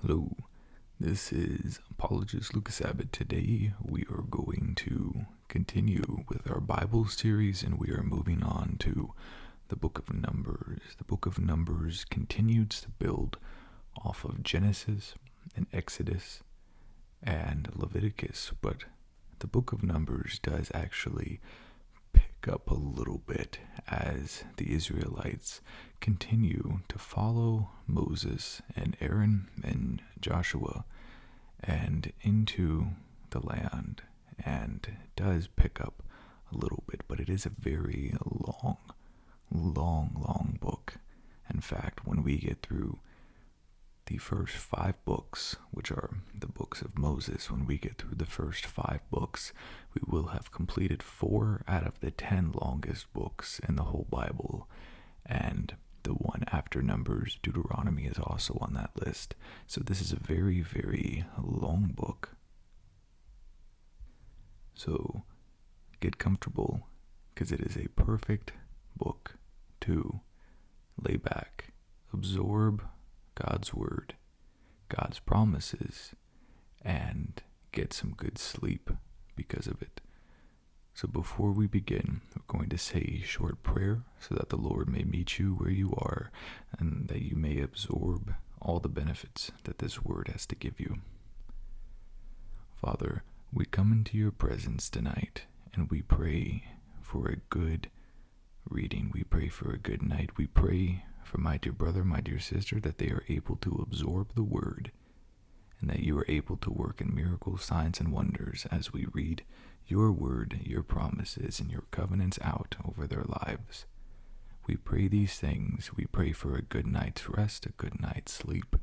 Hello, this is Apologist Lucas Abbott. Today we are going to continue with our Bible series and we are moving on to the Book of Numbers. The Book of Numbers continues to build off of Genesis and Exodus and Leviticus, but the Book of Numbers does actually pick up a little bit as the Israelites continue to follow Moses and Aaron and Joshua and into the land, and does pick up a little bit, but it is a very long book. In fact, when we get through the first 5 books, which are the books of Moses, when we get through the first 5 books, we will have completed 4 out of the 10 longest books in the whole Bible, and the one after Numbers, Deuteronomy, is also on that list. So this is a very, very long book. So get comfortable, because it is a perfect book to lay back, absorb God's word, God's promises, and get some good sleep because of it. So before we begin, we're going to say a short prayer so that the Lord may meet you where you are and that you may absorb all the benefits that this word has to give you. Father, we come into your presence tonight and we pray for a good reading. We pray for a good night. We pray for my dear brother, my dear sister, that they are able to absorb the word and that you are able to work in miracles, signs, and wonders as we read your word, your promises, and your covenants out over their lives. We pray these things. We pray for a good night's rest, a good night's sleep,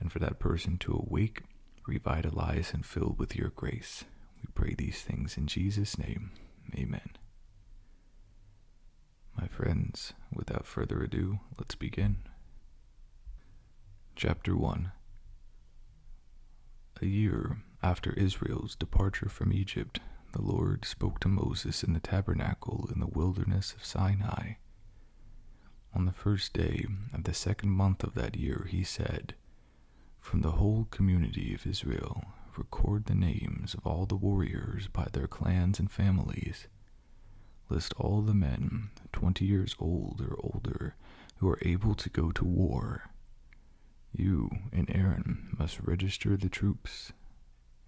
and for that person to awake, revitalized, and filled with your grace. We pray these things in Jesus' name. Amen. My friends, without further ado, let's begin. Chapter 1. A year after Israel's departure from Egypt, the Lord spoke to Moses in the tabernacle in the wilderness of Sinai. On the first day of the 2nd month of that year, he said, "From the whole community of Israel, record the names of all the warriors by their clans and families. List all the men 20 years old or older who are able to go to war. You and Aaron must register the troops,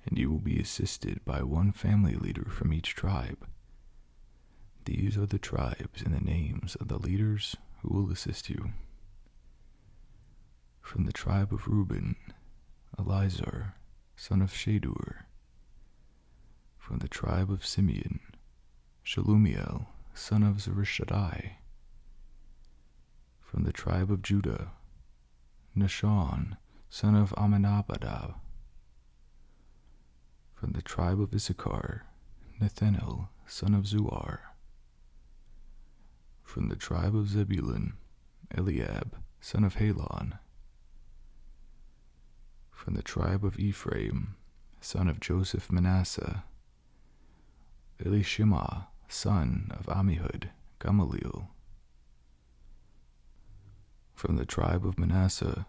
and you will be assisted by one family leader from each tribe. These are the tribes and the names of the leaders who will assist you. From the tribe of Reuben, Elizar, son of Shadur. From the tribe of Simeon, Shalumiel, son of Zurishaddai. From the tribe of Judah, Nashon, son of Amminadab. From the tribe of Issachar, Nathanael, son of Zuar. From the tribe of Zebulun, Eliab, son of Helon. From the tribe of Ephraim, son of Joseph Manasseh, Elishama, son of Ammihud, Gamaliel. From the tribe of Manasseh,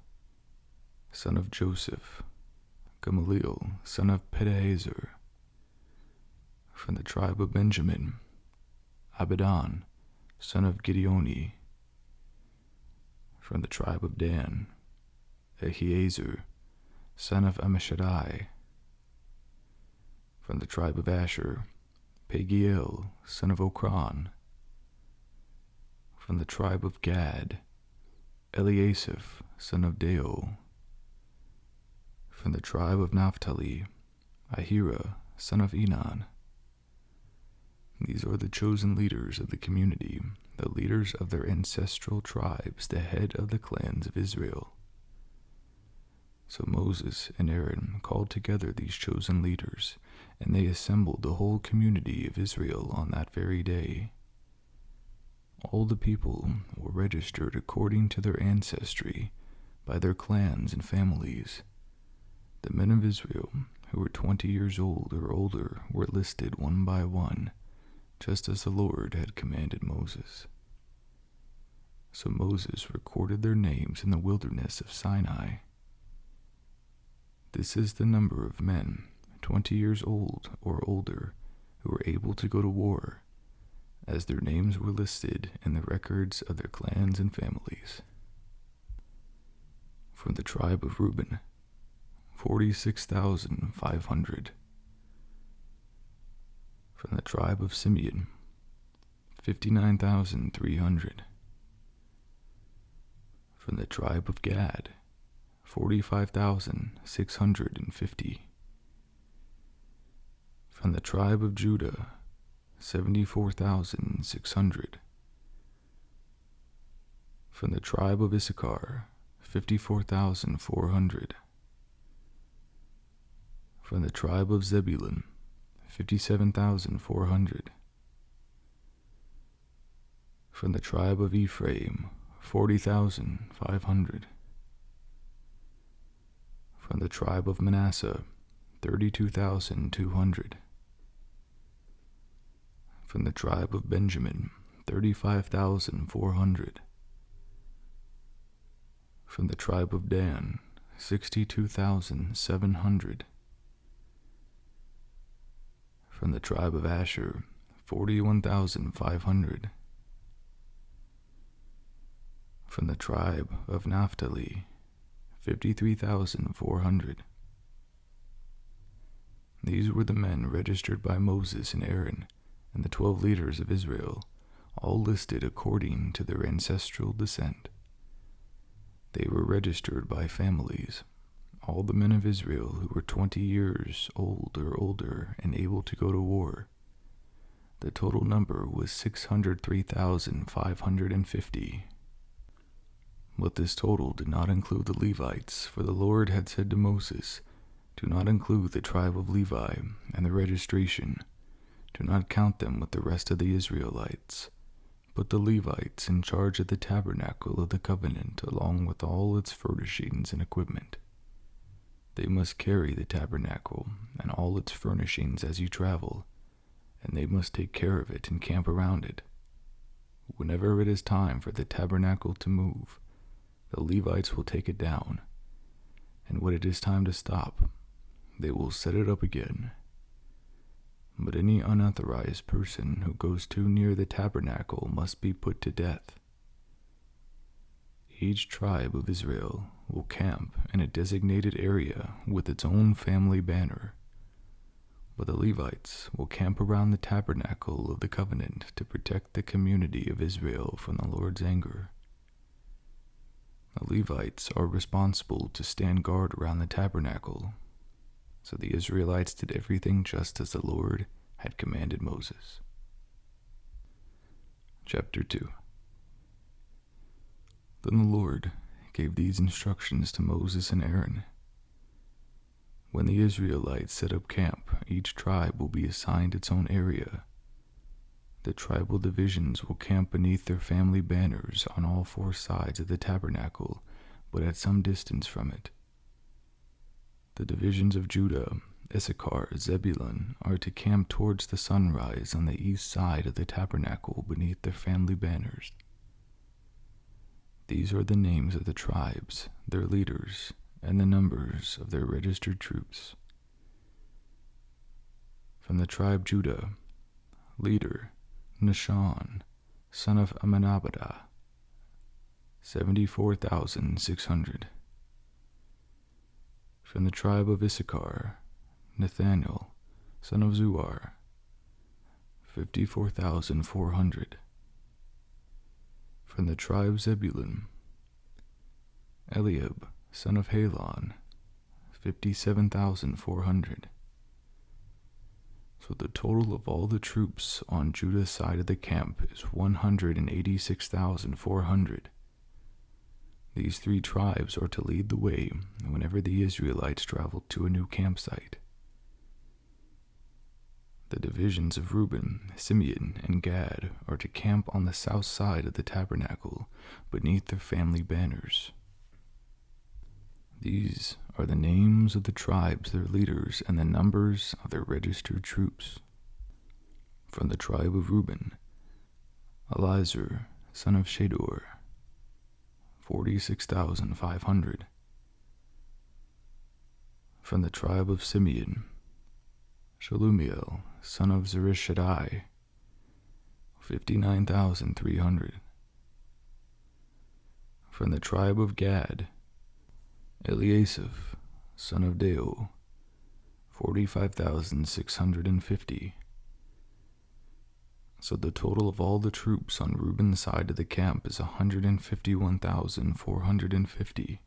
son of Joseph, Gamaliel, son of Pedahazur. From the tribe of Benjamin, Abidan, son of Gideoni. From the tribe of Dan, Ahiezer, son of Ammishaddai. From the tribe of Asher, Pagiel, son of Okran. From the tribe of Gad, Eliasaph, son of Deo. From the tribe of Naphtali, Ahira, son of Enan. These are the chosen leaders of the community, the leaders of their ancestral tribes, the head of the clans of Israel. So Moses and Aaron called together these chosen leaders, and they assembled the whole community of Israel on that very day. All the people were registered according to their ancestry, by their clans and families. The men of Israel, who were 20 years old or older, were listed one by one, just as the Lord had commanded Moses. So Moses recorded their names in the wilderness of Sinai. This is the number of men 20 years old or older who were able to go to war, as their names were listed in the records of their clans and families. From the tribe of Reuben, 46,500. From the tribe of Simeon, 59,300. From the tribe of Gad, 45,650. From the tribe of Judah, 74,600. From the tribe of Issachar, 54,400. From the tribe of Zebulun, 57,400. From the tribe of Ephraim, 40,500. From the tribe of Manasseh, 32,200. From the tribe of Benjamin, 35,400. From the tribe of Dan, 62,700. From the tribe of Asher, 41,500. From the tribe of Naphtali, 53,400. These were the men registered by Moses and Aaron and the 12 leaders of Israel, all listed according to their ancestral descent. They were registered by families, all the men of Israel who were 20 years old or older and able to go to war. The total number was 603,550. But this total did not include the Levites, for the Lord had said to Moses, "Do not include the tribe of Levi and the registration. Do not count them with the rest of the Israelites. Put the Levites in charge of the tabernacle of the covenant along with all its furnishings and equipment. They must carry the tabernacle and all its furnishings as you travel, and they must take care of it and camp around it. Whenever it is time for the tabernacle to move, the Levites will take it down, and when it is time to stop, they will set it up again. But any unauthorized person who goes too near the tabernacle must be put to death. Each tribe of Israel will camp in a designated area with its own family banner, but the Levites will camp around the tabernacle of the covenant to protect the community of Israel from the Lord's anger. The Levites are responsible to stand guard around the tabernacle. So the Israelites did everything just as the Lord had commanded Moses. Chapter 2. Then the Lord gave these instructions to Moses and Aaron. When the Israelites set up camp, each tribe will be assigned its own area. The tribal divisions will camp beneath their family banners on all 4 sides of the tabernacle, but at some distance from it. The divisions of Judah, Issachar, Zebulun are to camp towards the sunrise on the east side of the tabernacle beneath their family banners. These are the names of the tribes, their leaders, and the numbers of their registered troops. From the tribe Judah, leader, Nahshon, son of Amminadab, 74,600. From the tribe of Issachar, Nathanael, son of Zuar, 54,400. From the tribe Zebulun, Eliab, son of Helon, 57,400. So the total of all the troops on Judah's side of the camp is 186,400. These 3 tribes are to lead the way whenever the Israelites travel to a new campsite. The divisions of Reuben, Simeon, and Gad are to camp on the south side of the tabernacle beneath their family banners. These are the names of the tribes, their leaders, and the numbers of their registered troops. From the tribe of Reuben, Elizur, son of Shedeur, 46,500. From the tribe of Simeon, Shalumiel, son of Zurishaddai, 59,300. From the tribe of Gad, Eliasaph, son of Deo, 45,650. So the total of all the troops on Reuben's side of the camp is 151,450.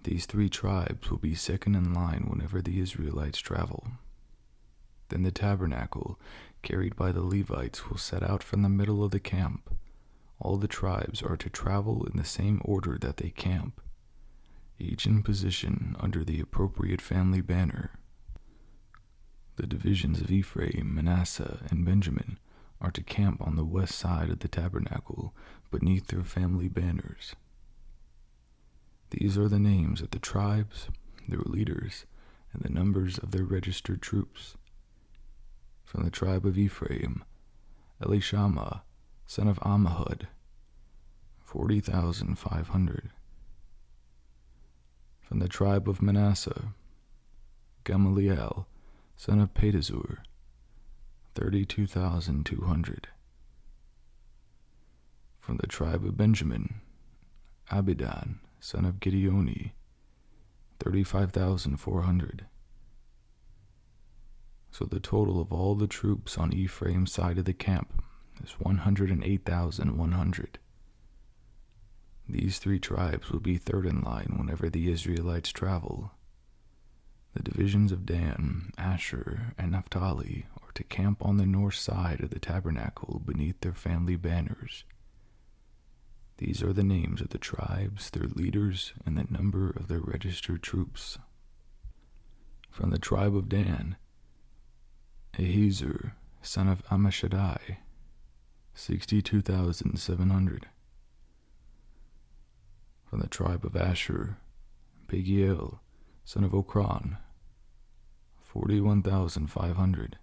These three tribes will be second in line whenever the Israelites travel. Then the tabernacle, carried by the Levites, will set out from the middle of the camp. All the tribes are to travel in the same order that they camp, each in position under the appropriate family banner. The divisions of Ephraim, Manasseh, and Benjamin are to camp on the west side of the tabernacle beneath their family banners. These are the names of the tribes, their leaders, and the numbers of their registered troops. From the tribe of Ephraim, Elishama, son of Ammihud, 40,500. From the tribe of Manasseh, Gamaliel, son of Pedazur, 32,200. From the tribe of Benjamin, Abidan, son of Gideoni, 35,400. So the total of all the troops on Ephraim's side of the camp is 108,100. These three tribes will be third in line whenever the Israelites travel. The divisions of Dan, Asher, and Naphtali are to camp on the north side of the tabernacle beneath their family banners. These are the names of the tribes, their leaders, and the number of their registered troops. From the tribe of Dan, Ahiezer, son of Ammishaddai, 62,700. From the tribe of Asher, Pagiel, son of Okran, 41,500.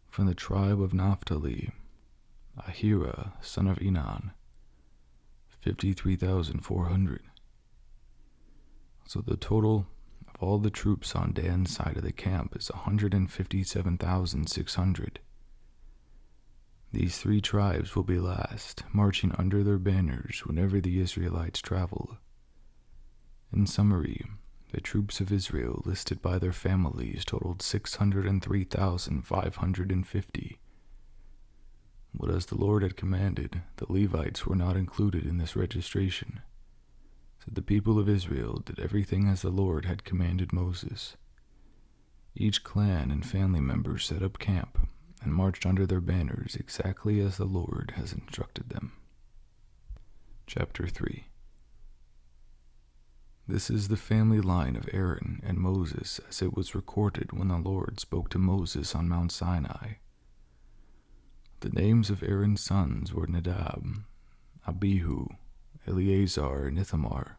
From the tribe of Naphtali, Ahira, son of Enan, 53,400. So the total of all the troops on Dan's side of the camp is 157,600. These three tribes will be last, marching under their banners whenever the Israelites travel. In summary, the troops of Israel listed by their families totaled 603,550. But as the Lord had commanded, the Levites were not included in this registration. So the people of Israel did everything as the Lord had commanded Moses. Each clan and family member set up camp and marched under their banners exactly as the Lord has instructed them. Chapter 3. This is the family line of Aaron and Moses as it was recorded when the Lord spoke to Moses on Mount Sinai. The names of Aaron's sons were Nadab, Abihu, Eleazar, and Ithamar.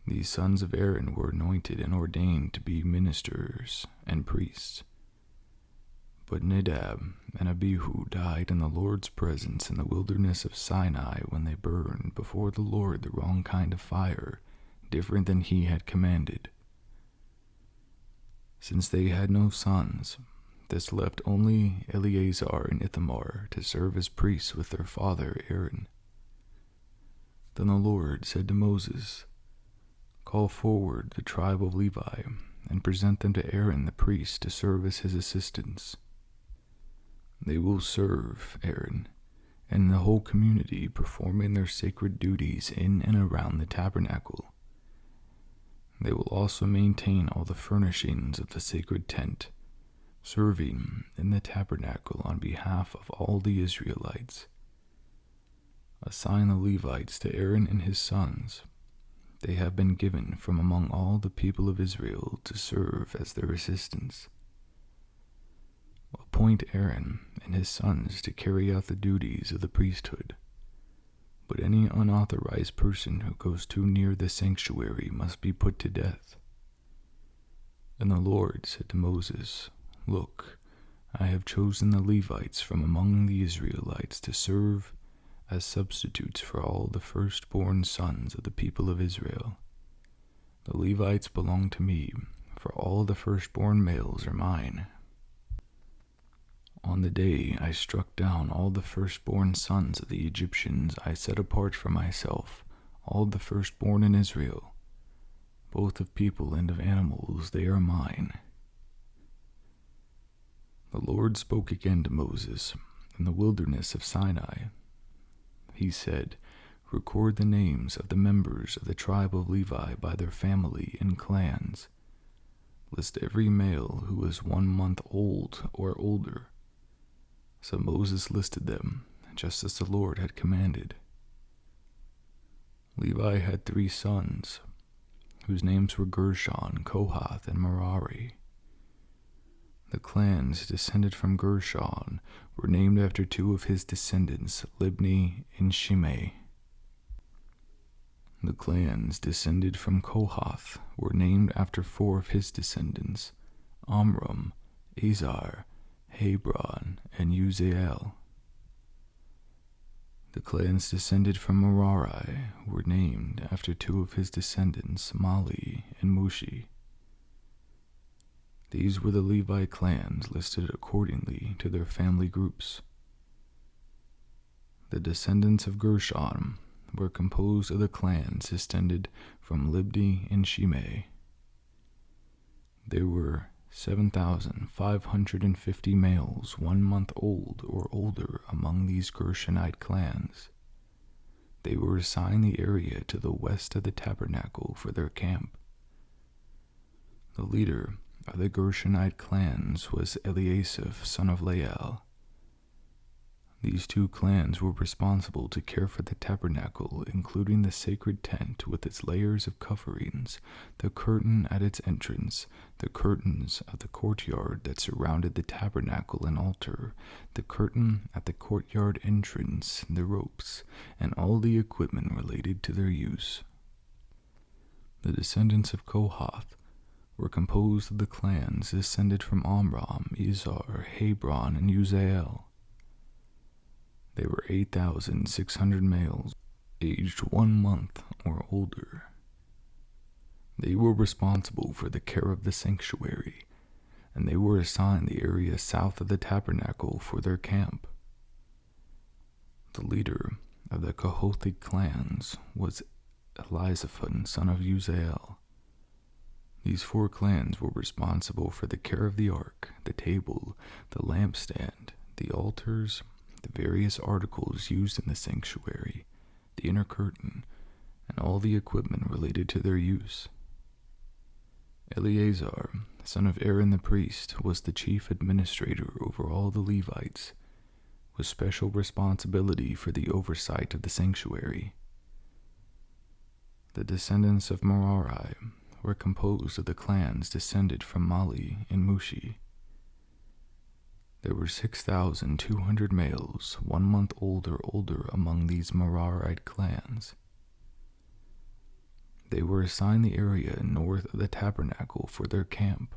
These sons of Aaron were anointed and ordained to be ministers and priests. But Nadab and Abihu died in the Lord's presence in the wilderness of Sinai when they burned before the Lord the wrong kind of fire, different than he had commanded. Since they had no sons, this left only Eleazar and Ithamar to serve as priests with their father Aaron. Then the Lord said to Moses, "Call forward the tribe of Levi and present them to Aaron the priest to serve as his assistants. They will serve Aaron and the whole community, performing their sacred duties in and around the tabernacle. They will also maintain all the furnishings of the sacred tent, serving in the tabernacle on behalf of all the Israelites. Assign the Levites to Aaron and his sons. They have been given from among all the people of Israel to serve as their assistants. Appoint Aaron and his sons to carry out the duties of the priesthood. But any unauthorized person who goes too near the sanctuary must be put to death." And the Lord said to Moses, "Look, I have chosen the Levites from among the Israelites to serve as substitutes for all the firstborn sons of the people of Israel. The Levites belong to me, for all the firstborn males are mine. On the day I struck down all the firstborn sons of the Egyptians, I set apart for myself all the firstborn in Israel, both of people and of animals, they are mine. The Lord spoke again to Moses in the wilderness of Sinai. He said, "Record the names of the members of the tribe of Levi by their family and clans. List every male who is 1 month old or older." So Moses listed them, just as the Lord had commanded. Levi had 3 sons, whose names were Gershon, Kohath, and Merari. The clans descended from Gershon were named after 2 of his descendants, Libni and Shimei. The clans descended from Kohath were named after 4 of his descendants, Amram, Azar, Hebron, and Uziel. The clans descended from Merari were named after 2 of his descendants, Mali and Mushi. These were the Levi clans listed accordingly to their family groups. The descendants of Gershon were composed of the clans descended from Libni and Shimei. There were 7,550 males 1 month old or older among these Gershonite clans. They were assigned the area to the west of the tabernacle for their camp. The leader of the Gershonite clans was Eliasaph, son of Lael. These 2 clans were responsible to care for the tabernacle, including the sacred tent with its layers of coverings, the curtain at its entrance, the curtains of the courtyard that surrounded the tabernacle and altar, the curtain at the courtyard entrance, the ropes, and all the equipment related to their use. The descendants of Kohath were composed of the clans descended from Amram, Izhar, Hebron, and Uziel. They were 8,600 males, aged 1 month or older. They were responsible for the care of the sanctuary, and they were assigned the area south of the tabernacle for their camp. The leader of the Kohathic clans was Elizaphan, son of Uziel. These 4 clans were responsible for the care of the ark, the table, the lampstand, the altars, the various articles used in the sanctuary, the inner curtain, and all the equipment related to their use. Eleazar, son of Aaron the priest, was the chief administrator over all the Levites, with special responsibility for the oversight of the sanctuary. The descendants of Merari were composed of the clans descended from Mali and Mushi. There were 6,200 males 1 month old or older among these Merarite clans. They were assigned the area north of the tabernacle for their camp.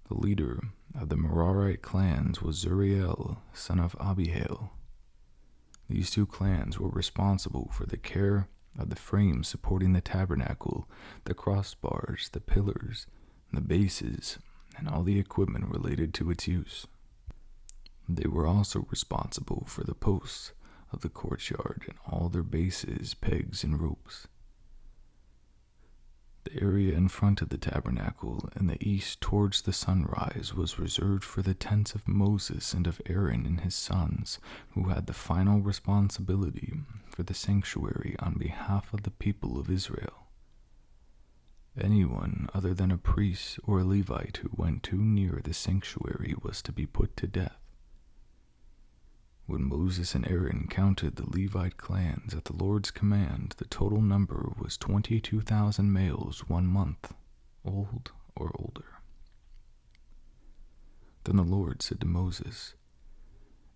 The leader of the Merarite clans was Zuriel, son of Abihail. These 2 clans were responsible for the care of the frames supporting the tabernacle, the crossbars, the pillars, the bases, and all the equipment related to its use. They were also responsible for the posts of the courtyard and all their bases, pegs, and ropes. The area in front of the tabernacle in the east towards the sunrise was reserved for the tents of Moses and of Aaron and his sons, who had the final responsibility for the sanctuary on behalf of the people of Israel. Anyone other than a priest or a Levite who went too near the sanctuary was to be put to death. When Moses and Aaron counted the Levite clans at the Lord's command, the total number was 22,000 males 1 month old or older. Then the Lord said to Moses,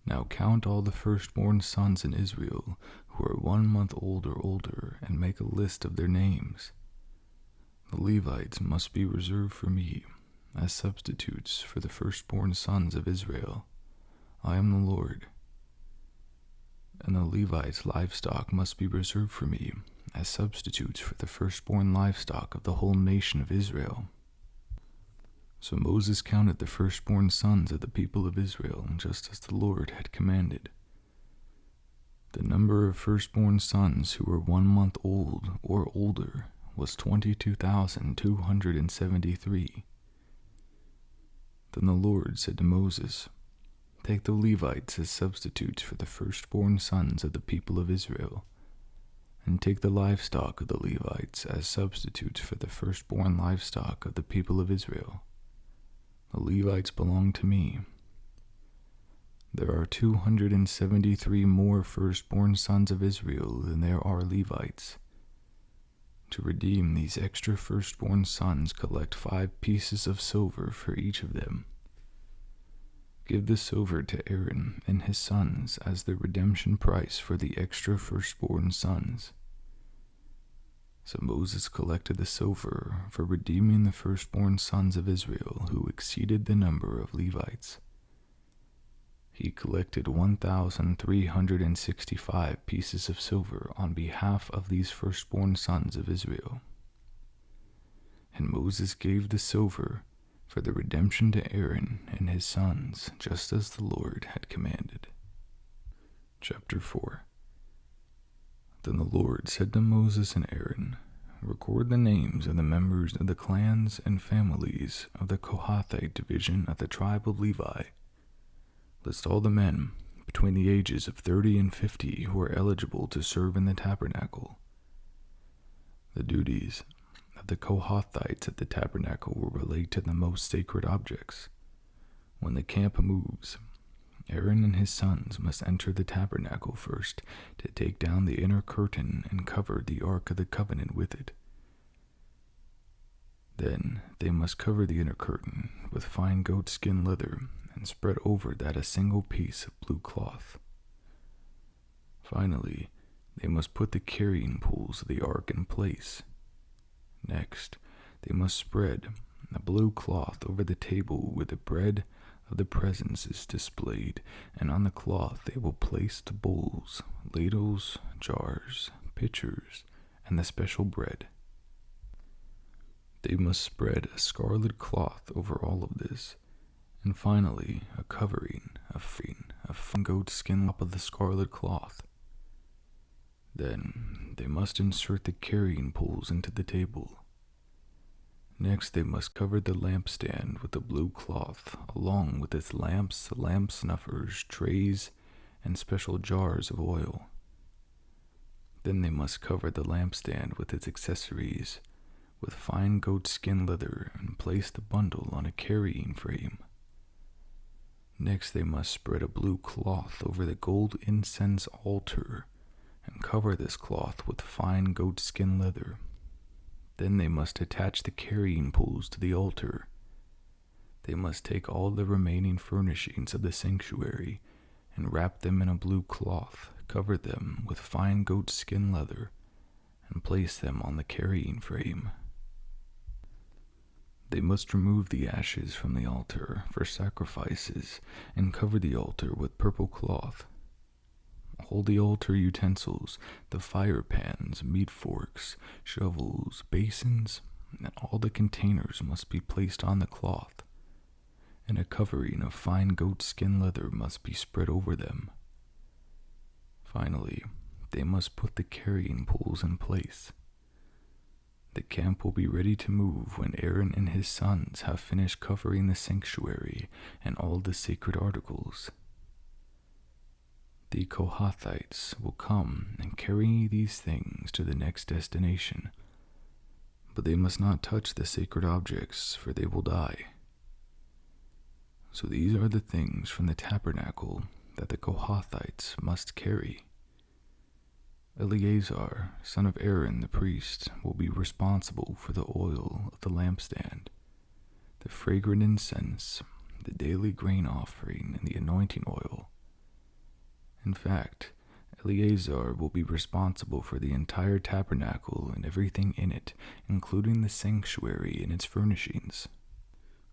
"Now count all the firstborn sons in Israel who are 1 month old or older, and make a list of their names. The Levites must be reserved for me as substitutes for the firstborn sons of Israel. I am the Lord. And the Levites' livestock must be reserved for me as substitutes for the firstborn livestock of the whole nation of Israel. So Moses counted the firstborn sons of the people of Israel, just as the Lord had commanded. The number of firstborn sons who were 1 month old or older was 22,273. Then the Lord said to Moses, "Take the Levites as substitutes for the firstborn sons of the people of Israel, and take the livestock of the Levites as substitutes for the firstborn livestock of the people of Israel. The Levites belong to me. There are 273 more firstborn sons of Israel than there are Levites. To redeem these extra firstborn sons, collect 5 pieces of silver for each of them. Give the silver to Aaron and his sons as the redemption price for the extra firstborn sons." So Moses collected the silver for redeeming the firstborn sons of Israel who exceeded the number of Levites. He collected 1,365 pieces of silver on behalf of these firstborn sons of Israel. And Moses gave the silver for the redemption to Aaron and his sons, just as the Lord had commanded. Chapter 4. Then the Lord said to Moses and Aaron, "Record the names of the members of the clans and families of the Kohathite division of the tribe of Levi. List all the men between the ages of 30 and 50 who are eligible to serve in the tabernacle." The duties of the Kohathites at the tabernacle will relate to the most sacred objects. When the camp moves, Aaron and his sons must enter the tabernacle first to take down the inner curtain and cover the Ark of the Covenant with it. Then they must cover the inner curtain with fine goatskin leather and spread over that a single piece of blue cloth. Finally, they must put the carrying poles of the ark in place. Next, they must spread a blue cloth over the table where the bread of the presence is displayed, and on the cloth they will place the bowls, ladles, jars, pitchers, and the special bread. They must spread a scarlet cloth over all of this, and finally a covering of fine goatskin top of the scarlet cloth. Then they must insert the carrying poles into the table. Next, they must cover the lampstand with the blue cloth, along with its lamps, lamp snuffers, trays, and special jars of oil. Then they must cover the lampstand with its accessories with fine goatskin leather and place the bundle on a carrying frame. Next, they must spread a blue cloth over the gold incense altar and cover this cloth with fine goatskin leather. Then they must attach the carrying poles to the altar. They must take all the remaining furnishings of the sanctuary and wrap them in a blue cloth, cover them with fine goatskin leather, and place them on the carrying frame. They must remove the ashes from the altar for sacrifices and cover the altar with purple cloth. All the altar utensils, the fire pans, meat forks, shovels, basins, and all the containers must be placed on the cloth, and a covering of fine goatskin leather must be spread over them. Finally, they must put the carrying poles in place. The camp will be ready to move when Aaron and his sons have finished covering the sanctuary and all the sacred articles. The Kohathites will come and carry these things to the next destination, but they must not touch the sacred objects, for they will die. So these are the things from the tabernacle that the Kohathites must carry. Eleazar, son of Aaron the priest, will be responsible for the oil of the lampstand, the fragrant incense, the daily grain offering, and the anointing oil. In fact, Eleazar will be responsible for the entire tabernacle and everything in it, including the sanctuary and its furnishings.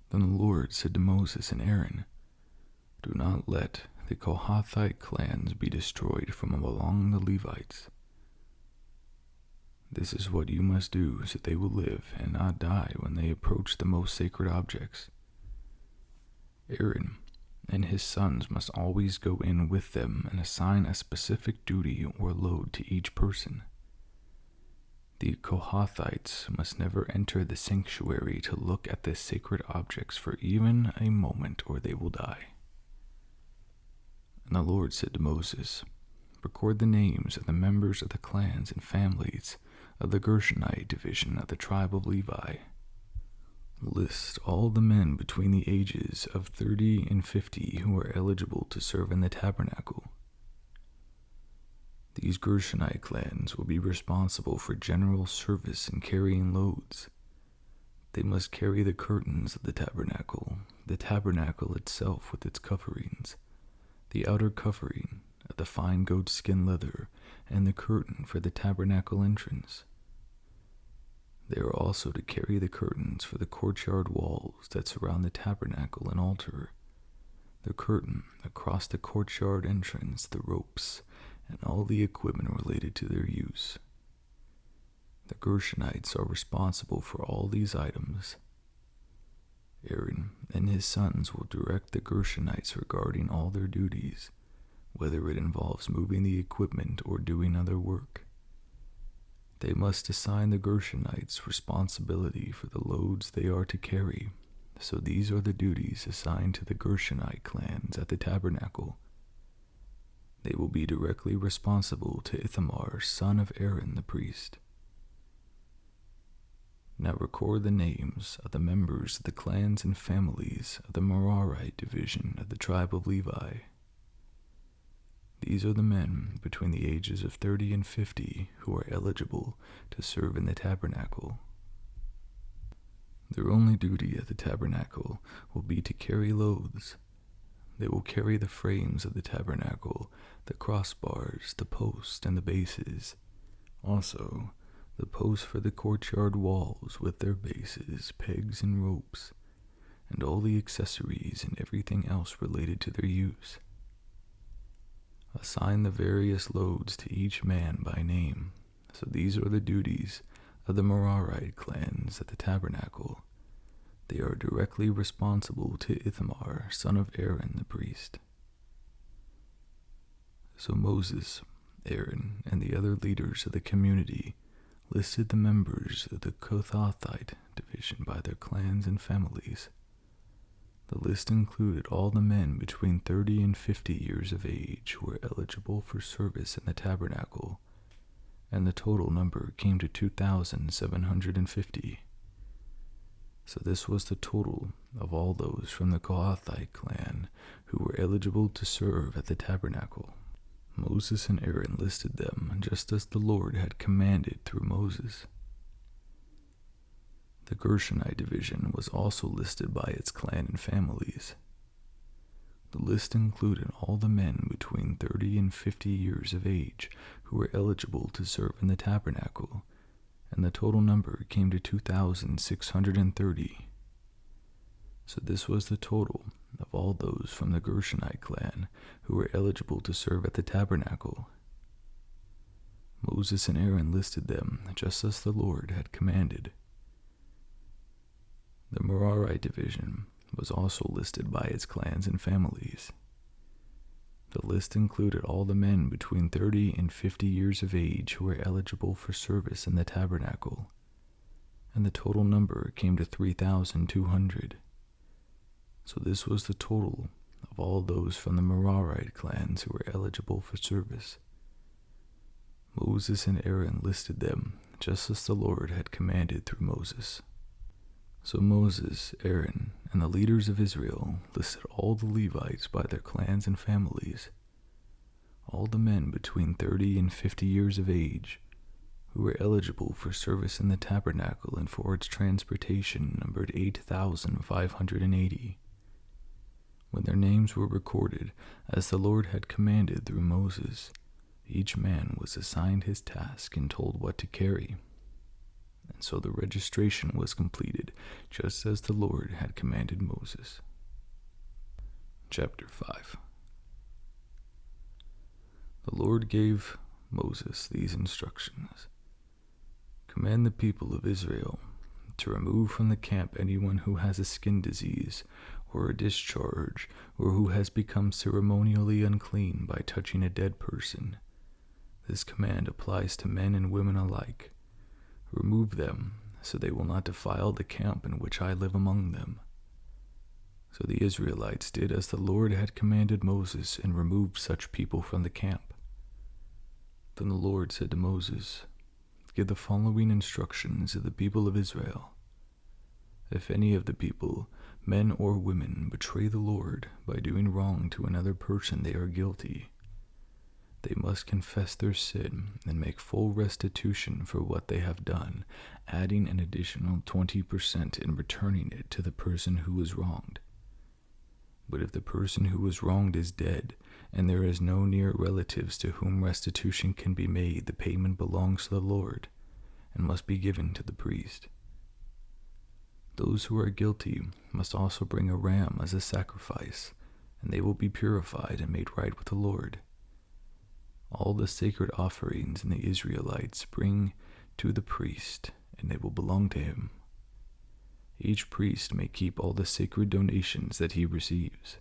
Then the Lord said to Moses and Aaron, "Do not let the Kohathite clans be destroyed from among the Levites. This is what you must do so they will live and not die when they approach the most sacred objects. Aaron and his sons must always go in with them and assign a specific duty or load to each person. The Kohathites must never enter the sanctuary to look at the sacred objects for even a moment, or they will die. And the Lord said to Moses, "Record the names of the members of the clans and families of the Gershonite division of the tribe of Levi. List all the men between the ages of 30 and 50 who are eligible to serve in the tabernacle. These Gershonite clans will be responsible for general service and carrying loads. They must carry the curtains of the tabernacle itself with its coverings, the outer covering of the fine goatskin leather, and the curtain for the tabernacle entrance. They are also to carry the curtains for the courtyard walls that surround the tabernacle and altar, the curtain across the courtyard entrance, the ropes, and all the equipment related to their use. The Gershonites are responsible for all these items. Aaron and his sons will direct the Gershonites regarding all their duties, whether it involves moving the equipment or doing other work. They must assign the Gershonites responsibility for the loads they are to carry, so these are the duties assigned to the Gershonite clans at the tabernacle. They will be directly responsible to Ithamar, son of Aaron the priest. Now record the names of the members of the clans and families of the Merarite division of the tribe of Levi. These are the men between the ages of 30 and 50 who are eligible to serve in the tabernacle. Their only duty at the tabernacle will be to carry loads. They will carry the frames of the tabernacle, the crossbars, the posts, and the bases. Also, the posts for the courtyard walls with their bases, pegs, and ropes, and all the accessories and everything else related to their use. Assign the various loads to each man by name. So these are the duties of the Merarite clans at the tabernacle. They are directly responsible to Ithamar, son of Aaron the priest. So Moses, Aaron, and the other leaders of the community listed the members of the Kohathite division by their clans and families. The list included all the men between 30 and 50 years of age who were eligible for service in the tabernacle, and the total number came to 2,750. So this was the total of all those from the Kohathite clan who were eligible to serve at the tabernacle. Moses and Aaron listed them just as the Lord had commanded through Moses. The Gershonite division was also listed by its clan and families. The list included all the men between 30 and 50 years of age who were eligible to serve in the tabernacle, and the total number came to 2,630. So this was the total of all those from the Gershonite clan who were eligible to serve at the tabernacle. Moses and Aaron listed them just as the Lord had commanded. The Merarite division was also listed by its clans and families. The list included all the men between 30 and 50 years of age who were eligible for service in the tabernacle, and the total number came to 3,200. So this was the total of all those from the Merarite clans who were eligible for service. Moses and Aaron listed them just as the Lord had commanded through Moses. So Moses, Aaron, and the leaders of Israel listed all the Levites by their clans and families, all the men between 30 and 50 years of age who were eligible for service in the tabernacle and for its transportation numbered 8,580. When their names were recorded, as the Lord had commanded through Moses, each man was assigned his task and told what to carry. And so the registration was completed, just as the Lord had commanded Moses. Chapter 5. The Lord gave Moses these instructions. Command the people of Israel to remove from the camp anyone who has a skin disease or a discharge, or who has become ceremonially unclean by touching a dead person. This command applies to men and women alike. Remove them, so they will not defile the camp in which I live among them." So the Israelites did as the Lord had commanded Moses and removed such people from the camp. Then the Lord said to Moses, "Give the following instructions to the people of Israel. If any of the people, men or women, betray the Lord by doing wrong to another person, they are guilty. They must confess their sin and make full restitution for what they have done, adding an additional 20% in returning it to the person who was wronged. But if the person who was wronged is dead, and there is no near relatives to whom restitution can be made, the payment belongs to the Lord and must be given to the priest. Those who are guilty must also bring a ram as a sacrifice, and they will be purified and made right with the Lord. All the sacred offerings the Israelites bring to the priest, and they will belong to him. Each priest may keep all the sacred donations that he receives."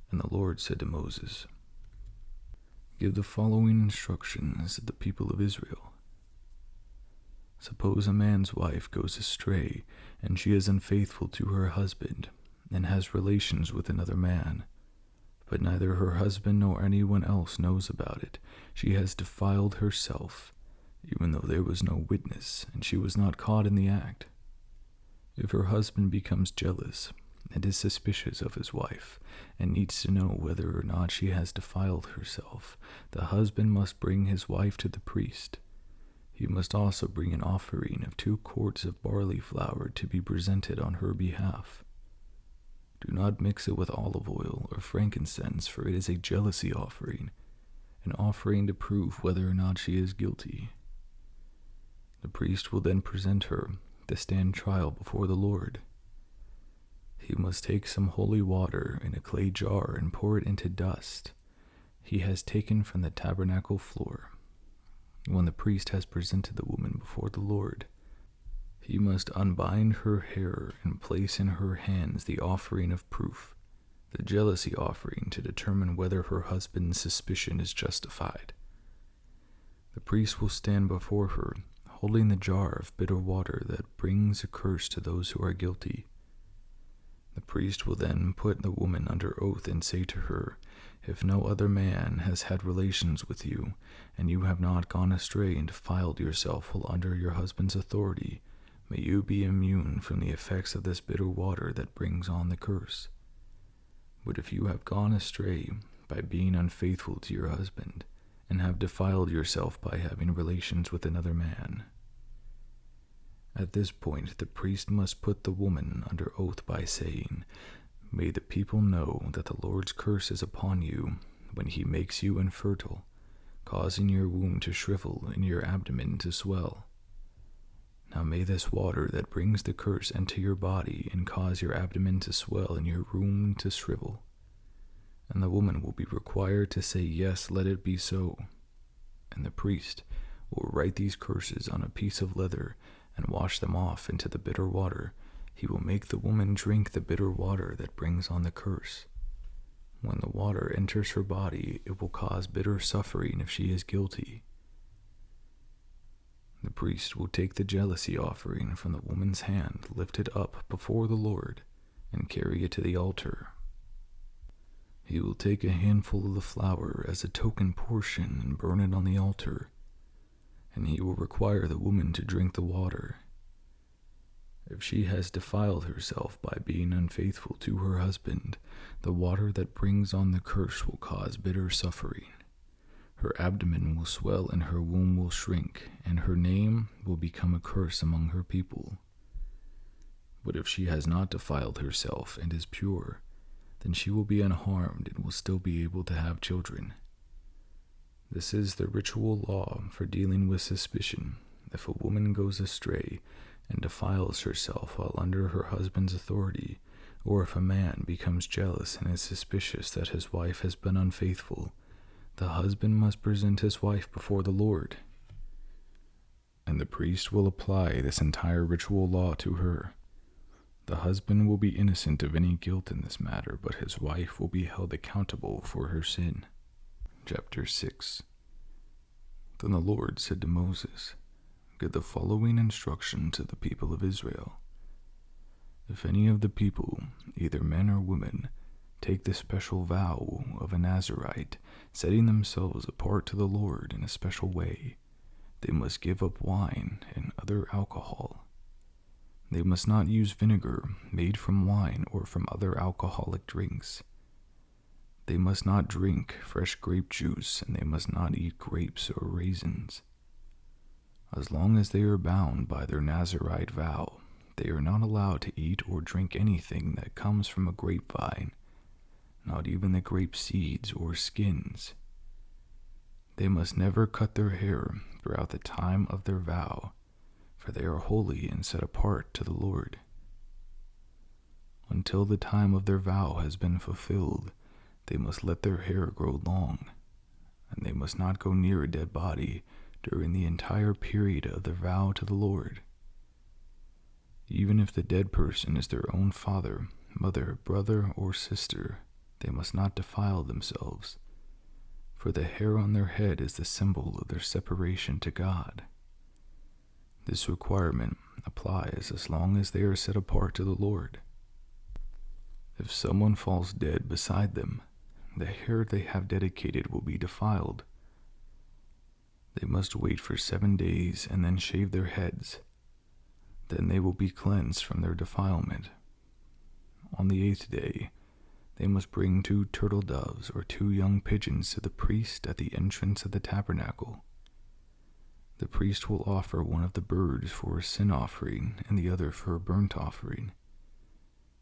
And the Lord said to Moses, "Give the following instructions to the people of Israel. Suppose a man's wife goes astray, and she is unfaithful to her husband, and has relations with another man, but neither her husband nor anyone else knows about it. She has defiled herself, even though there was no witness, and she was not caught in the act. If her husband becomes jealous and is suspicious of his wife, and needs to know whether or not she has defiled herself, the husband must bring his wife to the priest. He must also bring an offering of 2 quarts of barley flour to be presented on her behalf. Do not mix it with olive oil or frankincense, for it is a jealousy offering, an offering to prove whether or not she is guilty. The priest will then present her to stand trial before the Lord. He must take some holy water in a clay jar and pour it into dust he has taken from the tabernacle floor. When the priest has presented the woman before the Lord, he must unbind her hair and place in her hands the offering of proof, the jealousy offering, to determine whether her husband's suspicion is justified. The priest will stand before her, holding the jar of bitter water that brings a curse to those who are guilty. The priest will then put the woman under oath and say to her, "If no other man has had relations with you, and you have not gone astray and defiled yourself while under your husband's authority, may you be immune from the effects of this bitter water that brings on the curse. But if you have gone astray by being unfaithful to your husband, and have defiled yourself by having relations with another man," at this point the priest must put the woman under oath by saying, "May the people know that the Lord's curse is upon you when he makes you infertile, causing your womb to shrivel and your abdomen to swell. Now may this water that brings the curse enter your body and cause your abdomen to swell and your womb to shrivel." And the woman will be required to say, "Yes, let it be so." And the priest will write these curses on a piece of leather and wash them off into the bitter water. He will make the woman drink the bitter water that brings on the curse. When the water enters her body, it will cause bitter suffering if she is guilty. The priest will take the jealousy offering from the woman's hand, lift it up before the Lord, and carry it to the altar. He will take a handful of the flour as a token portion and burn it on the altar, and he will require the woman to drink the water. If she has defiled herself by being unfaithful to her husband, the water that brings on the curse will cause bitter suffering. Her abdomen will swell and her womb will shrink, and her name will become a curse among her people. But if she has not defiled herself and is pure, then she will be unharmed and will still be able to have children. This is the ritual law for dealing with suspicion. If a woman goes astray and defiles herself while under her husband's authority, or if a man becomes jealous and is suspicious that his wife has been unfaithful, the husband must present his wife before the Lord. and the priest will apply this entire ritual law to her. The husband will be innocent of any guilt in this matter, but his wife will be held accountable for her sin. Chapter 6. Then the Lord said to Moses, "Give the following instruction to the people of Israel. If any of the people, either men or women, take the special vow of a Nazirite, setting themselves apart to the Lord in a special way, they must give up wine and other alcohol. They must not use vinegar made from wine or from other alcoholic drinks. They must not drink fresh grape juice, and they must not eat grapes or raisins. As long as they are bound by their Nazirite vow, they are not allowed to eat or drink anything that comes from a grapevine, not even the grape seeds or skins. They must never cut their hair throughout the time of their vow, for they are holy and set apart to the Lord. Until the time of their vow has been fulfilled, they must let their hair grow long, and they must not go near a dead body during the entire period of their vow to the Lord. Even if the dead person is their own father, mother, brother, or sister, they must not defile themselves, for the hair on their head is the symbol of their separation to God. This requirement applies as long as they are set apart to the Lord. If someone falls dead beside them, the hair they have dedicated will be defiled. They must wait for 7 days and then shave their heads. Then they will be cleansed from their defilement. On the 8th day, they must bring 2 turtle doves or 2 young pigeons to the priest at the entrance of the tabernacle. The priest will offer one of the birds for a sin offering and the other for a burnt offering.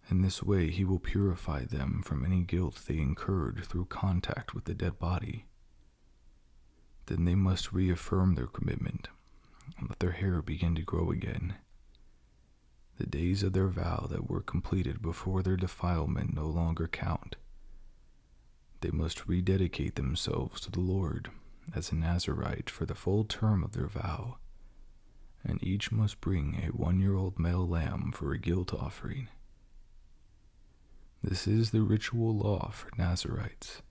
In this way he will purify them from any guilt they incurred through contact with the dead body. Then they must reaffirm their commitment and let their hair begin to grow again. The days of their vow that were completed before their defilement no longer count. They must rededicate themselves to the Lord as a Nazirite for the full term of their vow, and each must bring a 1-year-old male lamb for a guilt offering. This is the ritual law for Nazirites.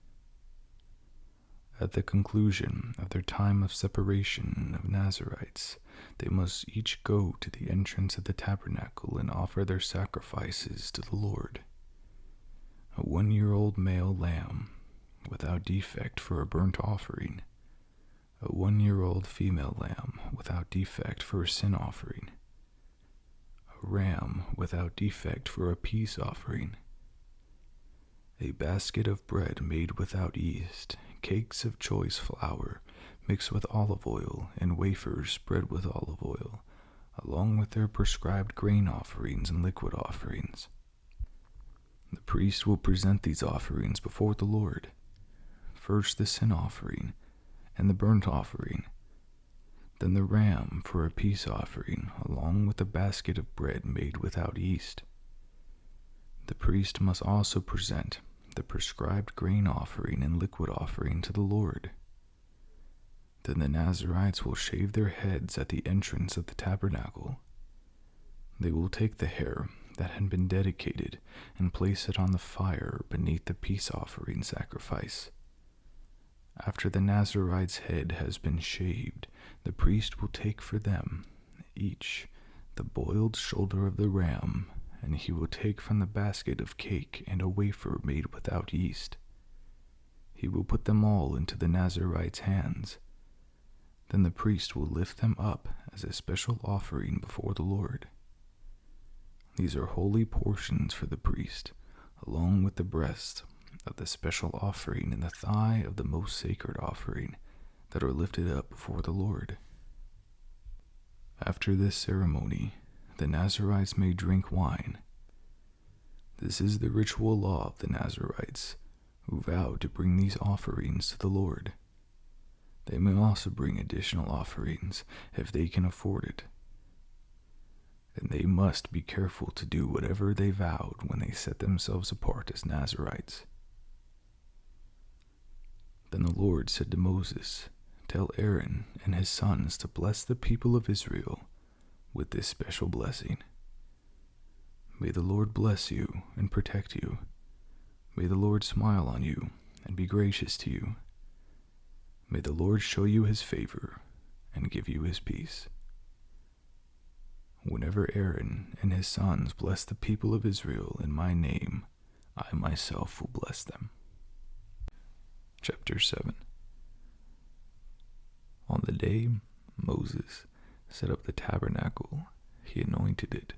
At the conclusion of their time of separation of Nazirites, they must each go to the entrance of the tabernacle and offer their sacrifices to the Lord. A 1-year-old male lamb without defect for a burnt offering, a 1-year-old female lamb without defect for a sin offering, a ram without defect for a peace offering, a basket of bread made without yeast, cakes of choice flour mixed with olive oil, and wafers spread with olive oil, along with their prescribed grain offerings and liquid offerings. The priest will present these offerings before the Lord. First the sin offering and the burnt offering, then the ram for a peace offering, along with a basket of bread made without yeast. The priest must also present the prescribed grain offering and liquid offering to the Lord. Then the Nazirites will shave their heads at the entrance of the tabernacle. They will take the hair that had been dedicated and place it on the fire beneath the peace offering sacrifice. After the Nazirite's head has been shaved, the priest will take for them each the boiled shoulder of the ram, and he will take from the basket of cake and a wafer made without yeast. He will put them all into the Nazirite's hands. Then the priest will lift them up as a special offering before the Lord. These are holy portions for the priest, along with the breast of the special offering and the thigh of the most sacred offering that are lifted up before the Lord. After this ceremony, the Nazirites may drink wine. This is the ritual law of the Nazirites, who vow to bring these offerings to the Lord. They may also bring additional offerings if they can afford it. And they must be careful to do whatever they vowed when they set themselves apart as Nazirites. Then the Lord said to Moses, Tell Aaron and his sons to bless the people of Israel with this special blessing. May the Lord bless you and protect you. May the Lord smile on you and be gracious to you. May the Lord show you his favor and give you his peace. Whenever Aaron and his sons bless the people of Israel in my name, I myself will bless them. Chapter 7. On the day Moses set up the tabernacle, he anointed it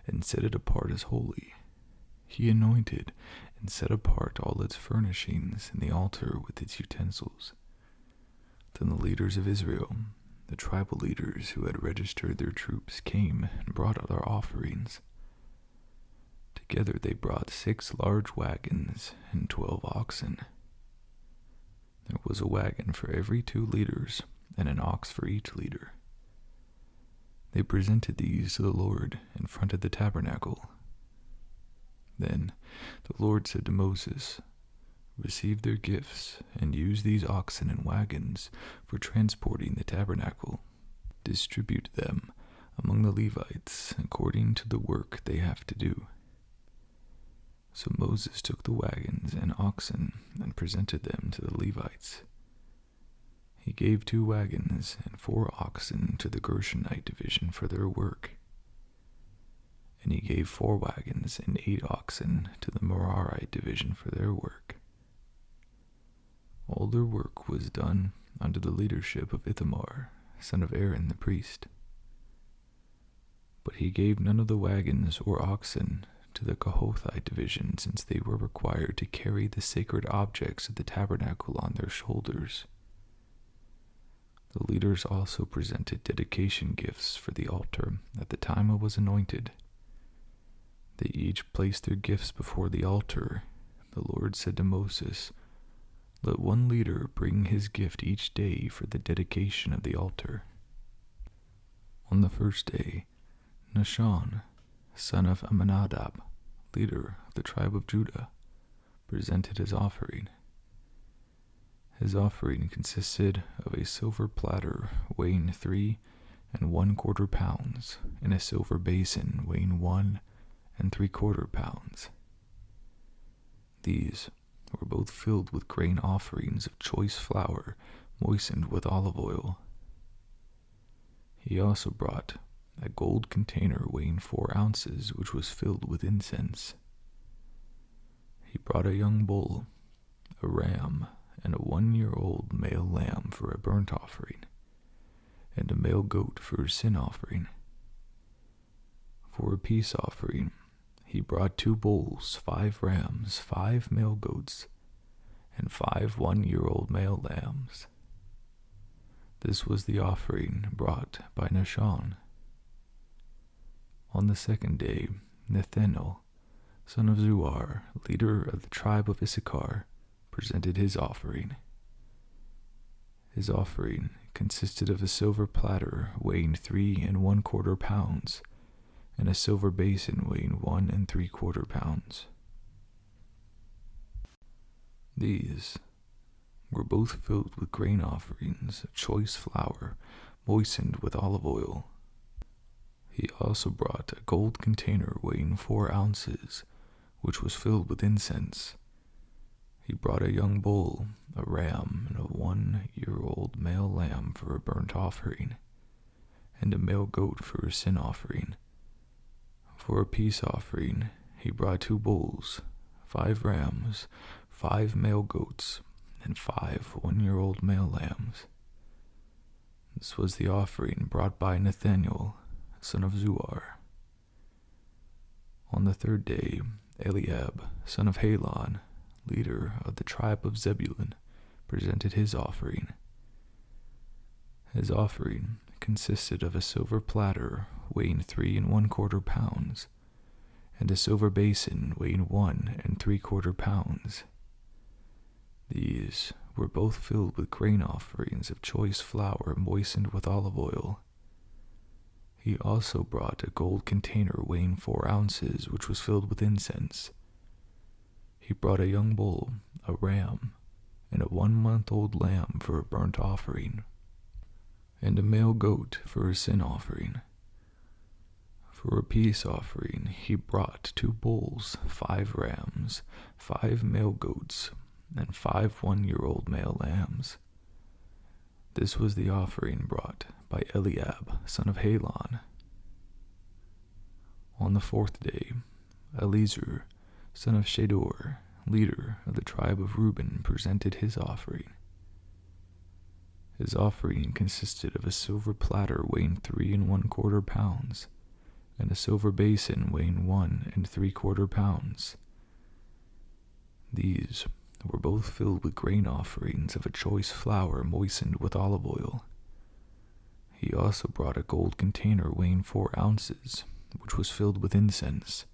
and set it apart as holy. He anointed and set apart all its furnishings and the altar with its utensils. Then the leaders of Israel, the tribal leaders who had registered their troops, came and brought out their offerings. Together they brought 6 large wagons and 12 oxen. There was a wagon for every 2 leaders, and an ox for each leader. They presented these to the Lord in front of the tabernacle. Then the Lord said to Moses, "Receive their gifts, and use these oxen and wagons for transporting the tabernacle. Distribute them among the Levites according to the work they have to do." So Moses took the wagons and oxen and presented them to the Levites. He gave 2 wagons and 4 oxen to the Gershonite division for their work. And he gave 4 wagons and 8 oxen to the Merarite division for their work. All their work was done under the leadership of Ithamar, son of Aaron the priest. But he gave none of the wagons or oxen to the Kohathite division, since they were required to carry the sacred objects of the tabernacle on their shoulders. The leaders also presented dedication gifts for the altar at the time it was anointed. They each placed their gifts before the altar. The Lord said to Moses, "Let one leader bring his gift each day for the dedication of the altar." On the first day, Nahshon, son of Amminadab, leader of the tribe of Judah, presented his offering. His offering consisted of a silver platter weighing 3 1/4 pounds, and a silver basin weighing 1 3/4 pounds. These were both filled with grain offerings of choice flour moistened with olive oil. He also brought a gold container weighing 4 ounces, which was filled with incense. He brought a young bull, a ram, and a 1-year-old male lamb for a burnt offering, and a male goat for a sin offering. For a peace offering, he brought 2 bulls, 5 rams, 5 male goats, and 5 1-year-old male lambs. This was the offering brought by Nahshon. On the second day, Nathanael, son of Zuar, leader of the tribe of Issachar, presented his offering. His offering consisted of a silver platter weighing 3 1/4 pounds, and a silver basin weighing 1 3/4 pounds. These were both filled with grain offerings of choice flour moistened with olive oil. He also brought a gold container weighing 4 ounces, which was filled with incense. He brought a young bull, a ram, and a 1-year-old male lamb for a burnt offering, and a male goat for a sin offering. For a peace offering, he brought 2 bulls, 5 rams, 5 male goats, and 5 1-year-old male lambs. This was the offering brought by Nathanael, son of Zuar. On the third day, Eliab, son of Helon, leader of the tribe of Zebulun, presented his offering. His offering consisted of a silver platter weighing 3 1/4 pounds, and a silver basin weighing 1 3/4 pounds. These were both filled with grain offerings of choice flour moistened with olive oil. He also brought a gold container weighing 4 ounces, which was filled with incense. He brought a young bull, a ram, and a 1-month-old lamb for a burnt offering, and a male goat for a sin offering. For a peace offering, he brought 2 bulls, 5 rams, 5 male goats, and 5 one-year-old male lambs. This was the offering brought by Eliab, son of Helon. On the 4th day, Eliezer, son of Shedor, leader of the tribe of Reuben, presented his offering. His offering consisted of a silver platter weighing 3 1/4 pounds, and a silver basin weighing 1 3/4 pounds. These were both filled with grain offerings of a choice flour moistened with olive oil. He also brought a gold container weighing 4 ounces, which was filled with incense.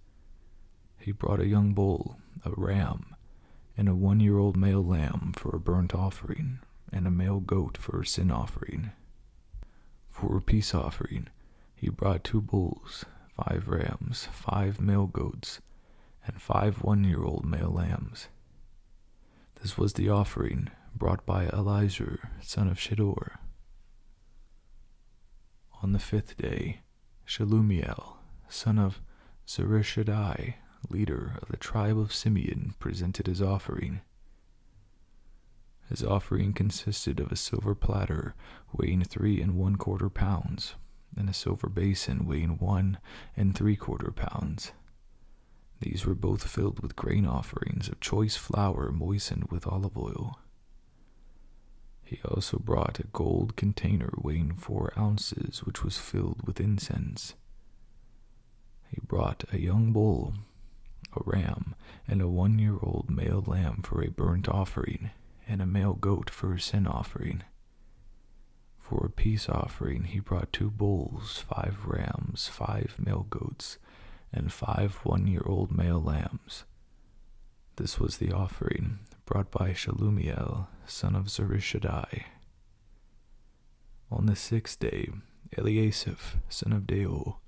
He brought a young bull, a ram, and a 1-year-old male lamb for a burnt offering, and a male goat for a sin offering. For a peace offering, he brought 2 bulls, 5 rams, 5 male goats, and 5 one-year-old male lambs. This was the offering brought by Eliezer, son of Shedor. On the 5th day, Shelumiel, son of Zurishaddai, leader of the tribe of Simeon, presented his offering. His offering consisted of a silver platter weighing 3 1/4 pounds, and a silver basin weighing 1 3/4 pounds. These were both filled with grain offerings of choice flour moistened with olive oil. He also brought a gold container weighing 4 ounces, which was filled with incense. He brought a young bull, a ram, and a 1-year-old male lamb for a burnt offering, and a male goat for a sin offering. For a peace offering, he brought 2 bulls, 5 rams, 5 male goats, and 5 one-year-old male lambs. This was the offering brought by Shelumiel, son of Zurishaddai. On the 6th day, Eliasaph, son of Deo,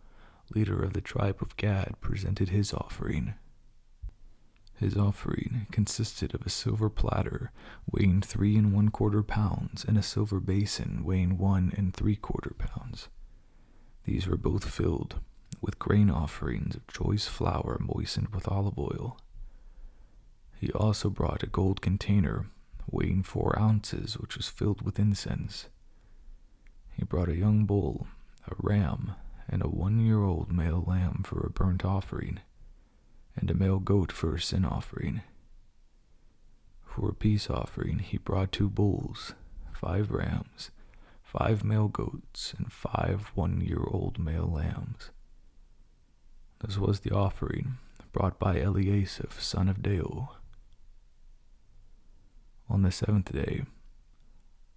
leader of the tribe of Gad, presented his offering. His offering consisted of a silver platter weighing 3 1/4 pounds and a silver basin weighing 1 3/4 pounds. These were both filled with grain offerings of choice flour moistened with olive oil. He also brought a gold container weighing 4 ounces, which was filled with incense. He brought a young bull, a ram, and a 1-year-old male lamb for a burnt offering, and a male goat for a sin offering. For a peace offering, he brought 2 bulls, 5 rams, 5 male goats, and 5 one-year-old male lambs. This was the offering brought by Eliasaph, son of Deo. On the 7th day,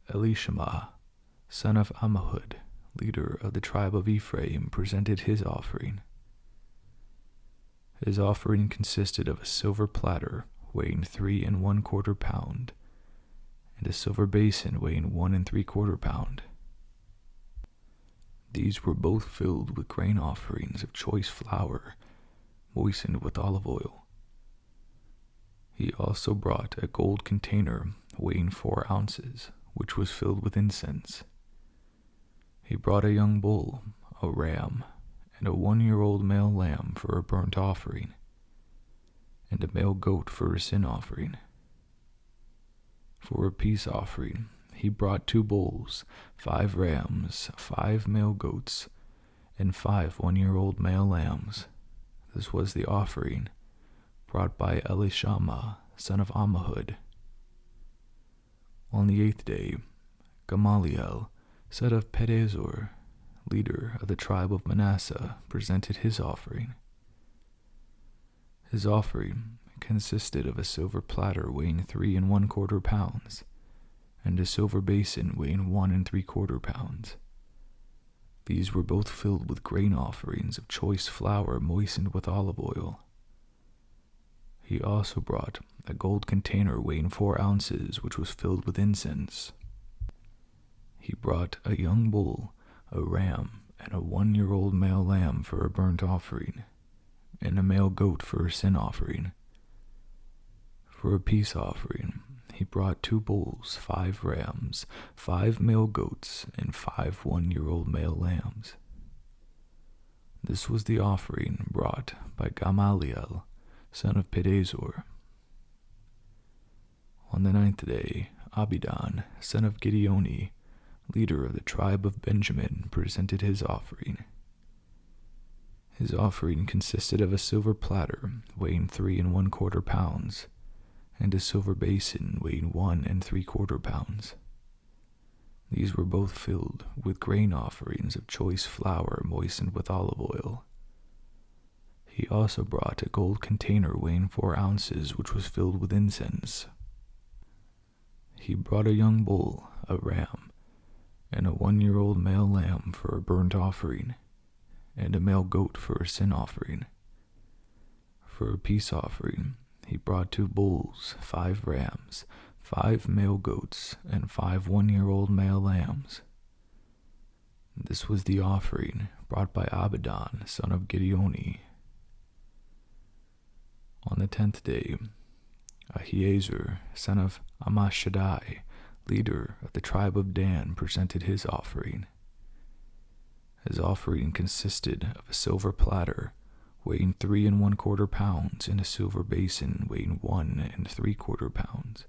Elishama, son of Ammihud, leader of the tribe of Ephraim, presented his offering. His offering consisted of a silver platter weighing 3 1/4 pound, and a silver basin weighing 1 3/4 pound. These were both filled with grain offerings of choice flour, moistened with olive oil. He also brought a gold container weighing 4 ounces, which was filled with incense. He brought a young bull, a ram, and a 1-year-old male lamb for a burnt offering, and a male goat for a sin offering. For a peace offering, he brought 2 bulls, 5 rams, 5 male goats, and 5 one-year-old male lambs. This was the offering brought by Elishama, son of Ammihud. On the 8th day, Gamaliel, son of Pedazur, leader of the tribe of Manasseh, presented his offering. His offering consisted of a silver platter weighing 3 1/4 pounds, and a silver basin weighing 1 3/4 pounds. These were both filled with grain offerings of choice flour moistened with olive oil. He also brought a gold container weighing 4 ounces, which was filled with incense. He brought a young bull, a ram, and a 1-year-old male lamb for a burnt offering, and a male goat for a sin offering. For a peace offering, he brought 2 bulls, 5 rams, 5 male goats, and 5 one-year-old male lambs. This was the offering brought by Gamaliel, son of Pedazur. On the 9th day, Abidan, son of Gideoni, leader of the tribe of Benjamin, presented his offering. His offering consisted of a silver platter weighing 3 1/4 pounds, and a silver basin weighing 1 3/4 pounds. These were both filled with grain offerings of choice flour moistened with olive oil. He also brought a gold container weighing 4 ounces, which was filled with incense. He brought a young bull, a ram, and a 1-year-old male lamb for a burnt offering, and a male goat for a sin offering. For a peace offering, he brought 2 bulls, 5 rams, 5 male goats, and 5 one-year-old male lambs. This was the offering brought by Abidan, son of Gideoni. On the 10th day, Ahiezer, son of Ammishaddai, leader of the tribe of Dan, presented his offering. His offering consisted of a silver platter weighing 3 1/4 pounds and a silver basin weighing 1 3/4 pounds.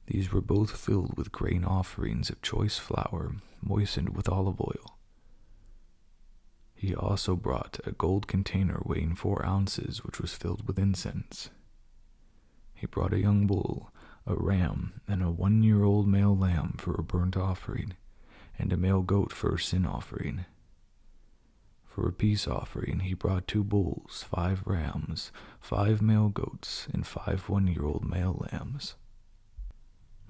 These were both filled with grain offerings of choice flour moistened with olive oil. He also brought a gold container weighing 4 ounces, which was filled with incense. He brought a young bull, a ram, and a 1-year-old male lamb for a burnt offering, and a male goat for a sin offering. For a peace offering, he brought 2 bulls, 5 rams, 5 male goats, and 5 one-year-old male lambs.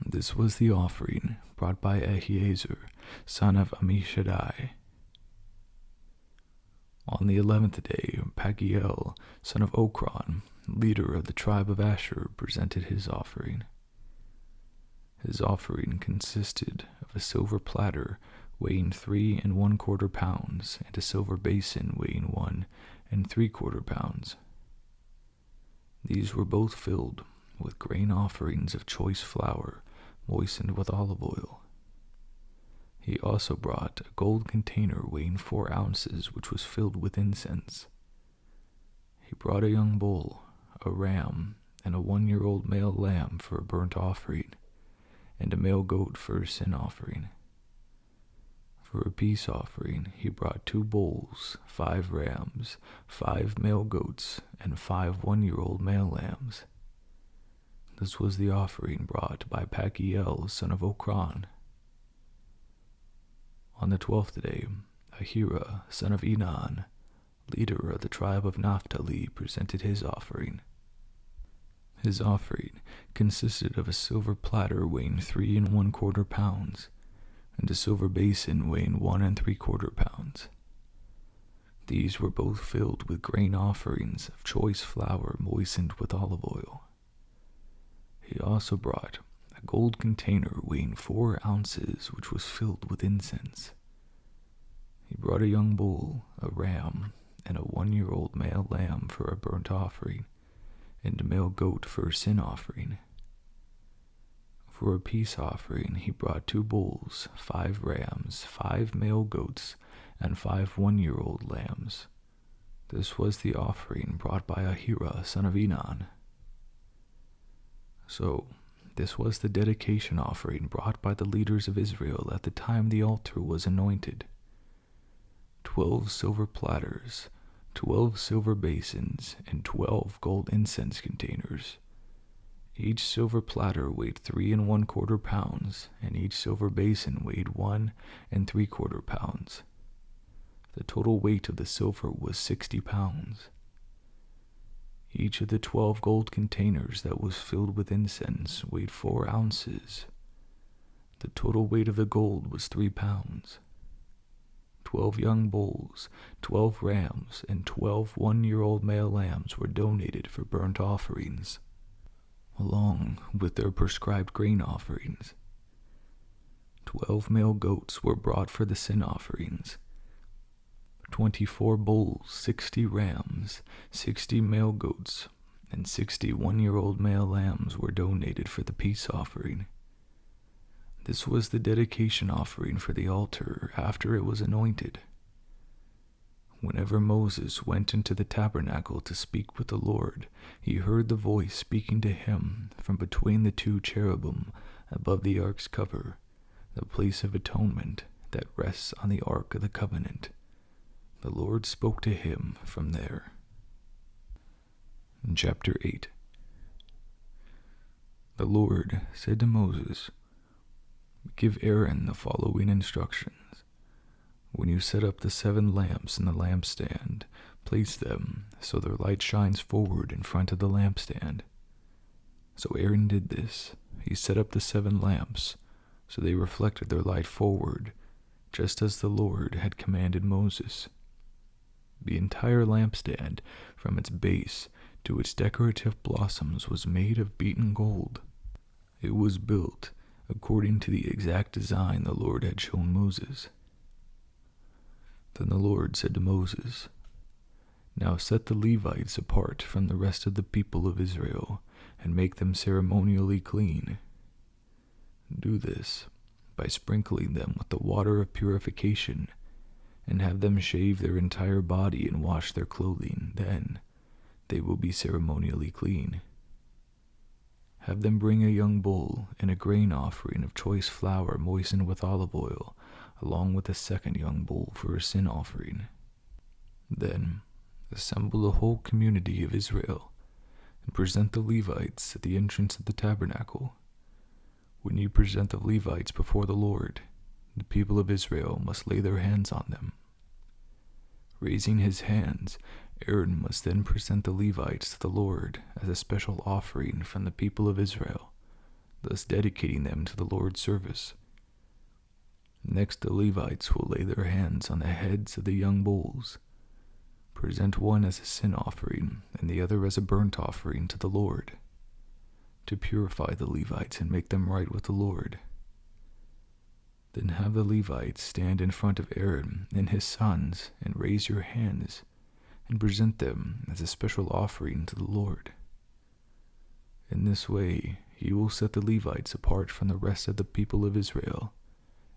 This was the offering brought by Ahiezer, son of Ammishaddai. On the 11th day, Pagiel, son of Okran, leader of the tribe of Asher, presented his offering. His offering consisted of a silver platter weighing 3 1/4 pounds and a silver basin weighing 1 3/4 pounds. These were both filled with grain offerings of choice flour moistened with olive oil. He also brought a gold container weighing 4 ounces, which was filled with incense. He brought a young bull, a ram, and a 1-year-old male lamb for a burnt offering, and a male goat for a sin offering. For a peace offering, he brought 2 bulls, 5 rams, 5 male goats, and 5 one-year-old male lambs. This was the offering brought by Pagiel, son of Okran. On the 12th day, Ahira, son of Enan, leader of the tribe of Naphtali, presented his offering. His offering consisted of a silver platter weighing 3 1/4 pounds, and a silver basin weighing 1 3/4 pounds. These were both filled with grain offerings of choice flour moistened with olive oil. He also brought a gold container weighing 4 ounces, which was filled with incense. He brought a young bull, a ram, and a 1-year-old male lamb for a burnt offering, and a male goat for a sin offering. For a peace offering, he brought 2 bulls, 5 rams, 5 male goats, and 5 one-year-old lambs. This was the offering brought by Ahira, son of Enan. So, this was the dedication offering brought by the leaders of Israel at the time the altar was anointed. 12 silver platters, 12 silver basins, and 12 gold incense containers. Each silver platter weighed 3 1/4 pounds, and each silver basin weighed 1 3/4 pounds. The total weight of the silver was 60 pounds. Each of the 12 gold containers that was filled with incense weighed 4 ounces. The total weight of the gold was 3 pounds. 12 young bulls, 12 rams, and 12 one-year-old male lambs were donated for burnt offerings, along with their prescribed grain offerings. 12 male goats were brought for the sin offerings. 24 bulls, 60 rams, 60 male goats, and 61-year-old male lambs were donated for the peace offering. This was the dedication offering for the altar after it was anointed. Whenever Moses went into the tabernacle to speak with the Lord, he heard the voice speaking to him from between the two cherubim above the ark's cover, the place of atonement that rests on the ark of the covenant. The Lord spoke to him from there. In chapter 8, the Lord said to Moses, "Give Aaron the following instructions. When you set up the 7 lamps in the lampstand, place them so their light shines forward in front of the lampstand." So Aaron did this. He set up the 7 lamps, so they reflected their light forward, just as the Lord had commanded Moses. The entire lampstand, from its base to its decorative blossoms, was made of beaten gold. It was built according to the exact design the Lord had shown Moses. Then the Lord said to Moses, "Now set the Levites apart from the rest of the people of Israel, and make them ceremonially clean. Do this by sprinkling them with the water of purification, and have them shave their entire body and wash their clothing. Then they will be ceremonially clean. Have them bring a young bull and a grain offering of choice flour moistened with olive oil, along with a second young bull for a sin offering. Then assemble the whole community of Israel and present the Levites at the entrance of the tabernacle. When you present the Levites before the Lord, the people of Israel must lay their hands on them. Raising his hands, Aaron must then present the Levites to the Lord as a special offering from the people of Israel, thus dedicating them to the Lord's service. Next, the Levites will lay their hands on the heads of the young bulls. Present one as a sin offering and the other as a burnt offering to the Lord, to purify the Levites and make them right with the Lord. Then have the Levites stand in front of Aaron and his sons and raise your hands and present them as a special offering to the Lord. In this way, you will set the Levites apart from the rest of the people of Israel,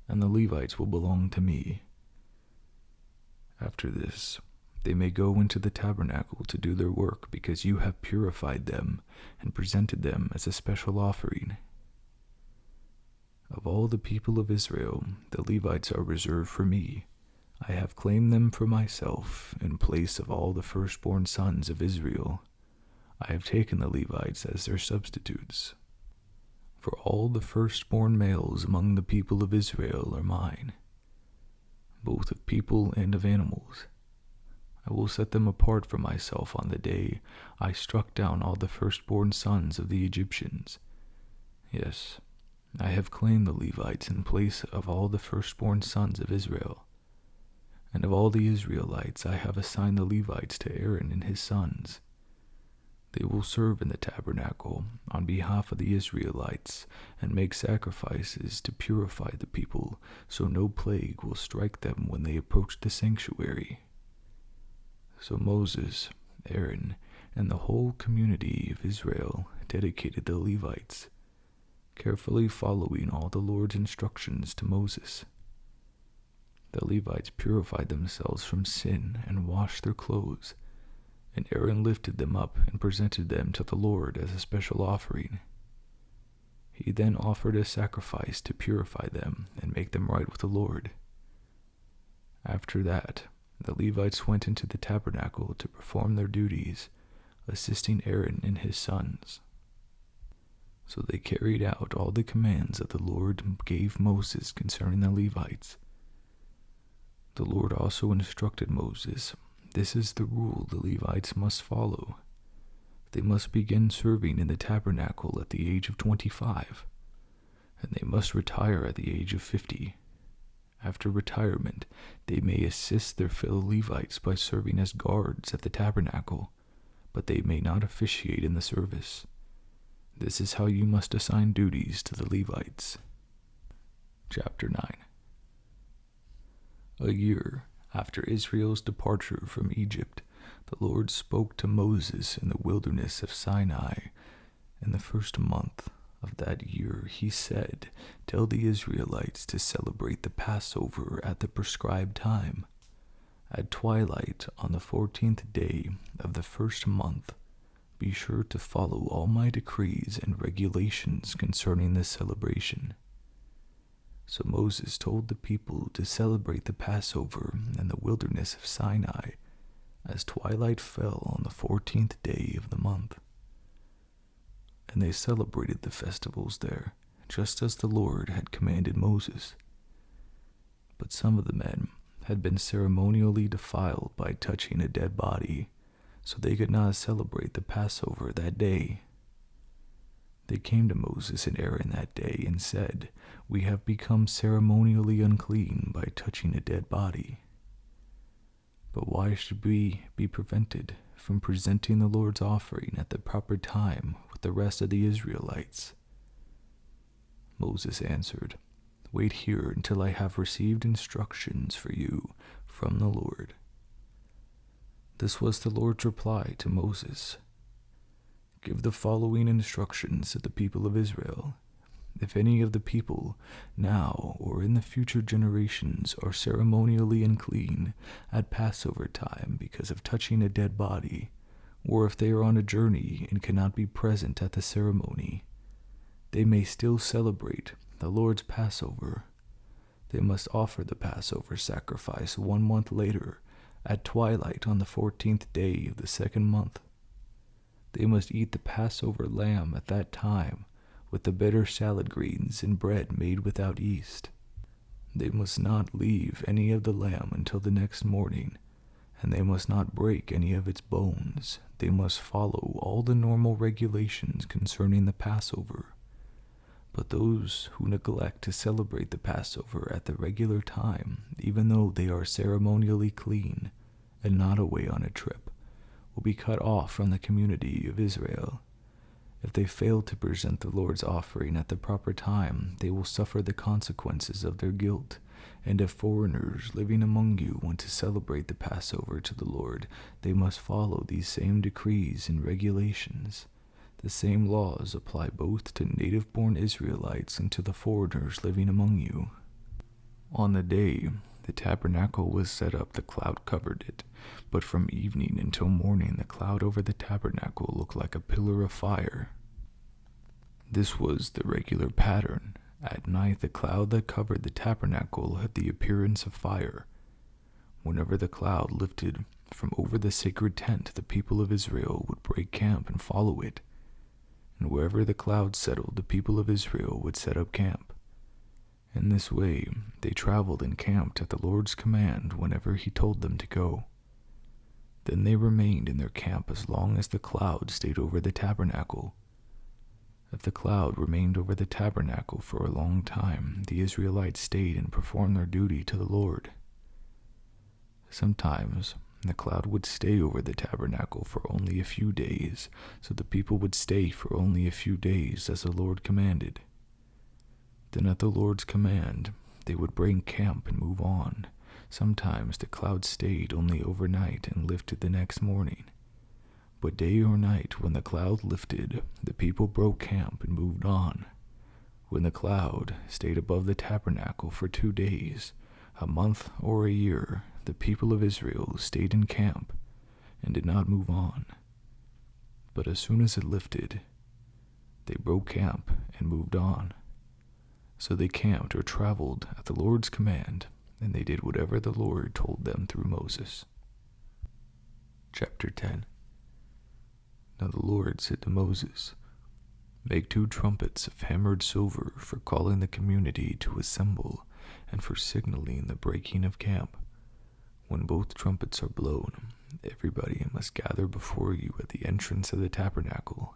and the Levites will belong to me. After this, they may go into the tabernacle to do their work because you have purified them and presented them as a special offering. Of all the people of Israel, the Levites are reserved for me. I have claimed them for myself in place of all the firstborn sons of Israel. I have taken the Levites as their substitutes. For all the firstborn males among the people of Israel are mine, both of people and of animals. I will set them apart for myself on the day I struck down all the firstborn sons of the Egyptians. Yes, I have claimed the Levites in place of all the firstborn sons of Israel. And of all the Israelites I have assigned the Levites to Aaron and his sons. They will serve in the tabernacle on behalf of the Israelites and make sacrifices to purify the people, so no plague will strike them when they approach the sanctuary." So Moses, Aaron, and the whole community of Israel dedicated the Levites, carefully following all the Lord's instructions to Moses. The Levites purified themselves from sin and washed their clothes, and Aaron lifted them up and presented them to the Lord as a special offering. He then offered a sacrifice to purify them and make them right with the Lord. After that, the Levites went into the tabernacle to perform their duties, assisting Aaron and his sons. So they carried out all the commands that the Lord gave Moses concerning the Levites. The Lord also instructed Moses, "This is the rule the Levites must follow. They must begin serving in the tabernacle at the age of 25, and they must retire at the age of 50. After retirement, they may assist their fellow Levites by serving as guards at the tabernacle, but they may not officiate in the service. This is how you must assign duties to the Levites." Chapter 9. A year after Israel's departure from Egypt, The Lord spoke to Moses in the wilderness of Sinai. In the first month of that year, he said, "Tell the Israelites to celebrate the Passover at the prescribed time. At twilight on the 14th day of the first month, be sure to follow all my decrees and regulations concerning this celebration." So Moses told the people to celebrate the Passover in the wilderness of Sinai as twilight fell on the 14th day of the month. And they celebrated the festivals there, just as the Lord had commanded Moses. But some of the men had been ceremonially defiled by touching a dead body, so they could not celebrate the Passover that day. They came to Moses and Aaron that day and said, "We have become ceremonially unclean by touching a dead body. But why should we be prevented from presenting the Lord's offering at the proper time with the rest of the Israelites?" Moses answered, "Wait here until I have received instructions for you from the Lord." This was the Lord's reply to Moses. "Give the following instructions to the people of Israel. If any of the people, now or in the future generations, are ceremonially unclean at Passover time because of touching a dead body, or if they are on a journey and cannot be present at the ceremony, they may still celebrate the Lord's Passover. They must offer the Passover sacrifice 1 month later, at twilight on the 14th day of the second month. They must eat the Passover lamb at that time, with the bitter salad greens and bread made without yeast. They must not leave any of the lamb until the next morning, and they must not break any of its bones. They must follow all the normal regulations concerning the Passover. But those who neglect to celebrate the Passover at the regular time, even though they are ceremonially clean and not away on a trip, will be cut off from the community of Israel. If they fail to present the Lord's offering at the proper time, they will suffer the consequences of their guilt. And if foreigners living among you want to celebrate the Passover to the Lord, they must follow these same decrees and regulations. The same laws apply both to native-born Israelites and to the foreigners living among you. On the day the tabernacle was set up, the cloud covered it, but from evening until morning the cloud over the tabernacle looked like a pillar of fire. This was the regular pattern. At night the cloud that covered the tabernacle had the appearance of fire. Whenever the cloud lifted from over the sacred tent, the people of Israel would break camp and follow it. And wherever the cloud settled, the people of Israel would set up camp. In this way, they traveled and camped at the Lord's command whenever he told them to go. Then they remained in their camp as long as the cloud stayed over the tabernacle. If the cloud remained over the tabernacle for a long time, the Israelites stayed and performed their duty to the Lord. Sometimes the cloud would stay over the tabernacle for only a few days, so the people would stay for only a few days as the Lord commanded. Then at the Lord's command, they would break camp and move on. Sometimes the cloud stayed only overnight and lifted the next morning. But day or night, when the cloud lifted, the people broke camp and moved on. When the cloud stayed above the tabernacle for 2 days, a month or a year, the people of Israel stayed in camp and did not move on. But as soon as it lifted, they broke camp and moved on. So they camped or traveled at the Lord's command, and they did whatever the Lord told them through Moses. Chapter 10. Now the Lord said to Moses, "Make 2 trumpets of hammered silver for calling the community to assemble and for signaling the breaking of camp. When both trumpets are blown, everybody must gather before you at the entrance of the tabernacle.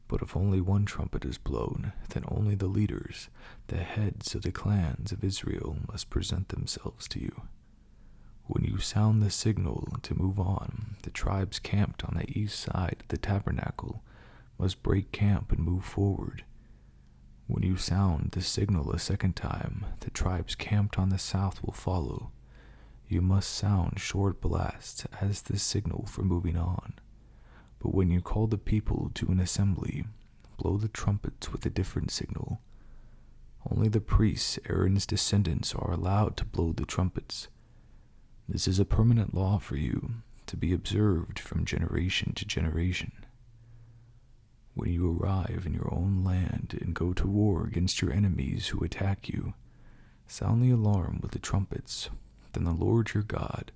But if only one trumpet is blown, then only the leaders, the heads of the clans of Israel, must present themselves to you. When you sound the signal to move on, the tribes camped on the east side of the tabernacle must break camp and move forward. When you sound the signal a second time, the tribes camped on the south will follow. You must sound short blasts as the signal for moving on. But when you call the people to an assembly, blow the trumpets with a different signal. Only the priests, Aaron's descendants, are allowed to blow the trumpets. This is a permanent law for you, to be observed from generation to generation. When you arrive in your own land and go to war against your enemies who attack you, sound the alarm with the trumpets. Then the Lord your God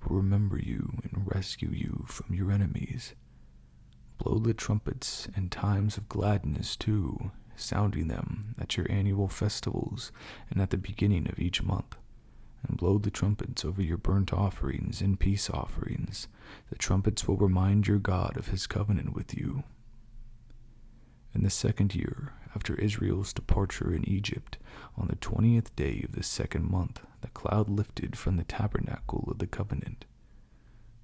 will remember you and rescue you from your enemies. Blow the trumpets in times of gladness too, sounding them at your annual festivals and at the beginning of each month. And blow the trumpets over your burnt offerings and peace offerings. The trumpets will remind your God of his covenant with you. In the 2nd year, after Israel's departure in Egypt, on the 20th day of the 2nd month, the cloud lifted from the tabernacle of the covenant.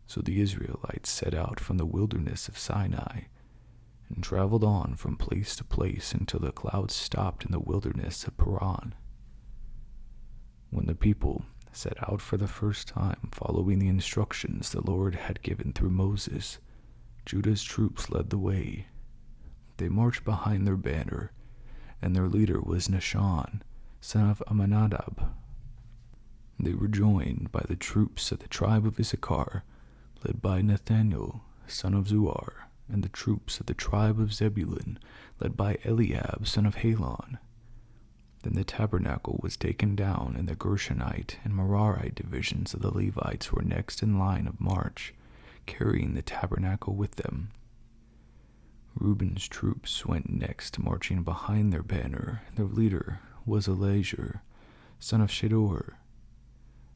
So the Israelites set out from the wilderness of Sinai and traveled on from place to place until the cloud stopped in the wilderness of Paran. When the people set out for the first time, following the instructions the Lord had given through Moses, Judah's troops led the way. They marched behind their banner, and their leader was Nahshon, son of Amminadab. They were joined by the troops of the tribe of Issachar, led by Nathaniel, son of Zuar, and the troops of the tribe of Zebulun, led by Eliab, son of Helon. Then the tabernacle was taken down, and the Gershonite and Merarite divisions of the Levites were next in line of march, carrying the tabernacle with them. Reuben's troops went next, marching behind their banner. Their leader was Eliezer, son of Shedeur.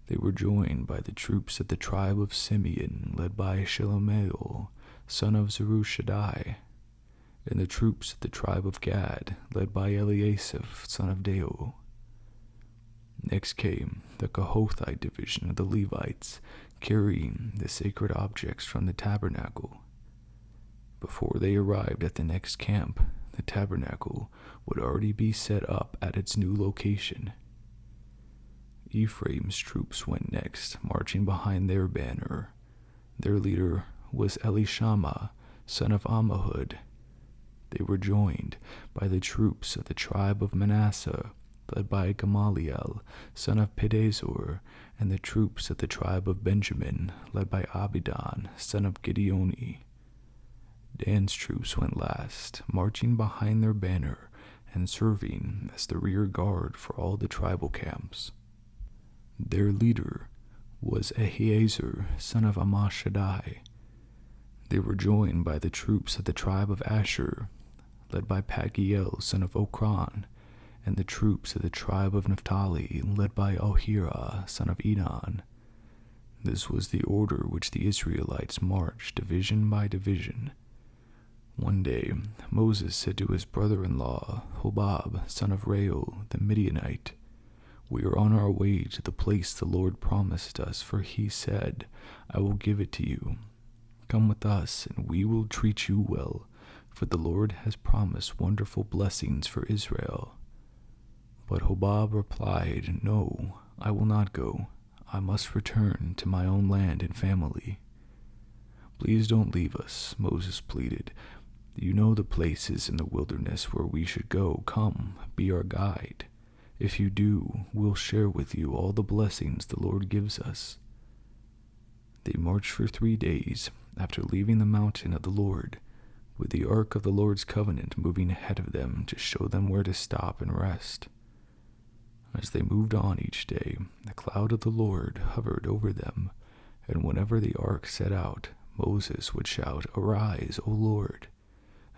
They were joined by the troops of the tribe of Simeon, led by Shelomiel, son of Zerubbabel, and the troops of the tribe of Gad, led by Eliasaph, son of Deo. Next came the Kohathite division of the Levites, carrying the sacred objects from the tabernacle. Before they arrived at the next camp, the tabernacle would already be set up at its new location. Ephraim's troops went next, marching behind their banner. Their leader was Elishama, son of Ammihud. They were joined by the troops of the tribe of Manasseh, led by Gamaliel, son of Pedazur, and the troops of the tribe of Benjamin, led by Abidan, son of Gideoni. Dan's troops went last, marching behind their banner and serving as the rear guard for all the tribal camps. Their leader was Ahiezer, son of Ammishaddai. They were joined by the troops of the tribe of Asher, led by Pagiel, son of Okran, and the troops of the tribe of Naphtali, led by Ohira, son of Enan. This was the order which the Israelites marched division by division. One day Moses said to his brother-in-law, Hobab, son of Reuel, the Midianite, "We are on our way to the place the Lord promised us, for he said, 'I will give it to you.' Come with us, and we will treat you well, for the Lord has promised wonderful blessings for Israel." But Hobab replied, "No, I will not go. I must return to my own land and family." "Please don't leave us," Moses pleaded. "You know the places in the wilderness where we should go. Come, be our guide. If you do, we'll share with you all the blessings the Lord gives us." They marched for 3 days after leaving the mountain of the Lord, with the ark of the Lord's covenant moving ahead of them to show them where to stop and rest. As they moved on each day, the cloud of the Lord hovered over them, and whenever the ark set out, Moses would shout, "Arise, O Lord,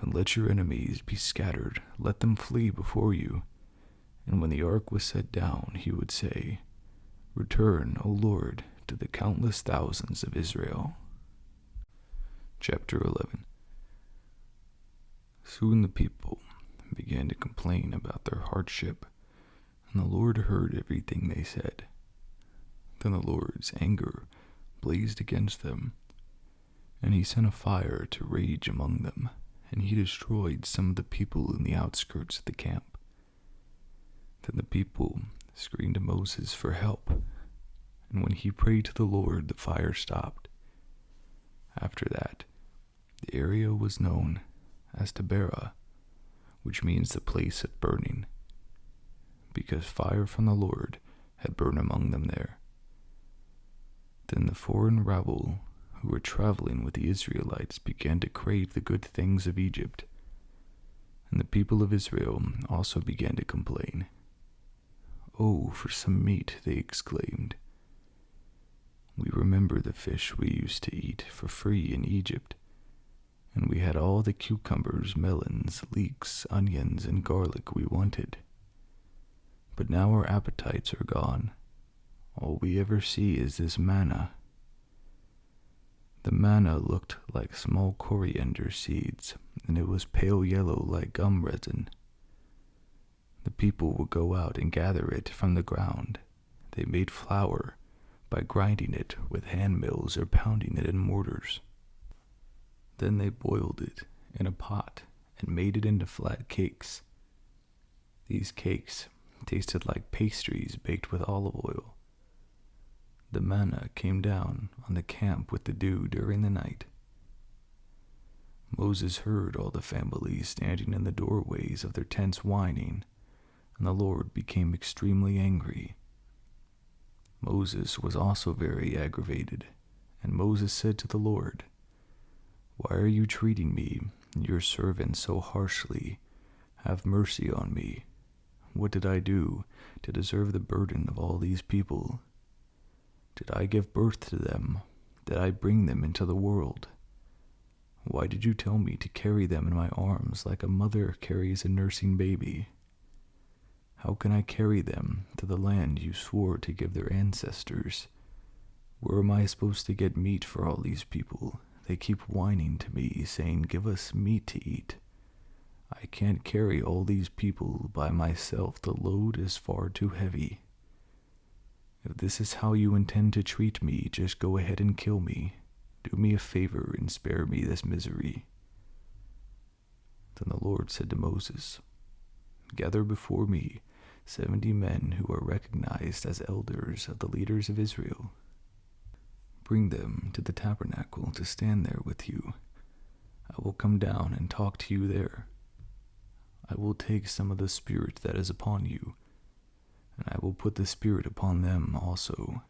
and let your enemies be scattered, let them flee before you." And when the ark was set down, he would say, "Return, O Lord, to the countless thousands of Israel." Chapter 11. Soon the people began to complain about their hardship, and the Lord heard everything they said. Then the Lord's anger blazed against them, and he sent a fire to rage among them, and he destroyed some of the people in the outskirts of the camp. Then the people screamed to Moses for help, and when he prayed to the Lord, the fire stopped. After that, the area was known as Tabernacle, which means the place of burning, because fire from the Lord had burned among them there. Then the foreign rabble who were traveling with the Israelites began to crave the good things of Egypt, and the people of Israel also began to complain. "Oh, for some meat," they exclaimed. "We remember the fish we used to eat for free in Egypt, and we had all the cucumbers, melons, leeks, onions, and garlic we wanted. But now our appetites are gone. All we ever see is this manna." The manna looked like small coriander seeds, and it was pale yellow like gum resin. The people would go out and gather it from the ground. They made flour by grinding it with hand mills or pounding it in mortars. Then they boiled it in a pot and made it into flat cakes. These cakes tasted like pastries baked with olive oil. The manna came down on the camp with the dew during the night. Moses heard all the families standing in the doorways of their tents whining, and the Lord became extremely angry. Moses was also very aggravated, and Moses said to the Lord, "Why are you treating me, your servant, so harshly? Have mercy on me. What did I do to deserve the burden of all these people? Did I give birth to them? Did I bring them into the world? Why did you tell me to carry them in my arms like a mother carries a nursing baby? How can I carry them to the land you swore to give their ancestors? Where am I supposed to get meat for all these people? They keep whining to me, saying, 'Give us meat to eat.' I can't carry all these people by myself. The load is far too heavy. If this is how you intend to treat me, just go ahead and kill me. Do me a favor and spare me this misery." Then the Lord said to Moses, "Gather before me 70 men who are recognized as elders of the leaders of Israel. Bring them to the tabernacle to stand there with you. I will come down and talk to you there. I will take some of the spirit that is upon you, and I will put the spirit upon them also.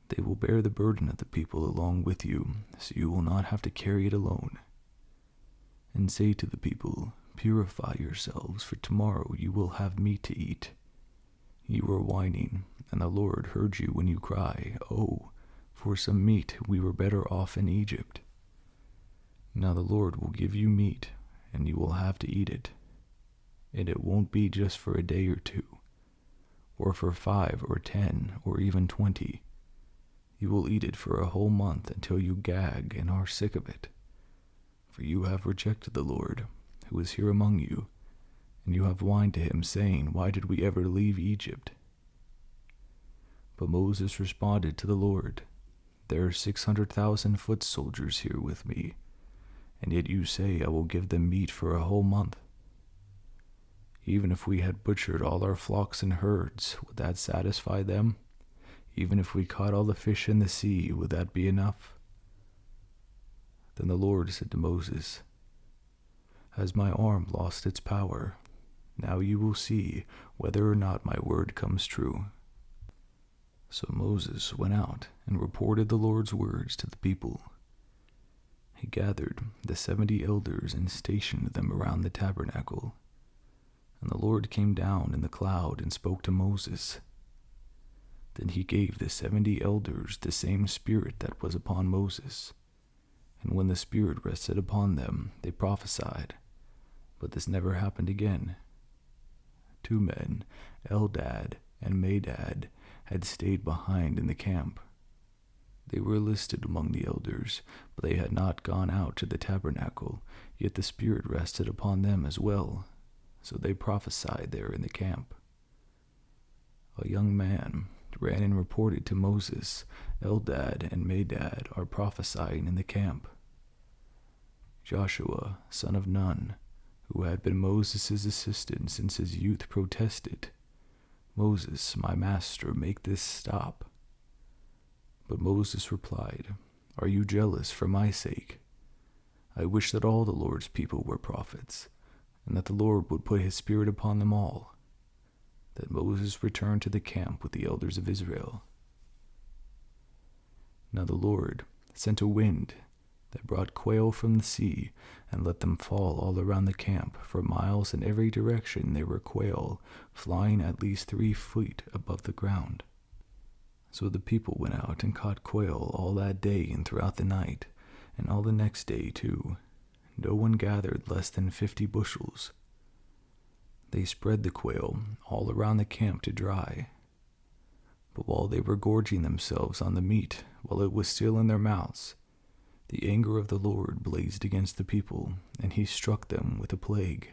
They will bear the burden of the people along with you, so you will not have to carry it alone. And say to the people, 'Purify yourselves, for tomorrow you will have meat to eat.' You are whining, and the Lord heard you when you cry, 'Oh, for some meat, we were better off in Egypt.' Now the Lord will give you meat, and you will have to eat it. And it won't be just for a day or two, or for 5 or 10 or even 20. You will eat it for a whole month until you gag and are sick of it. For you have rejected the Lord, who is here among you, and you have whined to him, saying, 'Why did we ever leave Egypt?' But Moses responded to the Lord, 'There are 600,000 foot soldiers here with me, and yet you say I will give them meat for a whole month. Even if we had butchered all our flocks and herds, would that satisfy them? Even if we caught all the fish in the sea, would that be enough?' Then the Lord said to Moses, 'Has my arm lost its power? Now you will see whether or not my word comes true.' So Moses went out and reported the Lord's words to the people. He gathered the 70 elders and stationed them around the tabernacle. And the Lord came down in the cloud and spoke to Moses. Then he gave the 70 elders the same spirit that was upon Moses. And when the spirit rested upon them, they prophesied. But this never happened again. 2 men, Eldad and Medad, had stayed behind in the camp. They were listed among the elders, but they had not gone out to the tabernacle, yet the Spirit rested upon them as well, so they prophesied there in the camp. A young man ran and reported to Moses, 'Eldad and Medad are prophesying in the camp.' Joshua, son of Nun, who had been Moses' assistant since his youth, protested, 'Moses, my master, make this stop. But Moses replied, "Are you jealous for my sake? I wish that all the Lord's people were prophets, and that the Lord would put his spirit upon them all." Then Moses returned to the camp with the elders of Israel. Now the Lord sent a wind that brought quail from the sea and let them fall all around the camp. For miles in every direction there were quail, flying at least 3 feet above the ground. So the people went out and caught quail all that day and throughout the night, and all the next day too. No one gathered less than 50 bushels. They spread the quail all around the camp to dry. But while they were gorging themselves on the meat, while it was still in their mouths, the anger of the Lord blazed against the people, and he struck them with a plague.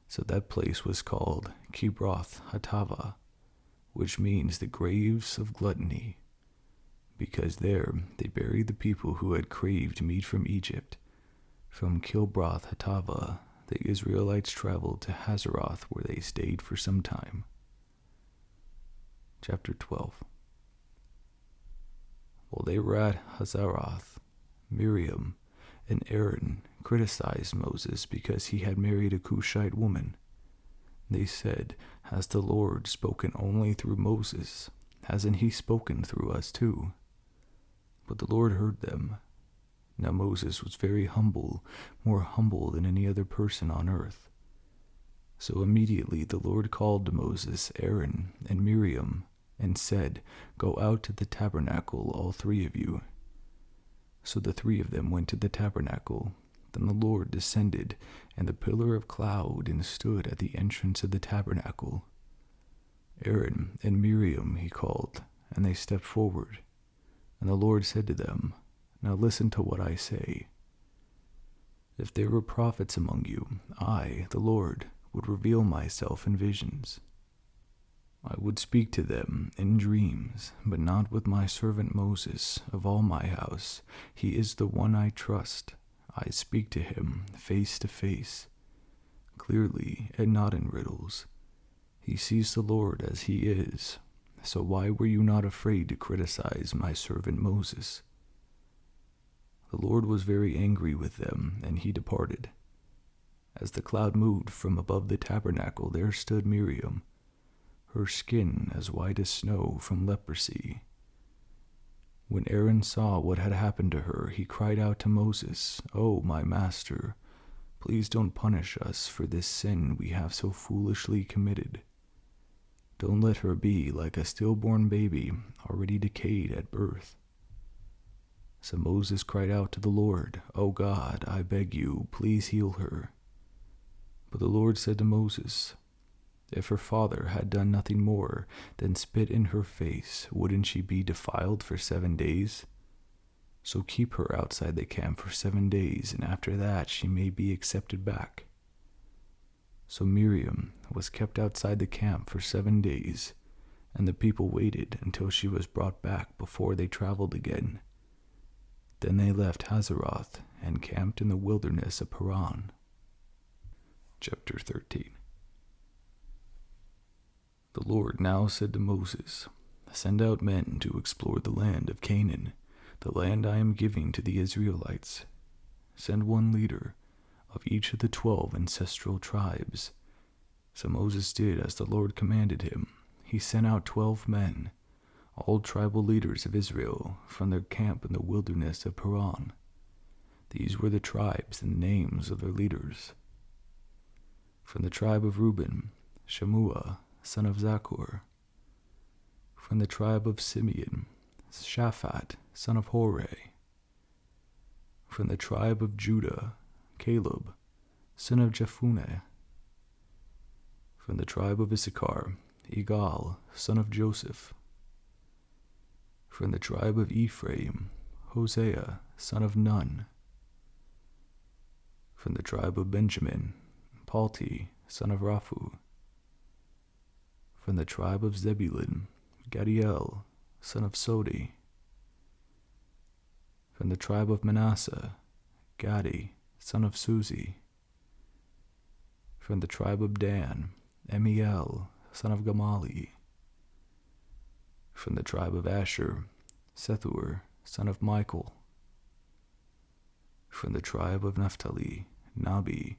So that place was called Kibroth Hattava, which means the graves of gluttony, because there they buried the people who had craved meat from Egypt. From Kibroth Hattava, the Israelites traveled to Hazeroth, where they stayed for some time. Chapter 12. While they were at Hazeroth, Miriam and Aaron criticized Moses because he had married a Cushite woman. They said, "Has the Lord spoken only through Moses? Hasn't he spoken through us too?" But the Lord heard them. Now Moses was very humble, more humble than any other person on earth. So immediately the Lord called to Moses, Aaron, and Miriam, and said, "Go out to the tabernacle, all 3 of you." So the 3 of them went to the tabernacle. Then the Lord descended, and the pillar of cloud and stood at the entrance of the tabernacle. Aaron and Miriam he called, and they stepped forward. And the Lord said to them, "Now listen to what I say. If there were prophets among you, I, the Lord, would reveal myself in visions. I would speak to them in dreams, but not with my servant Moses of all my house. He is the one I trust. I speak to him face to face, clearly and not in riddles. He sees the Lord as he is. So why were you not afraid to criticize my servant Moses?" The Lord was very angry with them, and he departed. As the cloud moved from above the tabernacle, there stood Miriam, her skin as white as snow from leprosy. When Aaron saw what had happened to her, he cried out to Moses, "Oh, my master, please don't punish us for this sin we have so foolishly committed. Don't let her be like a stillborn baby, already decayed at birth." So Moses cried out to the Lord, "O God, I beg you, please heal her." But the Lord said to Moses, "If her father had done nothing more than spit in her face, wouldn't she be defiled for 7 days? So keep her outside the camp for 7 days, and after that she may be accepted back." So Miriam was kept outside the camp for 7 days, and the people waited until she was brought back before they traveled again. Then they left Hazeroth and camped in the wilderness of Paran. Chapter 13. The Lord now said to Moses, "Send out men to explore the land of Canaan, the land I am giving to the Israelites. Send 1 leader of each of the 12 ancestral tribes." So Moses did as the Lord commanded him. He sent out 12 men, all tribal leaders of Israel, from their camp in the wilderness of Paran. These were the tribes and names of their leaders. From the tribe of Reuben, Shammua, son of Zaccur. From the tribe of Simeon, Shaphat, son of Hore. From the tribe of Judah, Caleb, son of Jephunneh. From the tribe of Issachar, Igal, son of Joseph. From the tribe of Ephraim, Hosea, son of Nun. From the tribe of Benjamin, Palti, son of Raphu. From the tribe of Zebulun, Gadiel, son of Sodi. From the tribe of Manasseh, Gadi, son of Suzi. From the tribe of Dan, Amiel, son of Gamali. From the tribe of Asher, Sethur, son of Michael. From the tribe of Naphtali, Nabi,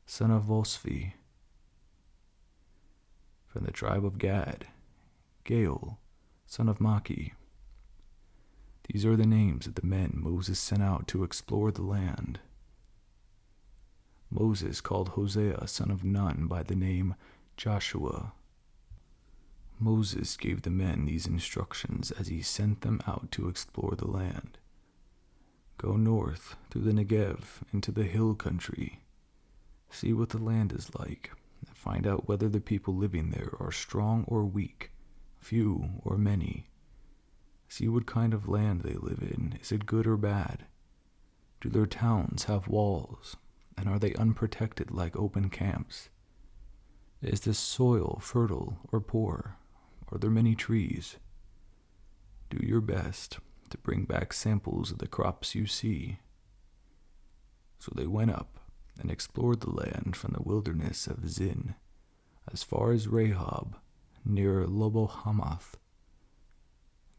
son of Vosfi. From the tribe of Gad, Gaal, son of Maki. These are the names of the men Moses sent out to explore the land. Moses called Hosea, son of Nun, by the name Joshua. Moses gave the men these instructions as he sent them out to explore the land. Go north through the Negev into the hill country. See what the land is like, and find out whether the people living there are strong or weak, few or many. See what kind of land they live in. Is it good or bad? Do their towns have walls, and are they unprotected like open camps? Is the soil fertile or poor? Are there many trees? Do your best to bring back samples of the crops you see. So they went up and explored the land from the wilderness of Zin as far as Rehob, near Lobo-Hamath.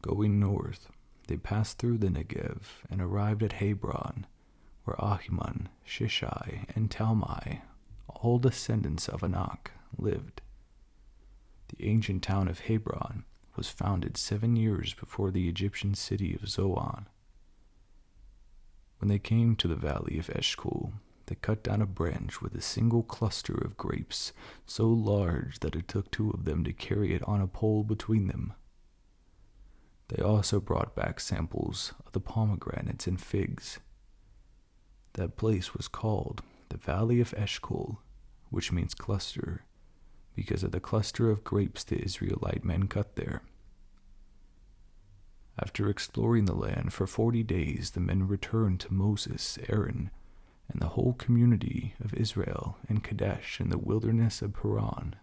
Going north, they passed through the Negev and arrived at Hebron, where Ahiman, Shishai, and Talmai, all descendants of Anak, lived. The ancient town of Hebron was founded 7 years before the Egyptian city of Zoan. When they came to the valley of Eshcol, they cut down a branch with a single cluster of grapes, so large that it took 2 of them to carry it on a pole between them. They also brought back samples of the pomegranates and figs. That place was called the Valley of Eshcol, which means cluster, because of the cluster of grapes the Israelite men cut there. After exploring the land for 40 days, the men returned to Moses, Aaron, and the whole community of Israel in Kadesh in the wilderness of Paran.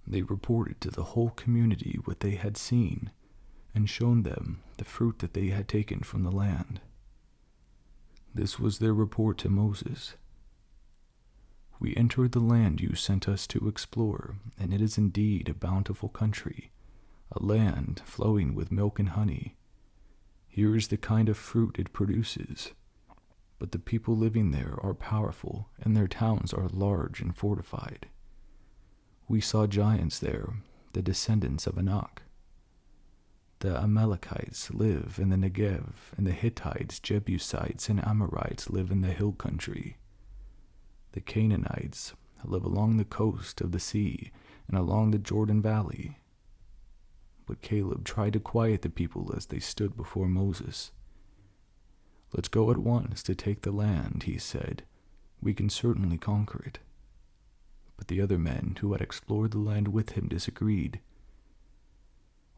They reported to the whole community what they had seen, and shown them the fruit that they had taken from the land. This was their report to Moses. We entered the land you sent us to explore, and it is indeed a bountiful country, a land flowing with milk and honey. Here is the kind of fruit it produces. But the people living there are powerful, and their towns are large and fortified. We saw giants there, the descendants of Anak. The Amalekites live in the Negev, and the Hittites, Jebusites, and Amorites live in the hill country. The Canaanites live along the coast of the sea and along the Jordan Valley. But Caleb tried to quiet the people as they stood before Moses. Let's go at once to take the land, he said. We can certainly conquer it. But the other men who had explored the land with him disagreed.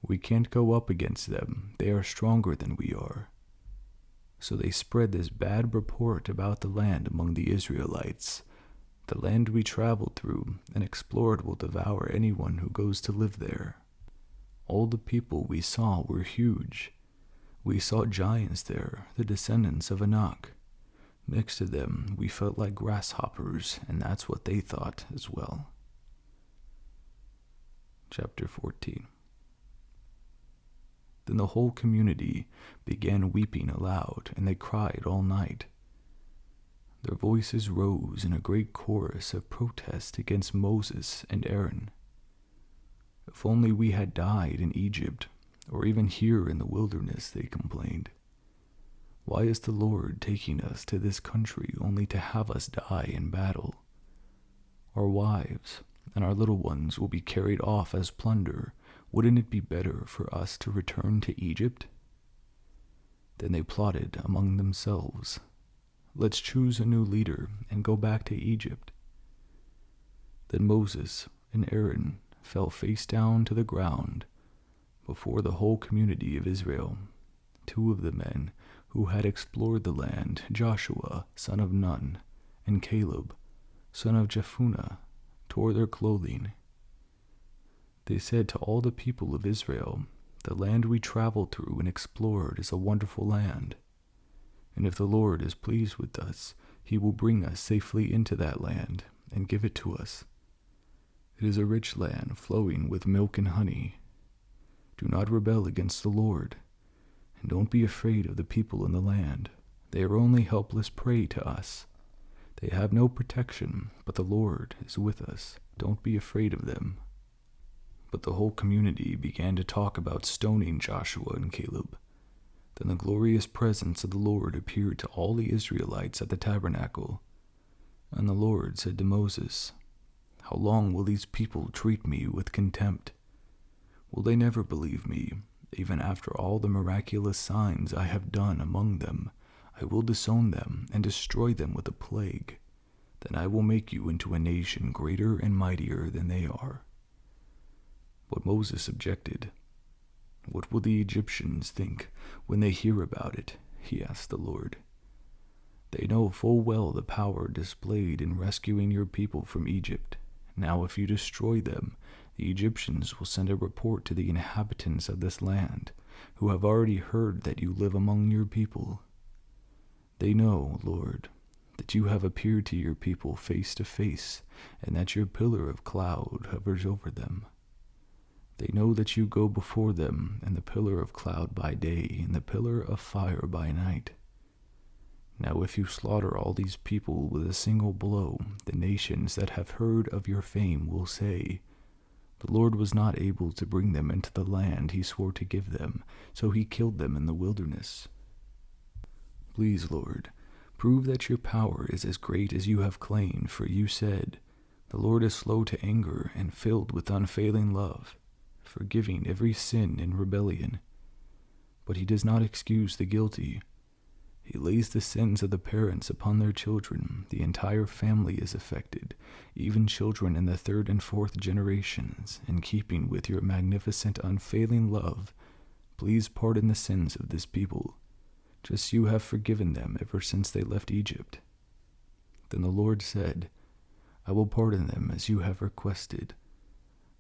We can't go up against them. They are stronger than we are. So they spread this bad report about the land among the Israelites. The land we traveled through and explored will devour anyone who goes to live there. All the people we saw were huge. We saw giants there, the descendants of Anak. Next to them, we felt like grasshoppers, and that's what they thought as well. Chapter 14. Then the whole community began weeping aloud, and they cried all night. Their voices rose in a great chorus of protest against Moses and Aaron. If only we had died in Egypt, or even here in the wilderness, they complained. Why is the Lord taking us to this country only to have us die in battle? Our wives and our little ones will be carried off as plunder. Wouldn't it be better for us to return to Egypt? Then they plotted among themselves. Let's choose a new leader and go back to Egypt. Then Moses and Aaron fell face down to the ground before the whole community of Israel. 2 of the men who had explored the land, Joshua, son of Nun, and Caleb, son of Jephunneh, tore their clothing. They said to all the people of Israel, the land we traveled through and explored is a wonderful land. And if the Lord is pleased with us, he will bring us safely into that land and give it to us. It is a rich land flowing with milk and honey. Do not rebel against the Lord. And don't be afraid of the people in the land. They are only helpless prey to us. They have no protection, but the Lord is with us. Don't be afraid of them." But the whole community began to talk about stoning Joshua and Caleb. Then the glorious presence of the Lord appeared to all the Israelites at the tabernacle. And the Lord said to Moses, "How long will these people treat me with contempt? Will they never believe me, even after all the miraculous signs I have done among them? I will disown them and destroy them with a plague. Then I will make you into a nation greater and mightier than they are." But Moses objected. "What will the Egyptians think when they hear about it?" he asked the Lord. "They know full well the power displayed in rescuing your people from Egypt. Now if you destroy them, the Egyptians will send a report to the inhabitants of this land, who have already heard that you live among your people. They know, Lord, that you have appeared to your people face to face, and that your pillar of cloud hovers over them. They know that you go before them in the pillar of cloud by day and the pillar of fire by night. Now if you slaughter all these people with a single blow, the nations that have heard of your fame will say, 'The Lord was not able to bring them into the land he swore to give them, so he killed them in the wilderness.' Please, Lord, prove that your power is as great as you have claimed, for you said, 'The Lord is slow to anger and filled with unfailing love, forgiving every sin and rebellion. But he does not excuse the guilty. He lays the sins of the parents upon their children. The entire family is affected, even children in the third and fourth generations. In keeping with your magnificent, unfailing love, please pardon the sins of this people, just as you have forgiven them ever since they left Egypt.' Then the Lord said, 'I will pardon them as you have requested.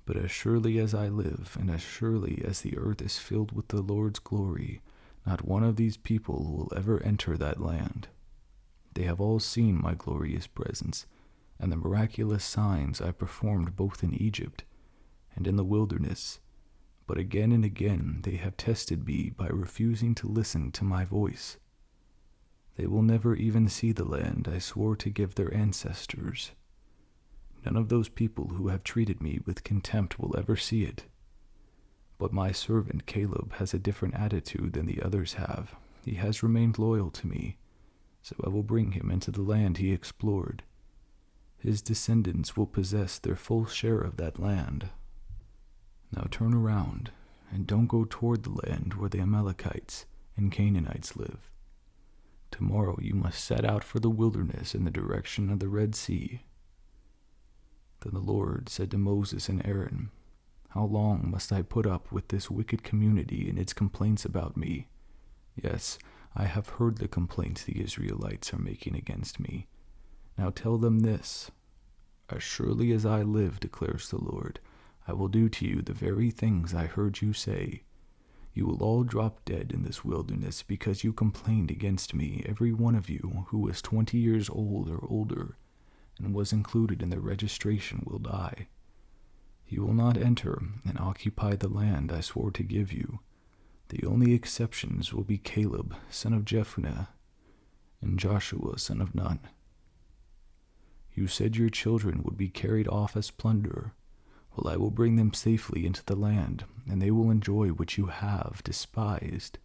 But as surely as I live, and as surely as the earth is filled with the Lord's glory, not one of these people will ever enter that land. They have all seen my glorious presence, and the miraculous signs I performed both in Egypt and in the wilderness. But again and again they have tested me by refusing to listen to my voice. They will never even see the land I swore to give their ancestors. None of those people who have treated me with contempt will ever see it. But my servant Caleb has a different attitude than the others have. He has remained loyal to me, so I will bring him into the land he explored. His descendants will possess their full share of that land. Now turn around, and don't go toward the land where the Amalekites and Canaanites live. Tomorrow you must set out for the wilderness in the direction of the Red Sea." Then the Lord said to Moses and Aaron, "How long must I put up with this wicked community and its complaints about me? Yes, I have heard the complaints the Israelites are making against me. Now tell them this: As surely as I live, declares the Lord, I will do to you the very things I heard you say. You will all drop dead in this wilderness because you complained against me, every one of you who was 20 years old or older and was included in the registration will die. You will not enter and occupy the land I swore to give you. The only exceptions will be Caleb, son of Jephunneh, and Joshua, son of Nun. You said your children would be carried off as plunder. Well, I will bring them safely into the land, and they will enjoy what you have despised.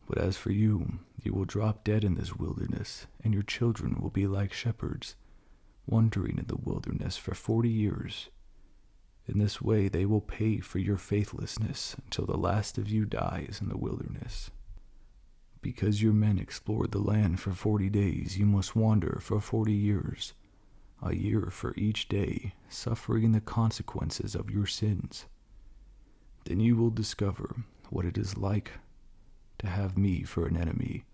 But as for you, you will drop dead in this wilderness, and your children will be like shepherds, wandering in the wilderness for 40 years. In this way they will pay for your faithlessness until the last of you dies in the wilderness. Because your men explored the land for 40 days, you must wander for 40 years, a year for each day, suffering the consequences of your sins. Then you will discover what it is like to have me for an enemy.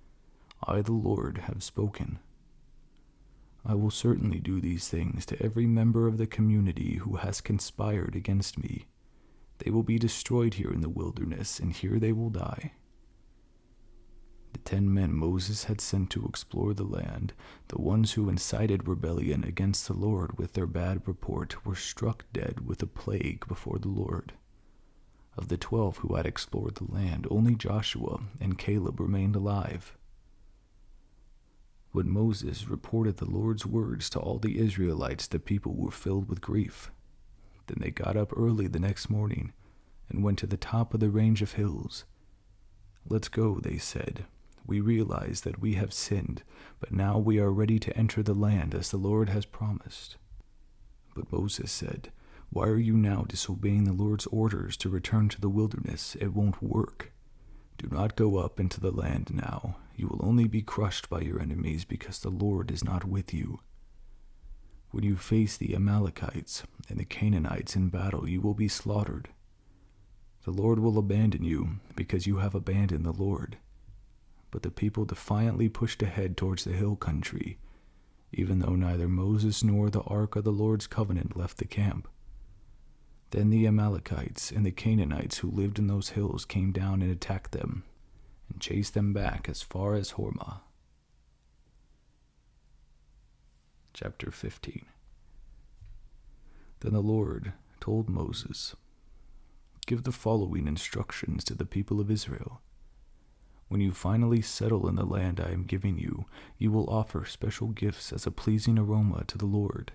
I, the Lord, have spoken. I will certainly do these things to every member of the community who has conspired against me. They will be destroyed here in the wilderness, and here they will die." The 10 men Moses had sent to explore the land, the ones who incited rebellion against the Lord with their bad report, were struck dead with a plague before the Lord. Of the 12 who had explored the land, only Joshua and Caleb remained alive. When Moses reported the Lord's words to all the Israelites, the people were filled with grief. Then they got up early the next morning and went to the top of the range of hills. "Let's go," they said. "We realize that we have sinned, but now we are ready to enter the land as the Lord has promised." But Moses said, "Why are you now disobeying the Lord's orders to return to the wilderness? It won't work. Do not go up into the land now. You will only be crushed by your enemies because the Lord is not with you. When you face the Amalekites and the Canaanites in battle, you will be slaughtered. The Lord will abandon you because you have abandoned the Lord." But the people defiantly pushed ahead towards the hill country, even though neither Moses nor the ark of the Lord's covenant left the camp. Then the Amalekites and the Canaanites who lived in those hills came down and attacked them, and chased them back as far as Hormah. Chapter 15. Then the Lord told Moses, "Give the following instructions to the people of Israel. When you finally settle in the land I am giving you, you will offer special gifts as a pleasing aroma to the Lord.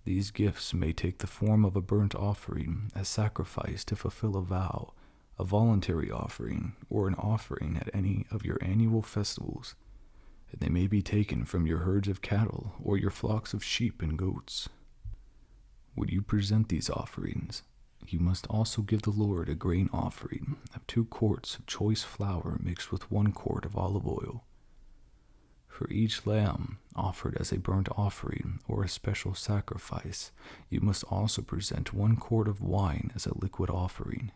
These gifts may take the form of a burnt offering, a sacrifice to fulfill a vow, a voluntary offering, or an offering at any of your annual festivals, and they may be taken from your herds of cattle or your flocks of sheep and goats. When you present these offerings, you must also give the Lord a grain offering of 2 quarts of choice flour mixed with 1 quart of olive oil. For each lamb offered as a burnt offering or a special sacrifice, you must also present 1 quart of wine as a liquid offering.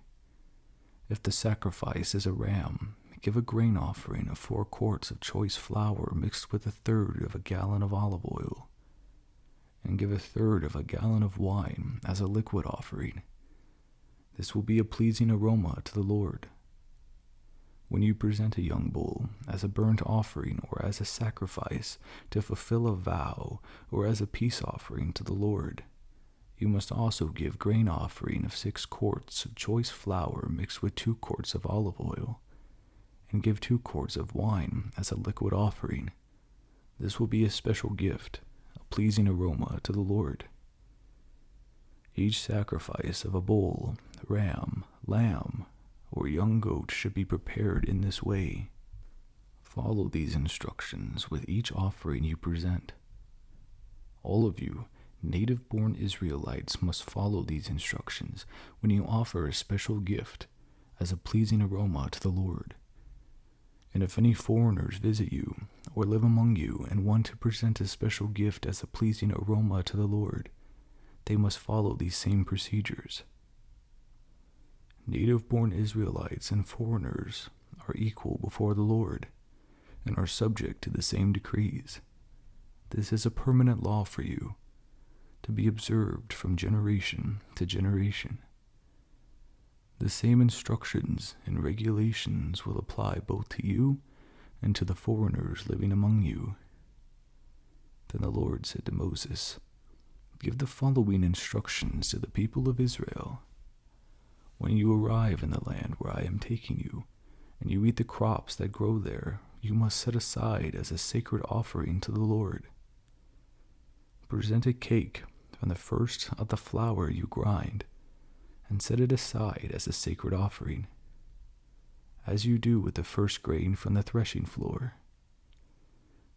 If the sacrifice is a ram, give a grain offering of 4 quarts of choice flour mixed with 1/3 of a gallon of olive oil, and give 1/3 of a gallon of wine as a liquid offering. This will be a pleasing aroma to the Lord. When you present a young bull as a burnt offering or as a sacrifice to fulfill a vow or as a peace offering to the Lord, you must also give grain offering of 6 quarts of choice flour mixed with 2 quarts of olive oil, and give 2 quarts of wine as a liquid offering. This will be a special gift, a pleasing aroma to the Lord. Each sacrifice of a bull, ram, lamb, or young goat should be prepared in this way. Follow these instructions with each offering you present. All of you, native-born Israelites, must follow these instructions when you offer a special gift as a pleasing aroma to the Lord. And if any foreigners visit you or live among you and want to present a special gift as a pleasing aroma to the Lord, they must follow these same procedures. Native-born Israelites and foreigners are equal before the Lord and are subject to the same decrees. This is a permanent law for you, to be observed from generation to generation. The same instructions and regulations will apply both to you and to the foreigners living among you." Then the Lord said to Moses, "Give the following instructions to the people of Israel. When you arrive in the land where I am taking you, and you eat the crops that grow there, you must set aside as a sacred offering to the Lord. Present a cake from the first of the flour you grind, and set it aside as a sacred offering, as you do with the first grain from the threshing floor.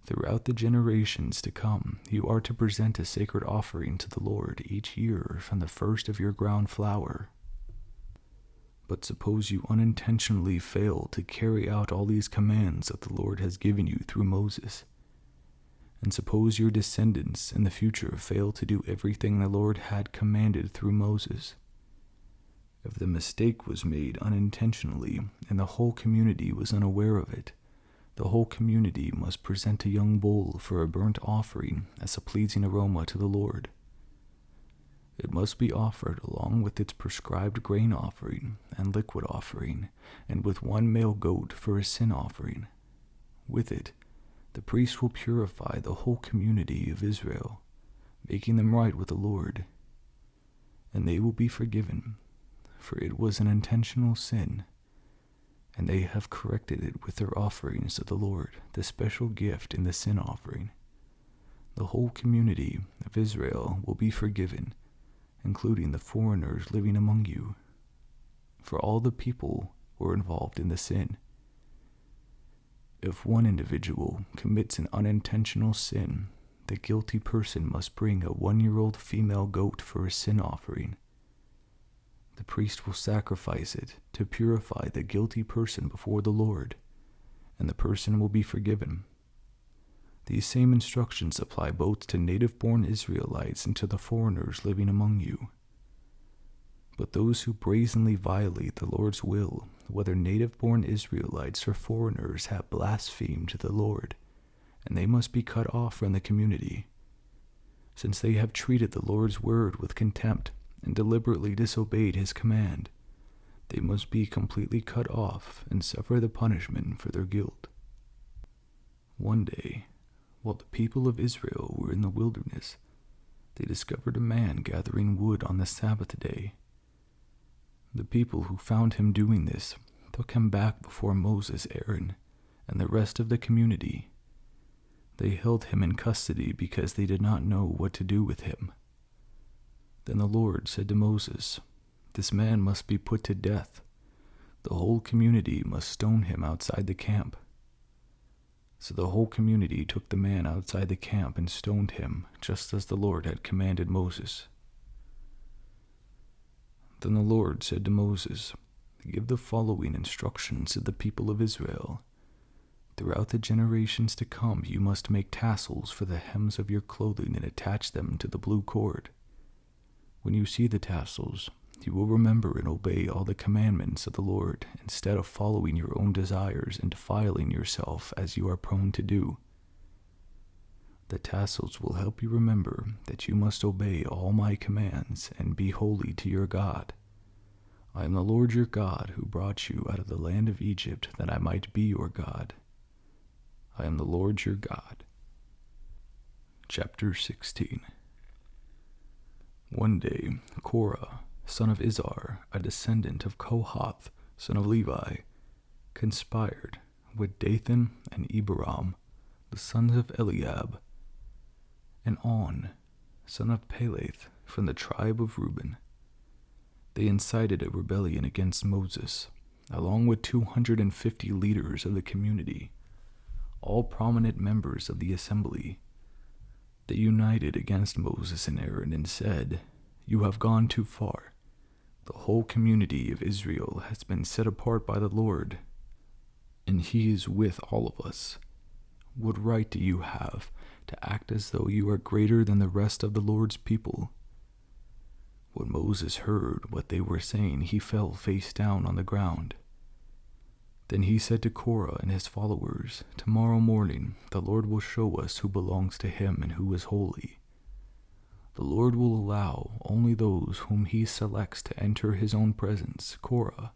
Throughout the generations to come, you are to present a sacred offering to the Lord each year from the first of your ground flour. But suppose you unintentionally fail to carry out all these commands that the Lord has given you through Moses, and suppose your descendants in the future fail to do everything the Lord had commanded through Moses. If the mistake was made unintentionally and the whole community was unaware of it, the whole community must present a young bull for a burnt offering as a pleasing aroma to the Lord. It must be offered along with its prescribed grain offering and liquid offering, and with 1 male goat for a sin offering. With it, the priest will purify the whole community of Israel, making them right with the Lord, and they will be forgiven, for it was an intentional sin, and they have corrected it with their offerings to the Lord, the special gift in the sin offering. The whole community of Israel will be forgiven, including the foreigners living among you, for all the people were involved in the sin. If one individual commits an unintentional sin, the guilty person must bring a 1-year-old female goat for a sin offering. The priest will sacrifice it to purify the guilty person before the Lord, and the person will be forgiven. These same instructions apply both to native-born Israelites and to the foreigners living among you. But those who brazenly violate the Lord's will, whether native-born Israelites or foreigners, have blasphemed the Lord, and they must be cut off from the community. Since they have treated the Lord's word with contempt and deliberately disobeyed his command, they must be completely cut off and suffer the punishment for their guilt. One day, while the people of Israel were in the wilderness, they discovered a man gathering wood on the Sabbath day. The people who found him doing this took him back before Moses, Aaron, and the rest of the community. They held him in custody because they did not know what to do with him. Then the Lord said to Moses, "This man must be put to death. The whole community must stone him outside the camp." So the whole community took the man outside the camp and stoned him, just as the Lord had commanded Moses. Then the Lord said to Moses, "Give the following instructions to the people of Israel. Throughout the generations to come, you must make tassels for the hems of your clothing and attach them to the blue cord. When you see the tassels, you will remember and obey all the commandments of the Lord, instead of following your own desires and defiling yourself as you are prone to do. The tassels will help you remember that you must obey all my commands and be holy to your God. I am the Lord your God who brought you out of the land of Egypt, that I might be your God. I am the Lord your God." Chapter 16. One day, Korah, son of Izhar, a descendant of Kohath, son of Levi, conspired with Dathan and Abiram, the sons of Eliab, and On, son of Peleth, from the tribe of Reuben. They incited a rebellion against Moses, along with 250 leaders of the community, all prominent members of the assembly. They united against Moses and Aaron and said, "You have gone too far. The whole community of Israel has been set apart by the Lord, and he is with all of us. What right do you have to act as though you are greater than the rest of the Lord's people?" When Moses heard what they were saying, he fell face down on the ground. Then he said to Korah and his followers, "Tomorrow morning the Lord will show us who belongs to him and who is holy. The Lord will allow only those whom he selects to enter his own presence. Korah,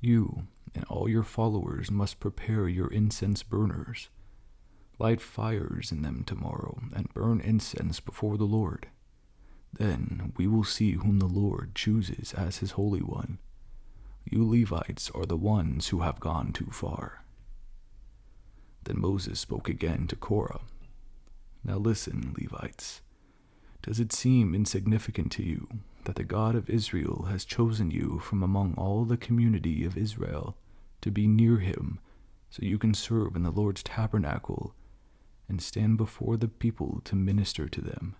you and all your followers must prepare your incense burners. Light fires in them tomorrow and burn incense before the Lord. Then we will see whom the Lord chooses as his Holy One. You Levites are the ones who have gone too far." Then Moses spoke again to Korah. "Now listen, Levites. Does it seem insignificant to you that the God of Israel has chosen you from among all the community of Israel to be near him, so you can serve in the Lord's tabernacle and stand before the people to minister to them?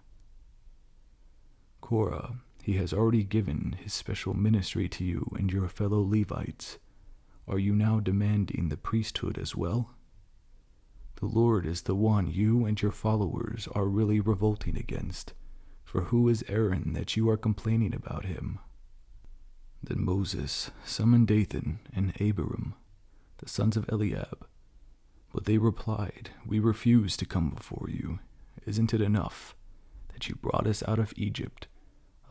Korah, he has already given his special ministry to you and your fellow Levites. Are you now demanding the priesthood as well? The Lord is the one you and your followers are really revolting against, for who is Aaron that you are complaining about him?" Then Moses summoned Dathan and Abiram, the sons of Eliab. But they replied, "We refuse to come before you. Isn't it enough that you brought us out of Egypt,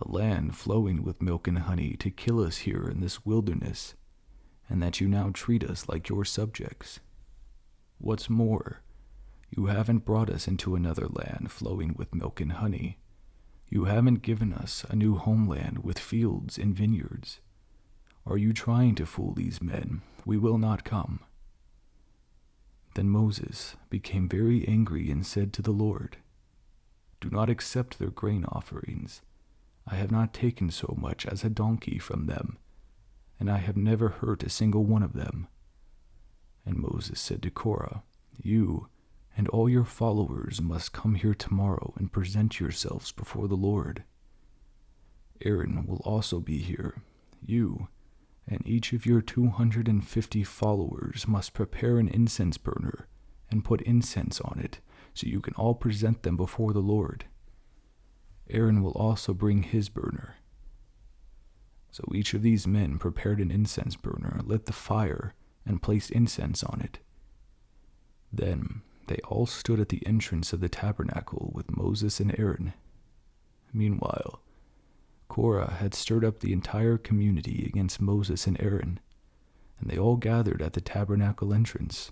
a land flowing with milk and honey, to kill us here in this wilderness, and that you now treat us like your subjects? What's more, you haven't brought us into another land flowing with milk and honey. You haven't given us a new homeland with fields and vineyards. Are you trying to fool these men? We will not come." Then Moses became very angry and said to the Lord, "Do not accept their grain offerings. I have not taken so much as a donkey from them, and I have never hurt a single one of them." And Moses said to Korah, "You and all your followers must come here tomorrow and present yourselves before the Lord. Aaron will also be here. You and each of your 250 followers must prepare an incense burner and put incense on it, so you can all present them before the Lord. Aaron will also bring his burner." So each of these men prepared an incense burner, lit the fire, and placed incense on it. Then they all stood at the entrance of the tabernacle with Moses and Aaron. Meanwhile, Korah had stirred up the entire community against Moses and Aaron, and they all gathered at the tabernacle entrance.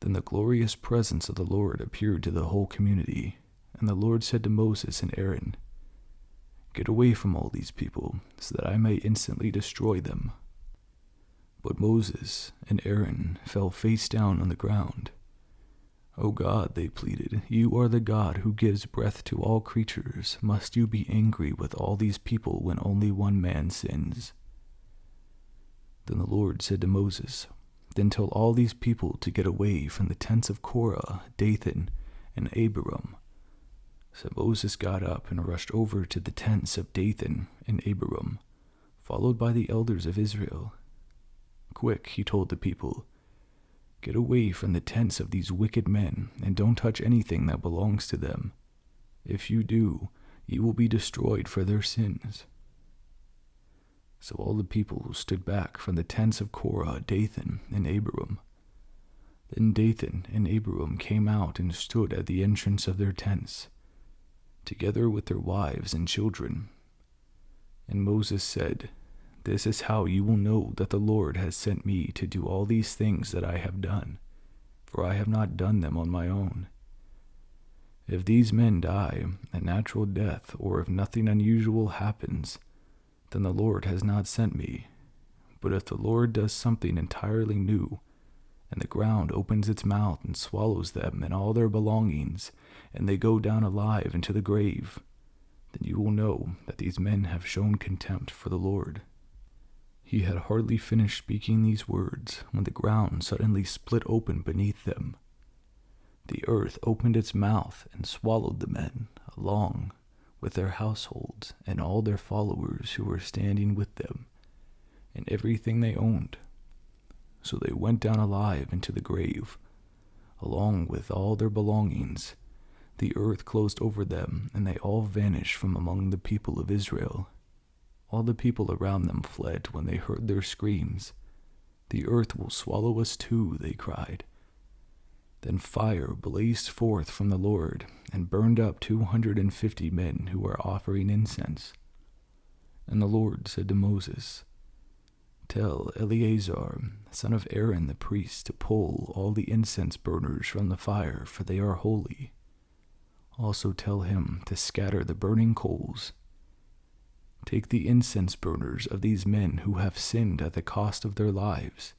Then the glorious presence of the Lord appeared to the whole community, and the Lord said to Moses and Aaron, "Get away from all these people, so that I may instantly destroy them." But Moses and Aaron fell face down on the ground. "O God," they pleaded, "you are the God who gives breath to all creatures. Must you be angry with all these people when only one man sins?" Then the Lord said to Moses, "Then tell all these people to get away from the tents of Korah, Dathan, and Abiram." So Moses got up and rushed over to the tents of Dathan and Abiram, followed by the elders of Israel. "Quick," he told the people, "get away from the tents of these wicked men, and don't touch anything that belongs to them. If you do, you will be destroyed for their sins." So all the people stood back from the tents of Korah, Dathan, and Abiram. Then Dathan and Abiram came out and stood at the entrance of their tents, together with their wives and children. And Moses said, "This is how you will know that the Lord has sent me to do all these things that I have done, for I have not done them on my own. If these men die a natural death, or if nothing unusual happens, then the Lord has not sent me. But if the Lord does something entirely new, and the ground opens its mouth and swallows them and all their belongings, and they go down alive into the grave, then you will know that these men have shown contempt for the Lord." He had hardly finished speaking these words when the ground suddenly split open beneath them. The earth opened its mouth and swallowed the men, along with their households and all their followers who were standing with them, and everything they owned. So they went down alive into the grave, along with all their belongings. The earth closed over them, and they all vanished from among the people of Israel. All the people around them fled when they heard their screams. "The earth will swallow us too," they cried. Then fire blazed forth from the Lord and burned up 250 men who were offering incense. And the Lord said to Moses, "Tell Eleazar, son of Aaron the priest, to pull all the incense burners from the fire, for they are holy. Also tell him to scatter the burning coals. Take the incense burners of these men who have sinned at the cost of their lives,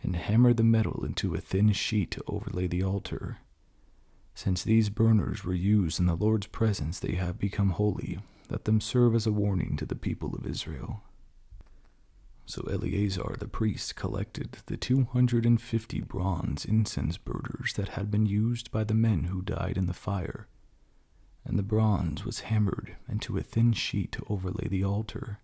and hammer the metal into a thin sheet to overlay the altar. Since these burners were used in the Lord's presence, they have become holy. Let them serve as a warning to the people of Israel." So Eleazar the priest collected the 250 bronze incense burners that had been used by the men who died in the fire, and the bronze was hammered into a thin sheet to overlay the altar.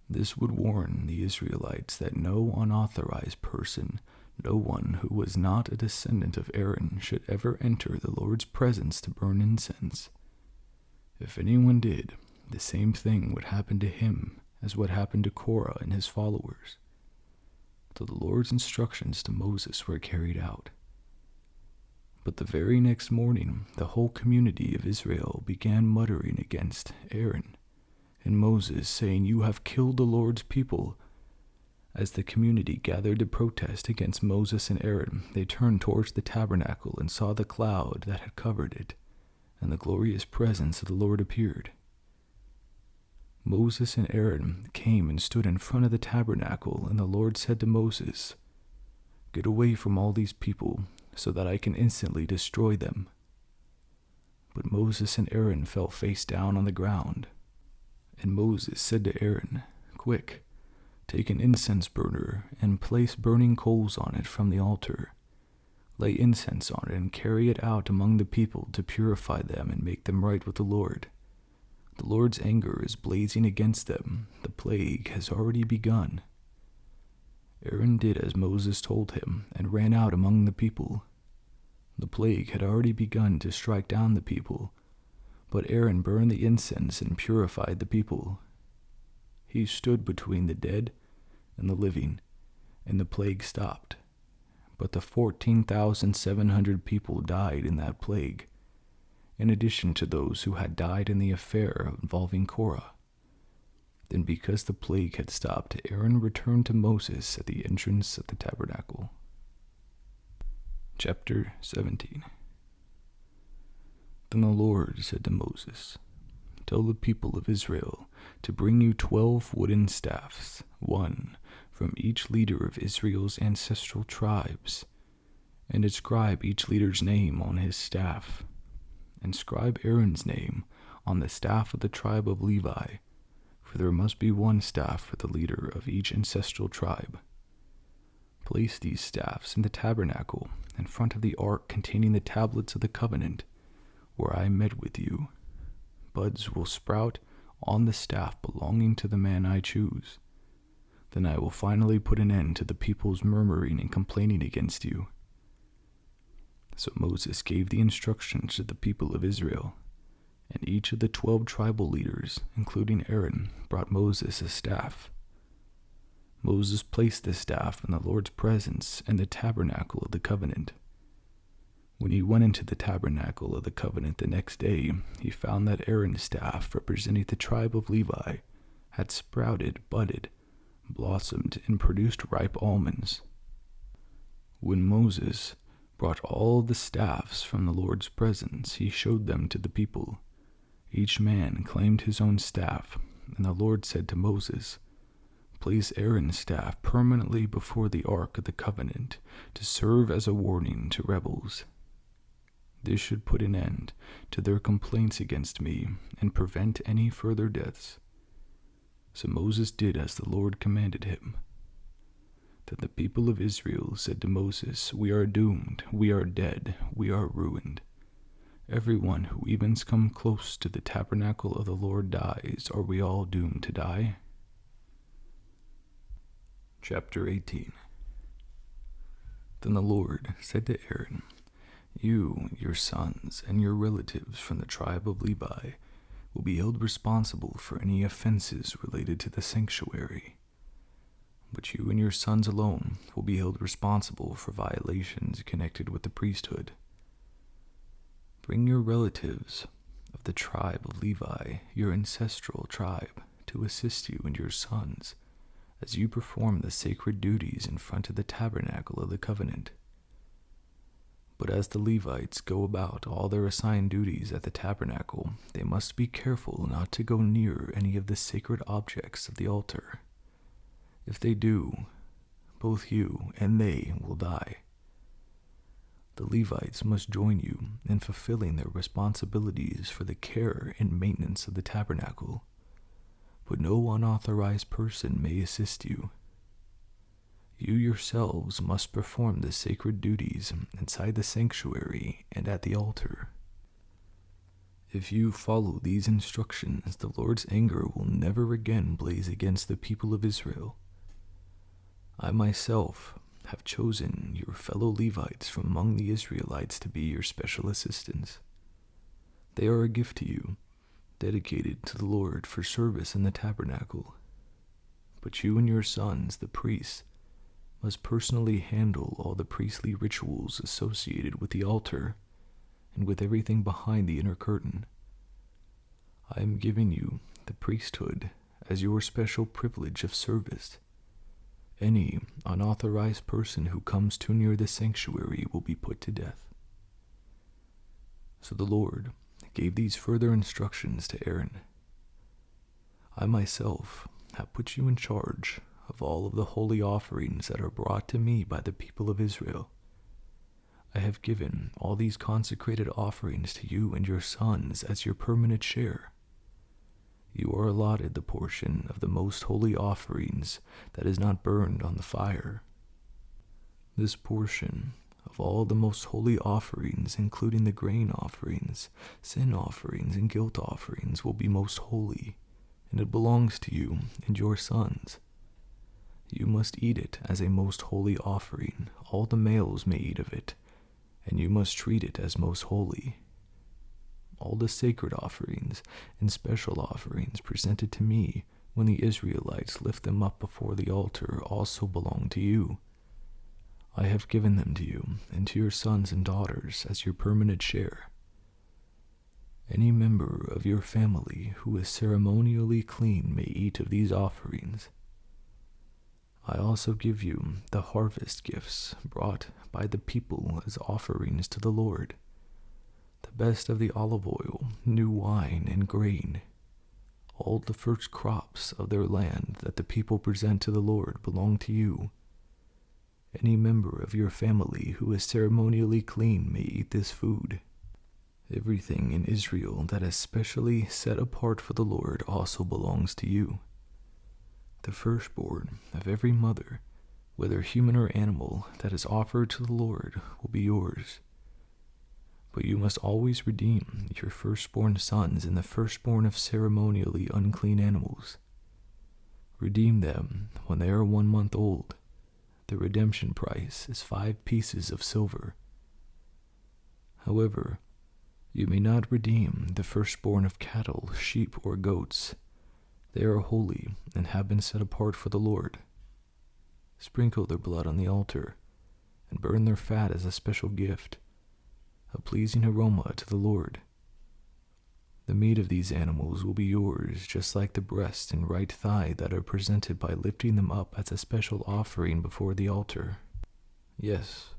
This would warn the Israelites that no unauthorized person, no one who was not a descendant of Aaron, should ever enter the Lord's presence to burn incense. If anyone did, the same thing would happen to him as what happened to Korah and his followers. So the Lord's instructions to Moses were carried out. But the very next morning, the whole community of Israel began muttering against Aaron and Moses, saying, "You have killed the Lord's people." As the community gathered to protest against Moses and Aaron, they turned towards the tabernacle and saw the cloud that had covered it, and the glorious presence of the Lord appeared. Moses and Aaron came and stood in front of the tabernacle, and the Lord said to Moses, "Get away from all these people, so that I can instantly destroy them." But Moses and Aaron fell face down on the ground. And Moses said to Aaron, "Quick, take an incense burner and place burning coals on it from the altar. Lay incense on it and carry it out among the people to purify them and make them right with the Lord. The Lord's anger is blazing against them. The plague has already begun." Aaron did as Moses told him and ran out among the people. The plague had already begun to strike down the people, but Aaron burned the incense and purified the people. He stood between the dead and the living, and the plague stopped. But the 14,700 people died in that plague, in addition to those who had died in the affair involving Korah. Then because the plague had stopped, Aaron returned to Moses at the entrance of the tabernacle. Chapter 17. Then the Lord said to Moses, "Tell the people of Israel to bring you 12 wooden staffs, one from each leader of Israel's ancestral tribes, and inscribe each leader's name on his staff. Inscribe Aaron's name on the staff of the tribe of Levi, for there must be one staff for the leader of each ancestral tribe. Place these staffs in the tabernacle in front of the ark containing the tablets of the covenant, where I met with you. Buds will sprout on the staff belonging to the man I choose. Then I will finally put an end to the people's murmuring and complaining against you." So Moses gave the instructions to the people of Israel, and each of the 12 tribal leaders, including Aaron, brought Moses a staff. Moses placed the staff in the Lord's presence in the tabernacle of the covenant. When he went into the tabernacle of the covenant the next day, he found that Aaron's staff, representing the tribe of Levi, had sprouted, budded, blossomed, and produced ripe almonds. When Moses brought all the staffs from the Lord's presence, he showed them to the people. Each man claimed his own staff, and the Lord said to Moses, "Place Aaron's staff permanently before the ark of the covenant to serve as a warning to rebels. This should put an end to their complaints against me and prevent any further deaths." So Moses did as the Lord commanded him. Then the people of Israel said to Moses, "We are doomed, we are dead, we are ruined. Everyone who even comes close to the tabernacle of the Lord dies. Are we all doomed to die?" Chapter 18. Then the Lord said to Aaron, "You, your sons, and your relatives from the tribe of Levi will be held responsible for any offenses related to the sanctuary. But you and your sons alone will be held responsible for violations connected with the priesthood. Bring your relatives of the tribe of Levi, your ancestral tribe, to assist you and your sons as you perform the sacred duties in front of the tabernacle of the covenant. But as the Levites go about all their assigned duties at the tabernacle, they must be careful not to go near any of the sacred objects of the altar. If they do, both you and they will die. The Levites must join you in fulfilling their responsibilities for the care and maintenance of the tabernacle, but no unauthorized person may assist you. You yourselves must perform the sacred duties inside the sanctuary and at the altar. If you follow these instructions, the Lord's anger will never again blaze against the people of Israel. I myself have chosen your fellow Levites from among the Israelites to be your special assistants. They are a gift to you, dedicated to the Lord for service in the tabernacle. But you and your sons, the priests, must personally handle all the priestly rituals associated with the altar and with everything behind the inner curtain. I am giving you the priesthood as your special privilege of service. Any unauthorized person who comes too near the sanctuary will be put to death." So the Lord gave these further instructions to Aaron. I myself have put you in charge of all of the holy offerings that are brought to me by the people of Israel. I have given all these consecrated offerings to you and your sons as your permanent share. You are allotted the portion of the most holy offerings that is not burned on the fire. This portion of all the most holy offerings, including the grain offerings, sin offerings, and guilt offerings, will be most holy, and it belongs to you and your sons. You must eat it as a most holy offering. All the males may eat of it, and you must treat it as most holy. All the sacred offerings and special offerings presented to me when the Israelites lift them up before the altar also belong to you. I have given them to you and to your sons and daughters as your permanent share. Any member of your family who is ceremonially clean may eat of these offerings. I also give you the harvest gifts brought by the people as offerings to the Lord, the best of the olive oil, new wine, and grain. All the first crops of their land that the people present to the Lord belong to you. Any member of your family who is ceremonially clean may eat this food. Everything in Israel that is specially set apart for the Lord also belongs to you. The firstborn of every mother, whether human or animal, that is offered to the Lord will be yours. But you must always redeem your firstborn sons and the firstborn of ceremonially unclean animals. Redeem them when they are 1 month old. The redemption price is 5 pieces of silver. However, you may not redeem the firstborn of cattle, sheep, or goats. They are holy and have been set apart for the Lord. Sprinkle their blood on the altar and burn their fat as a special gift, a pleasing aroma to the Lord. The meat of these animals will be yours, just like the breast and right thigh that are presented by lifting them up as a special offering before the altar. Yes,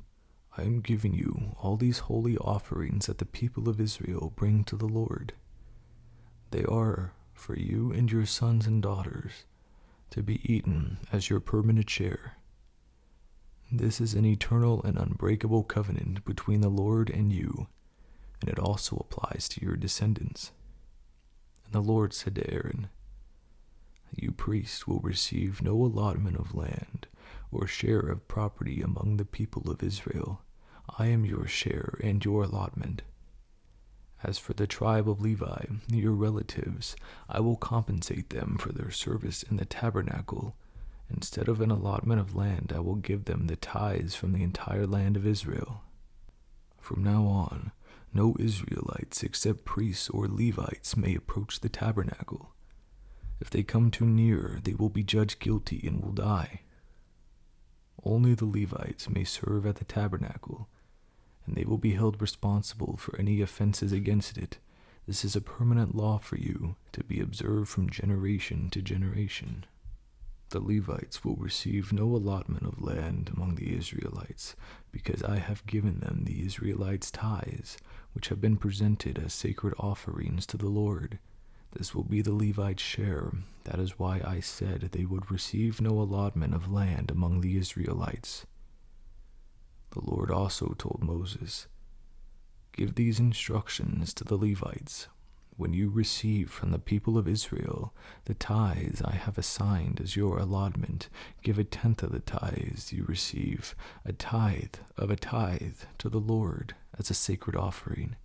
I am giving you all these holy offerings that the people of Israel bring to the Lord. They are for you and your sons and daughters to be eaten as your permanent share. This is an eternal and unbreakable covenant between the Lord and you, and it also applies to your descendants. And the Lord said to Aaron, You priests will receive no allotment of land or share of property among the people of Israel. I am your share and your allotment. As for the tribe of Levi, your relatives, I will compensate them for their service in the tabernacle. Instead of an allotment of land, I will give them the tithes from the entire land of Israel. From now on, no Israelites except priests or Levites may approach the tabernacle. If they come too near, they will be judged guilty and will die. Only the Levites may serve at the tabernacle, and they will be held responsible for any offenses against it. This is a permanent law for you to be observed from generation to generation. The Levites will receive no allotment of land among the Israelites, because I have given them the Israelites' tithes, which have been presented as sacred offerings to the Lord. This will be the Levites' share. That is why I said they would receive no allotment of land among the Israelites. The Lord also told Moses, Give these instructions to the Levites. When you receive from the people of Israel the tithes I have assigned as your allotment, give 1/10 of the tithes you receive, a tithe of a tithe, to the Lord as a sacred offering.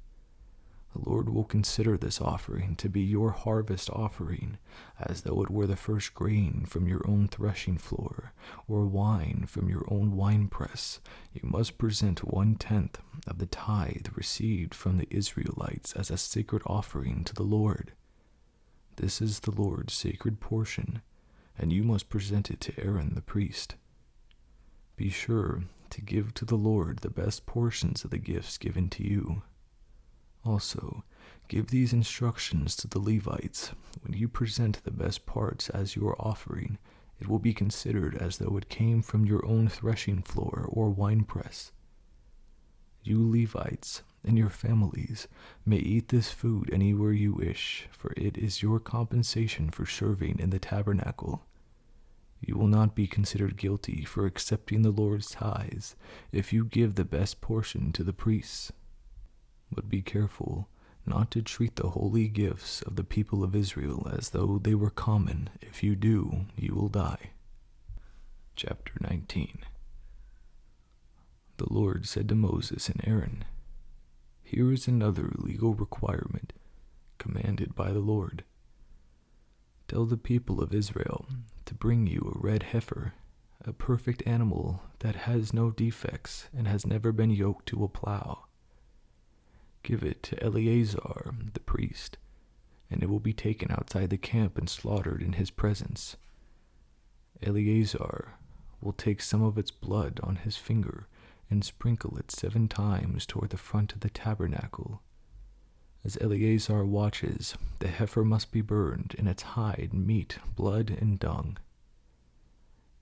The Lord will consider this offering to be your harvest offering, as though it were the first grain from your own threshing floor, or wine from your own winepress. You must present 1/10 of the tithe received from the Israelites as a sacred offering to the Lord. This is the Lord's sacred portion, and you must present it to Aaron the priest. Be sure to give to the Lord the best portions of the gifts given to you. Also, give these instructions to the Levites. When you present the best parts as your offering, it will be considered as though it came from your own threshing floor or winepress. You Levites and your families may eat this food anywhere you wish, for it is your compensation for serving in the tabernacle. You will not be considered guilty for accepting the Lord's tithes if you give the best portion to the priests. But be careful not to treat the holy gifts of the people of Israel as though they were common. If you do, you will die. Chapter 19. The Lord said to Moses and Aaron, "Here is another legal requirement commanded by the Lord. Tell the people of Israel to bring you a red heifer, a perfect animal that has no defects and has never been yoked to a plow. Give it to Eleazar the priest, and it will be taken outside the camp and slaughtered in his presence. Eleazar will take some of its blood on his finger and sprinkle it 7 times toward the front of the tabernacle. As Eleazar watches, the heifer must be burned, and its hide, meat, blood, and dung.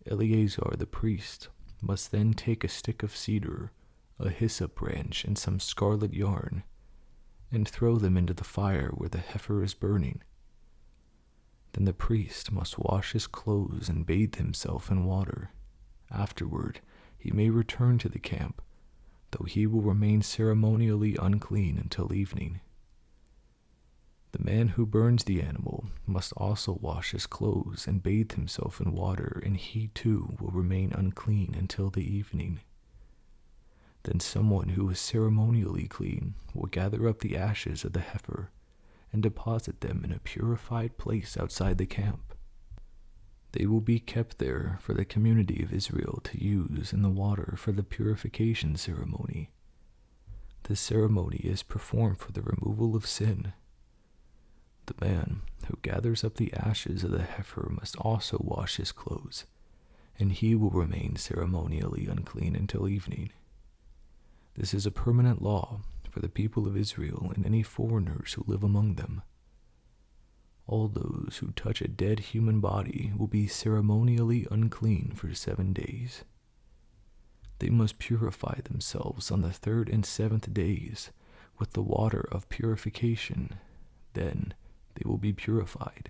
Eleazar the priest must then take a stick of cedar, a hyssop branch, and some scarlet yarn, and throw them into the fire where the heifer is burning. Then the priest must wash his clothes and bathe himself in water. Afterward, he may return to the camp, though he will remain ceremonially unclean until evening. The man who burns the animal must also wash his clothes and bathe himself in water, and he too will remain unclean until the evening. Then someone who is ceremonially clean will gather up the ashes of the heifer and deposit them in a purified place outside the camp. They will be kept there for the community of Israel to use in the water for the purification ceremony. This ceremony is performed for the removal of sin. The man who gathers up the ashes of the heifer must also wash his clothes, and he will remain ceremonially unclean until evening. This is a permanent law for the people of Israel and any foreigners who live among them. All those who touch a dead human body will be ceremonially unclean for 7 days. They must purify themselves on the 3rd and 7th days with the water of purification. Then they will be purified.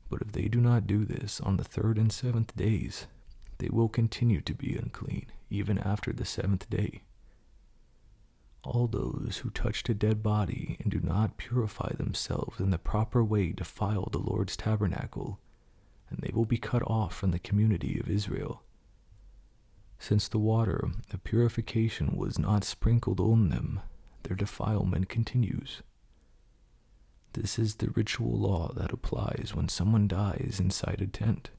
But if they do not do this on the 3rd and 7th days, they will continue to be unclean even after the 7th day. All those who touch a dead body and do not purify themselves in the proper way defile the Lord's tabernacle, and they will be cut off from the community of Israel. Since the water of purification was not sprinkled on them, their defilement continues. This is the ritual law that applies when someone dies inside a tent.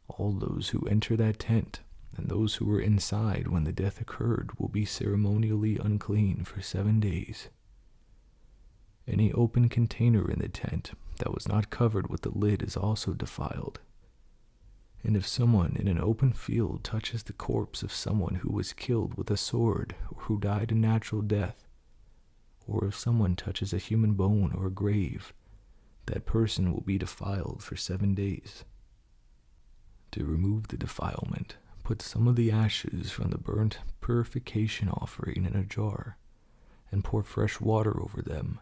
All those who enter that tent and those who were inside when the death occurred will be ceremonially unclean for 7 days. Any open container in the tent that was not covered with the lid is also defiled. And if someone in an open field touches the corpse of someone who was killed with a sword or who died a natural death, or if someone touches a human bone or a grave, that person will be defiled for 7 days. To remove the defilement, put some of the ashes from the burnt purification offering in a jar, and pour fresh water over them.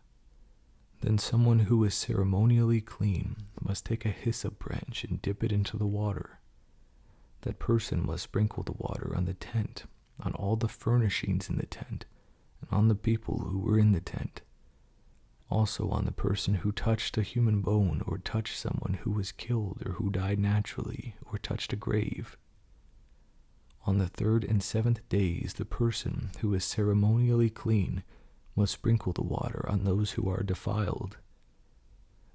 Then someone who is ceremonially clean must take a hyssop branch and dip it into the water. That person must sprinkle the water on the tent, on all the furnishings in the tent, and on the people who were in the tent. Also on the person who touched a human bone or touched someone who was killed or who died naturally or touched a grave. On the 3rd and 7th days, the person who is ceremonially clean must sprinkle the water on those who are defiled.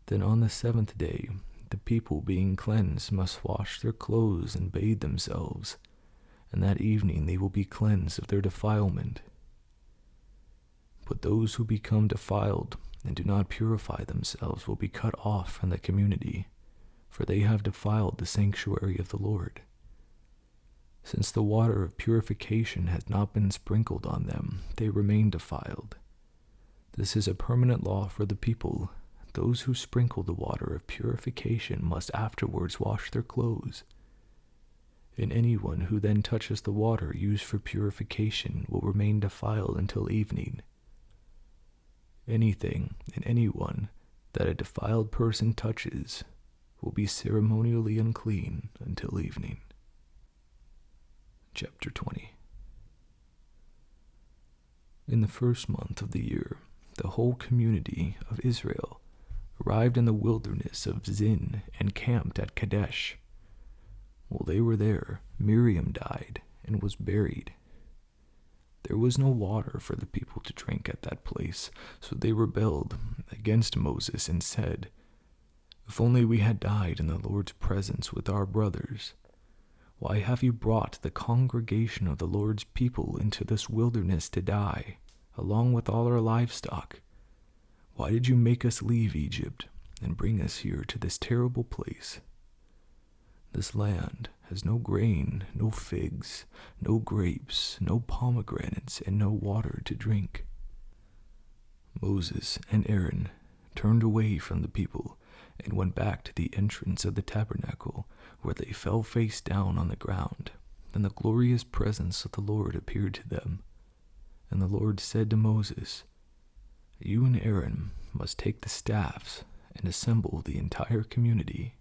Then on the 7th day, the people being cleansed must wash their clothes and bathe themselves, and that evening they will be cleansed of their defilement. But those who become defiled and do not purify themselves will be cut off from the community, for they have defiled the sanctuary of the Lord. Since the water of purification has not been sprinkled on them, they remain defiled. This is a permanent law for the people. Those who sprinkle the water of purification must afterwards wash their clothes. and anyone who then touches the water used for purification will remain defiled until evening. Anything and anyone that a defiled person touches will be ceremonially unclean until evening. Chapter 20. In the first month of the year, the whole community of Israel arrived in the wilderness of Zin and camped at Kadesh. While they were there, Miriam died and was buried. There was no water for the people to drink at that place, so they rebelled against Moses and said, "If only we had died in the Lord's presence with our brothers. Why have you brought the congregation of the Lord's people into this wilderness to die, along with all our livestock? Why did you make us leave Egypt and bring us here to this terrible place? This land has no grain, no figs, no grapes, no pomegranates, and no water to drink." Moses and Aaron turned away from the people and went back to the entrance of the tabernacle, where they fell face down on the ground. Then the glorious presence of the Lord appeared to them. And the Lord said to Moses, "You and Aaron must take the staffs and assemble the entire community.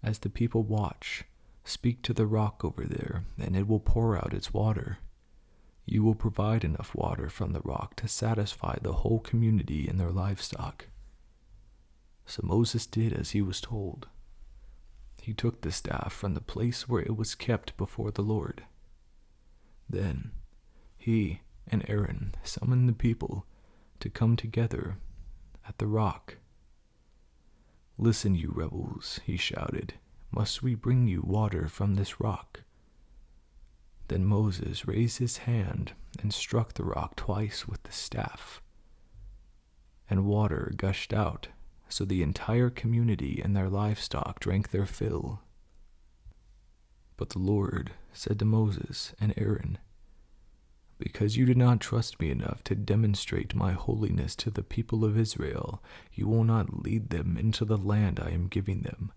As the people watch, speak to the rock over there, and it will pour out its water. You will provide enough water from the rock to satisfy the whole community and their livestock." So Moses did as he was told. He took the staff from the place where it was kept before the Lord. Then he and Aaron summoned the people to come together at the rock. "Listen, you rebels," he shouted. "Must we bring you water from this rock?" Then Moses raised his hand and struck the rock twice with the staff, and water gushed out, so the entire community and their livestock drank their fill. But the Lord said to Moses and Aaron, "Because you did not trust me enough to demonstrate my holiness to the people of Israel, you will not lead them into the land I am giving them."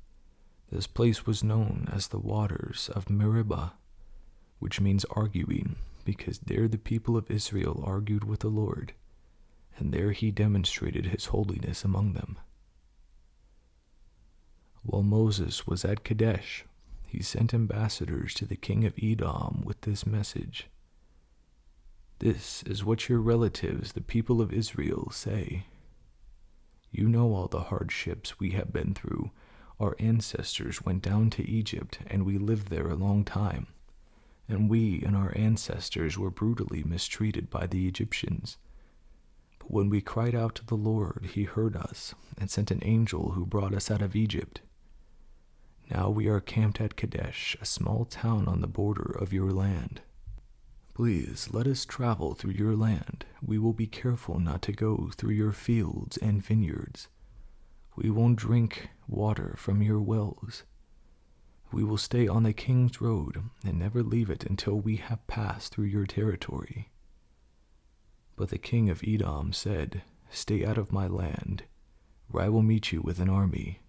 This place was known as the waters of Meribah, which means arguing, because there the people of Israel argued with the Lord, and there he demonstrated his holiness among them. While Moses was at Kadesh, he sent ambassadors to the king of Edom with this message: "This is what your relatives, the people of Israel, say. You know all the hardships we have been through. Our ancestors went down to Egypt, and we lived there a long time. And we and our ancestors were brutally mistreated by the Egyptians. But when we cried out to the Lord, he heard us and sent an angel who brought us out of Egypt. Now we are camped at Kadesh, a small town on the border of your land. Please let us travel through your land. We will be careful not to go through your fields and vineyards. We won't drink water from your wells. We will stay on the king's road and never leave it until we have passed through your territory." But the king of Edom said, "Stay out of my land, or I will meet you with an army."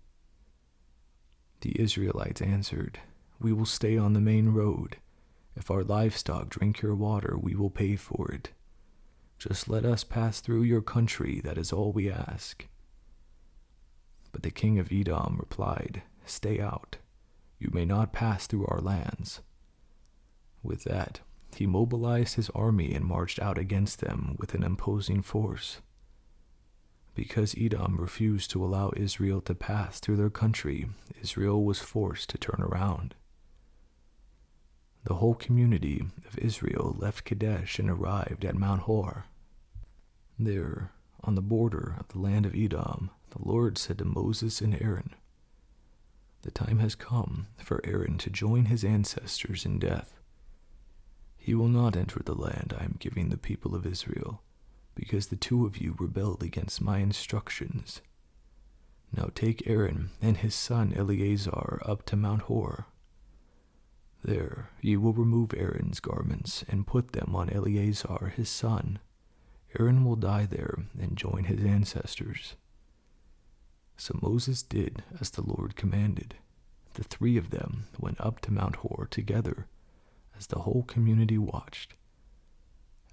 The Israelites answered, "We will stay on the main road. If our livestock drink your water, we will pay for it. Just let us pass through your country, that is all we ask." But the king of Edom replied, "Stay out. You may not pass through our lands." With that, he mobilized his army and marched out against them with an imposing force. Because Edom refused to allow Israel to pass through their country, Israel was forced to turn around. The whole community of Israel left Kadesh and arrived at Mount Hor. There, on the border of the land of Edom, the Lord said to Moses and Aaron, "The time has come for Aaron to join his ancestors in death. He will not enter the land I am giving the people of Israel, because the two of you rebelled against my instructions. Now take Aaron and his son Eleazar up to Mount Hor. There you will remove Aaron's garments and put them on Eleazar his son. Aaron will die there and join his ancestors." So Moses did as the Lord commanded. the three of them went up to Mount Hor together as the whole community watched.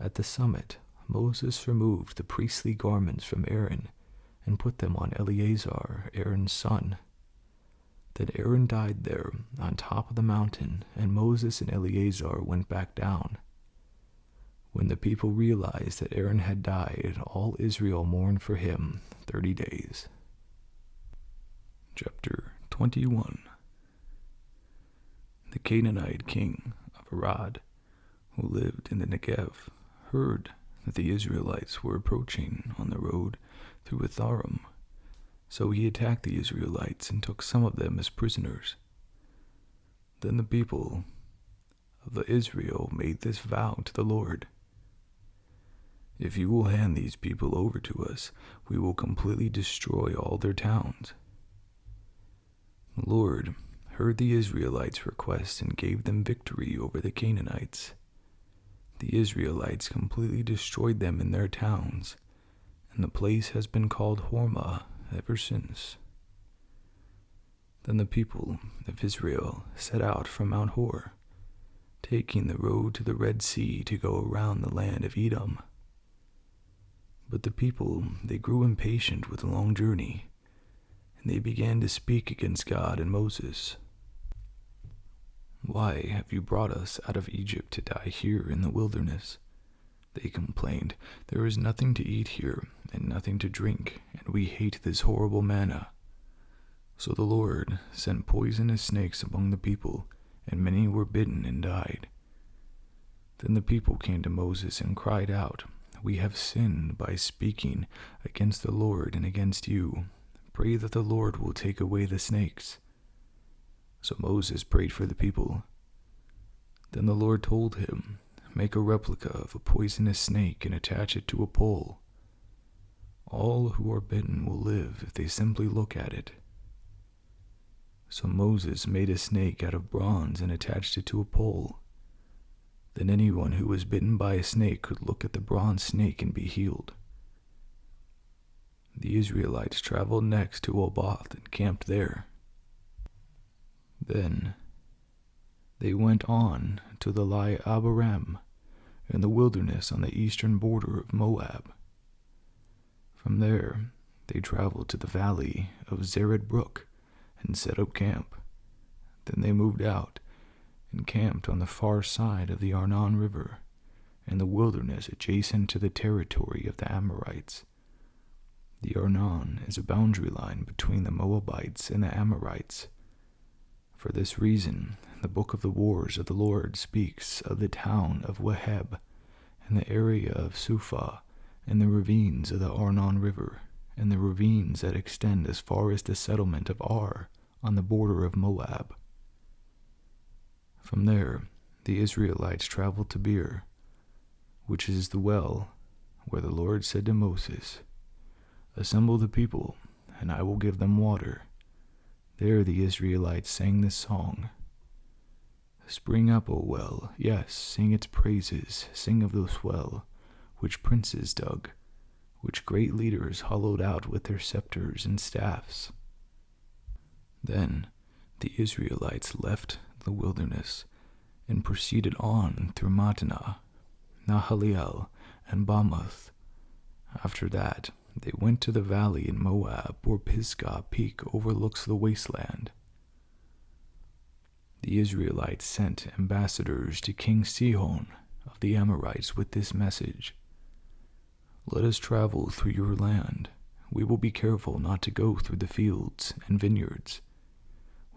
At the summit, Moses removed the priestly garments from Aaron and put them on Eleazar, Aaron's son. Then Aaron died there on top of the mountain, and Moses and Eleazar went back down. When the people realized that Aaron had died, all Israel mourned for him 30 days. Chapter 21. The Canaanite king of Arad, who lived in the Negev, heard that the Israelites were approaching on the road through Atharim. So he attacked the Israelites and took some of them as prisoners. Then the people of Israel made this vow to the Lord: "If you will hand these people over to us, we will completely destroy all their towns." The Lord heard the Israelites' request and gave them victory over the Canaanites. The Israelites completely destroyed them in their towns, and the place has been called Hormah ever since. Then the people of Israel set out from Mount Hor, taking the road to the Red Sea to go around the land of Edom. But the people, they grew impatient with the long journey, and they began to speak against God and Moses. "Why have you brought us out of Egypt to die here in the wilderness?" they complained. "There is nothing to eat here and nothing to drink, and we hate this horrible manna." So the Lord sent poisonous snakes among the people, and many were bitten and died. Then the people came to Moses and cried out, "We have sinned by speaking against the Lord and against you. Pray that the Lord will take away the snakes." So Moses prayed for the people. Then the Lord told him, "Make a replica of a poisonous snake and attach it to a pole. All who are bitten will live if they simply look at it." So Moses made a snake out of bronze and attached it to a pole. Then anyone who was bitten by a snake could look at the bronze snake and be healed. The Israelites traveled next to Oboth and camped there. Then they went on to the Abaram in the wilderness on the eastern border of Moab. From there, they traveled to the valley of Zered Brook and set up camp. Then they moved out and camped on the far side of the Arnon River in the wilderness adjacent to the territory of the Amorites. The Arnon is a boundary line between the Moabites and the Amorites. For this reason, the book of the wars of the Lord speaks of the town of Waheb and the area of Suphah and the ravines of the Arnon River and the ravines that extend as far as the settlement of Ar on the border of Moab. From there, the Israelites traveled to Beer, which is the well where the Lord said to Moses, "Assemble the people, and I will give them water." There the Israelites sang this song: "Spring up, O well, yes, sing its praises, sing of this well, which princes dug, which great leaders hollowed out with their scepters and staffs." Then the Israelites left the wilderness and proceeded on through Mattanah, Nahaliel, and Bamoth. After that, they went to the valley in Moab where Pisgah Peak overlooks the wasteland. The Israelites sent ambassadors to King Sihon of the Amorites with this message: "Let us travel through your land. We will be careful not to go through the fields and vineyards.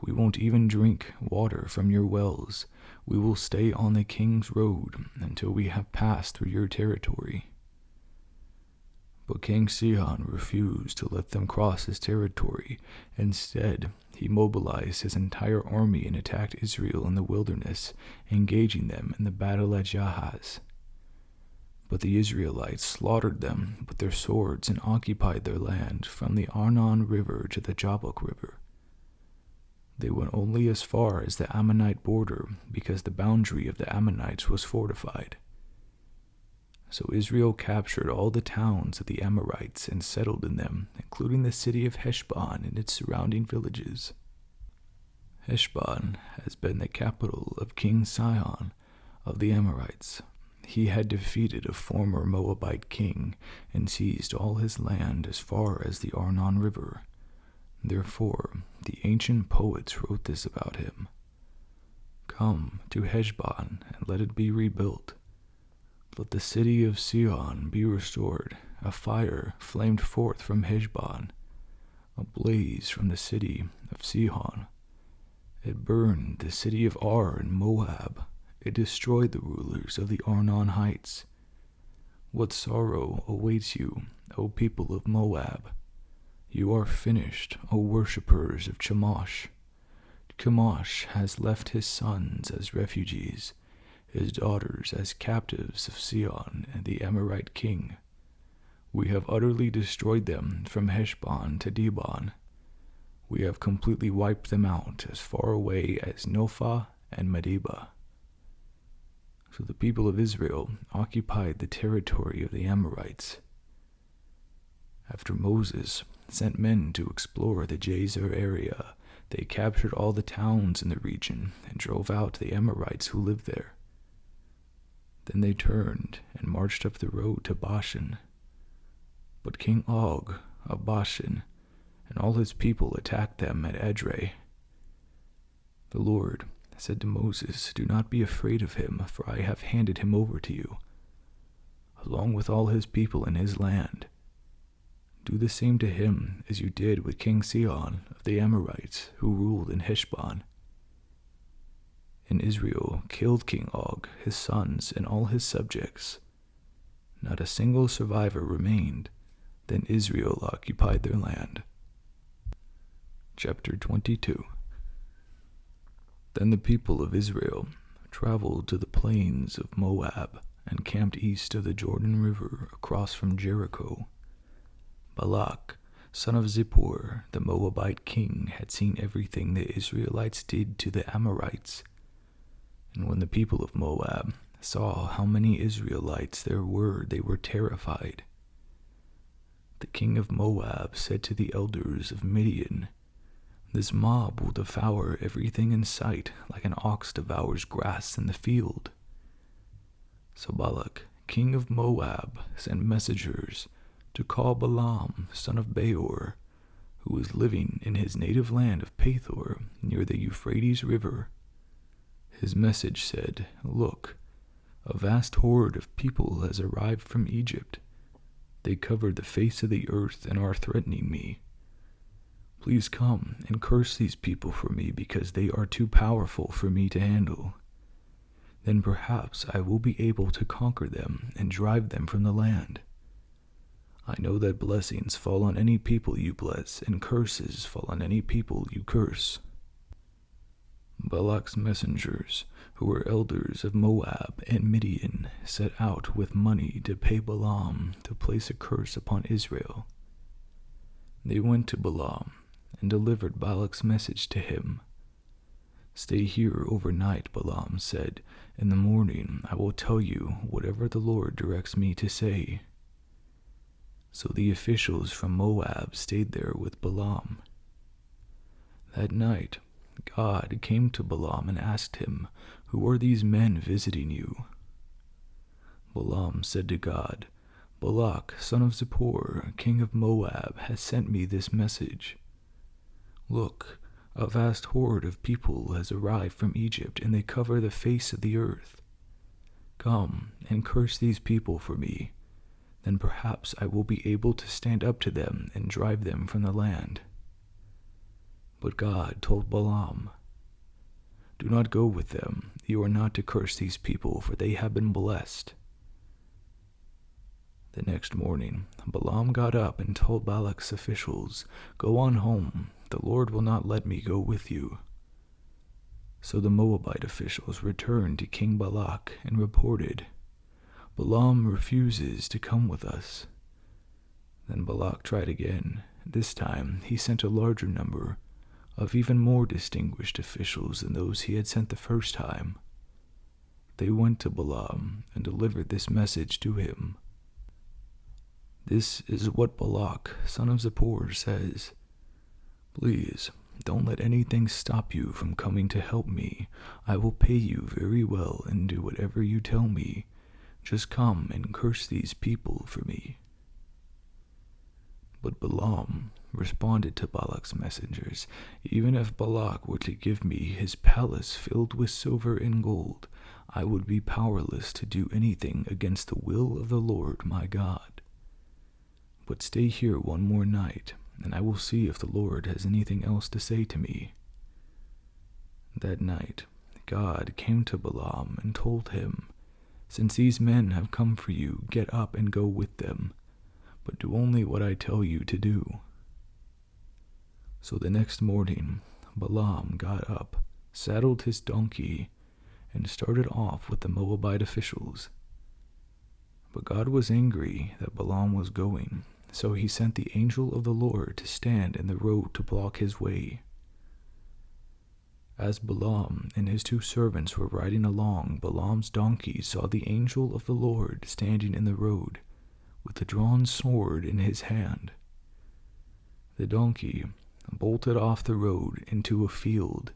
We won't even drink water from your wells. We will stay on the king's road until we have passed through your territory." But King Sihon refused to let them cross his territory. Instead, he mobilized his entire army and attacked Israel in the wilderness, engaging them in the battle at Jahaz. But the Israelites slaughtered them with their swords and occupied their land from the Arnon River to the Jabbok River. They went only as far as the Ammonite border because the boundary of the Ammonites was fortified. So Israel captured all the towns of the Amorites and settled in them, including the city of Heshbon and its surrounding villages. Heshbon has been the capital of King Sihon of the Amorites. He had defeated a former Moabite king and seized all his land as far as the Arnon River. Therefore, the ancient poets wrote this about him. Come to Heshbon and let it be rebuilt. Let the city of Sihon be restored. A fire flamed forth from Heshbon, a blaze from the city of Sihon. It burned the city of Ar in Moab. It destroyed the rulers of the Arnon heights. What sorrow awaits you, O people of Moab? You are finished, O worshippers of Chemosh. Chemosh has left his sons as refugees, his daughters as captives of Sihon and the Amorite king. We have utterly destroyed them from Heshbon to Dibon. We have completely wiped them out as far away as Nophah and Medeba. So the people of Israel occupied the territory of the Amorites. After Moses sent men to explore the Jazer area, they captured all the towns in the region and drove out the Amorites who lived there. Then they turned and marched up the road to Bashan. But King Og of Bashan and all his people attacked them at Edrei. The Lord said to Moses, Do not be afraid of him, for I have handed him over to you, along with all his people in his land. Do the same to him as you did with King Sihon of the Amorites, who ruled in Heshbon. And Israel killed King Og, his sons, and all his subjects. Not a single survivor remained. Then Israel occupied their land. Chapter 22. Then the people of Israel traveled to the plains of Moab and camped east of the Jordan River across from Jericho. Balak, son of Zippor, the Moabite king, had seen everything the Israelites did to the Amorites. And when the people of Moab saw how many Israelites there were, they were terrified. The king of Moab said to the elders of Midian, This mob will devour everything in sight, like an ox devours grass in the field. So Balak, king of Moab, sent messengers to call Balaam, son of Beor, who was living in his native land of Pethor, near the Euphrates River. His message said, Look, a vast horde of people has arrived from Egypt. They covered the face of the earth and are threatening me. Please come and curse these people for me, because they are too powerful for me to handle. Then perhaps I will be able to conquer them and drive them from the land. I know that blessings fall on any people you bless, and curses fall on any people you curse. Balak's messengers, who were elders of Moab and Midian, set out with money to pay Balaam to place a curse upon Israel. They went to Balaam and delivered Balak's message to him. Stay here overnight, Balaam said. In the morning I will tell you whatever the Lord directs me to say. So the officials from Moab stayed there with Balaam. That night, God came to Balaam and asked him, Who are these men visiting you? Balaam said to God, Balak, son of Zippor, king of Moab, has sent me this message. Look, a vast horde of people has arrived from Egypt, and they cover the face of the earth. Come and curse these people for me. Then perhaps I will be able to stand up to them and drive them from the land. But God told Balaam, Do not go with them. You are not to curse these people, for they have been blessed. The next morning, Balaam got up and told Balak's officials, Go on home. The Lord will not let me go with you. So the Moabite officials returned to King Balak and reported, Balaam refuses to come with us. Then Balak tried again. This time he sent a larger number of even more distinguished officials than those he had sent the first time. They went to Balaam and delivered this message to him. This is what Balak, son of Zippor, says. Please, don't let anything stop you from coming to help me. I will pay you very well and do whatever you tell me. Just come and curse these people for me." But Balaam responded to Balak's messengers, "Even if Balak were to give me his palace filled with silver and gold, I would be powerless to do anything against the will of the Lord my God. But stay here one more night, and I will see if the Lord has anything else to say to me." That night, God came to Balaam and told him, "Since these men have come for you, get up and go with them, but do only what I tell you to do." So the next morning, Balaam got up, saddled his donkey, and started off with the Moabite officials. But God was angry that Balaam was going, so he sent the angel of the Lord to stand in the road to block his way. As Balaam and his 2 servants were riding along, Balaam's donkey saw the angel of the Lord standing in the road, with a drawn sword in his hand. The donkey bolted off the road into a field,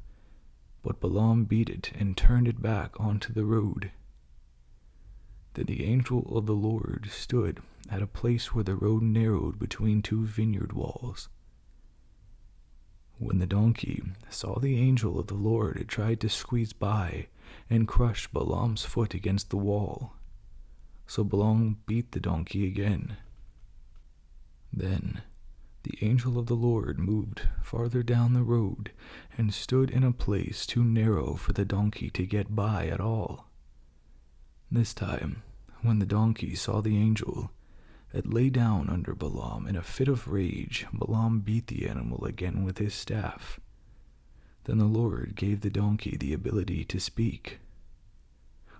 but Balaam beat it and turned it back onto the road. Then the angel of the Lord stood at a place where the road narrowed between 2 vineyard walls. When the donkey saw the angel of the Lord, it tried to squeeze by and crush Balaam's foot against the wall. So Balaam beat the donkey again. Then the angel of the Lord moved farther down the road and stood in a place too narrow for the donkey to get by at all. This time, when the donkey saw the angel, it lay down under Balaam. In a fit of rage, Balaam beat the animal again with his staff. Then the Lord gave the donkey the ability to speak.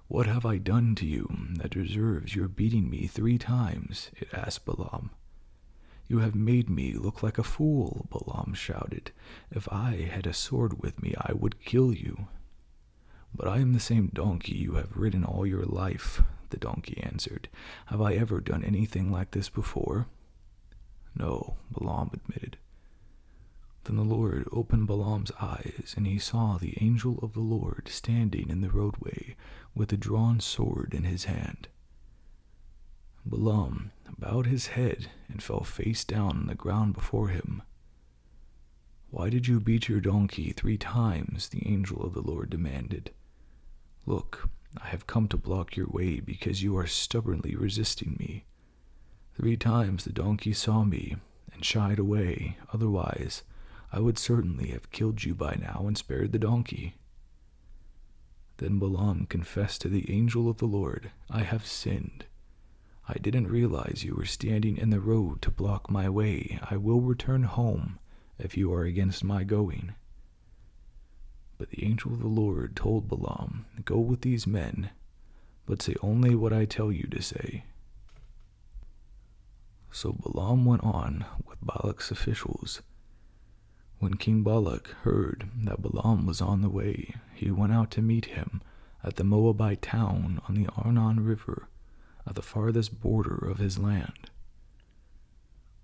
"What have I done to you that deserves your beating me 3 times?" it asked Balaam. "You have made me look like a fool," Balaam shouted. "If I had a sword with me, I would kill you." "But I am the same donkey you have ridden all your life," the donkey answered. "Have I ever done anything like this before?" "No," Balaam admitted. Then the Lord opened Balaam's eyes, and he saw the angel of the Lord standing in the roadway with a drawn sword in his hand. Balaam bowed his head and fell face down on the ground before him. "Why did you beat your donkey 3 times?" the angel of the Lord demanded. "Look, I have come to block your way because you are stubbornly resisting me. 3 times the donkey saw me and shied away. Otherwise, I would certainly have killed you by now and spared the donkey." Then Balaam confessed to the angel of the Lord, "I have sinned. I didn't realize you were standing in the road to block my way. I will return home if you are against my going." But the angel of the Lord told Balaam, "Go with these men, but say only what I tell you to say." So Balaam went on with Balak's officials. When King Balak heard that Balaam was on the way, he went out to meet him at the Moabite town on the Arnon River, at the farthest border of his land.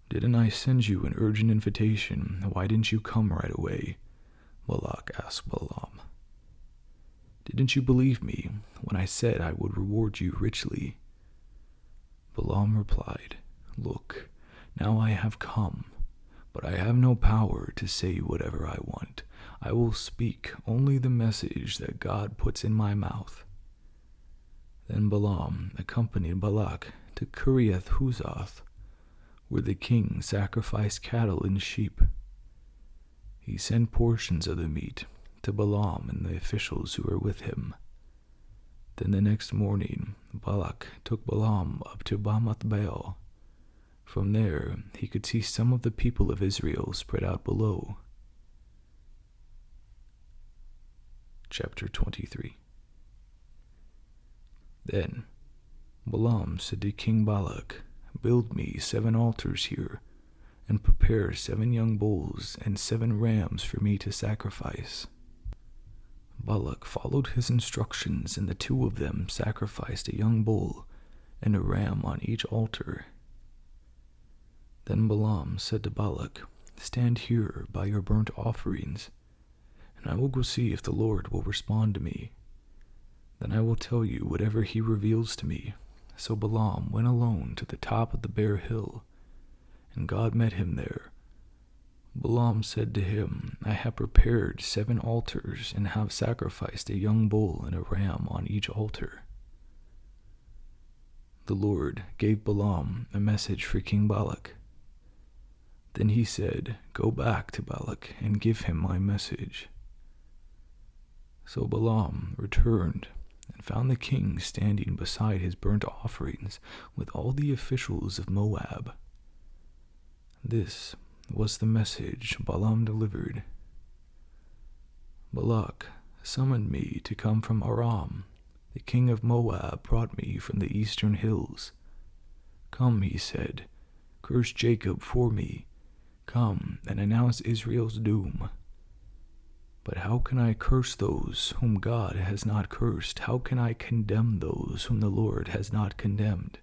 "Didn't I send you an urgent invitation? Why didn't you come right away?" Balak asked Balaam. "Didn't you believe me when I said I would reward you richly?" Balaam replied, "Look, now I have come, but I have no power to say whatever I want. I will speak only the message that God puts in my mouth." Then Balaam accompanied Balak to Kiriath Huzoth, where the king sacrificed cattle and sheep. He sent portions of the meat to Balaam and the officials who were with him. Then the next morning, Balak took Balaam up to Bamath Baal. From there, he could see some of the people of Israel spread out below. Chapter 23. Then Balaam said to King Balak, "Build me 7 altars here, and prepare 7 young bulls and 7 rams for me to sacrifice." Balak followed his instructions, and the 2 of them sacrificed a young bull and a ram on each altar. Then Balaam said to Balak, stand here by your burnt offerings, and I will go see if the Lord will respond to me. Then I will tell you whatever he reveals to me." So Balaam went alone to the top of the bare hill, and God met him there. Balaam said to him, "I have prepared 7 altars and have sacrificed a young bull and a ram on each altar." The Lord gave Balaam a message for King Balak. Then he said, "Go back to Balak and give him my message." So Balaam returned and found the king standing beside his burnt offerings with all the officials of Moab. This was the message Balaam delivered. "Balak summoned me to come from Aram. The king of Moab brought me from the eastern hills. 'Come,' he said, 'curse Jacob for me. Come and announce Israel's doom.' But how can I curse those whom God has not cursed? How can I condemn those whom the Lord has not condemned?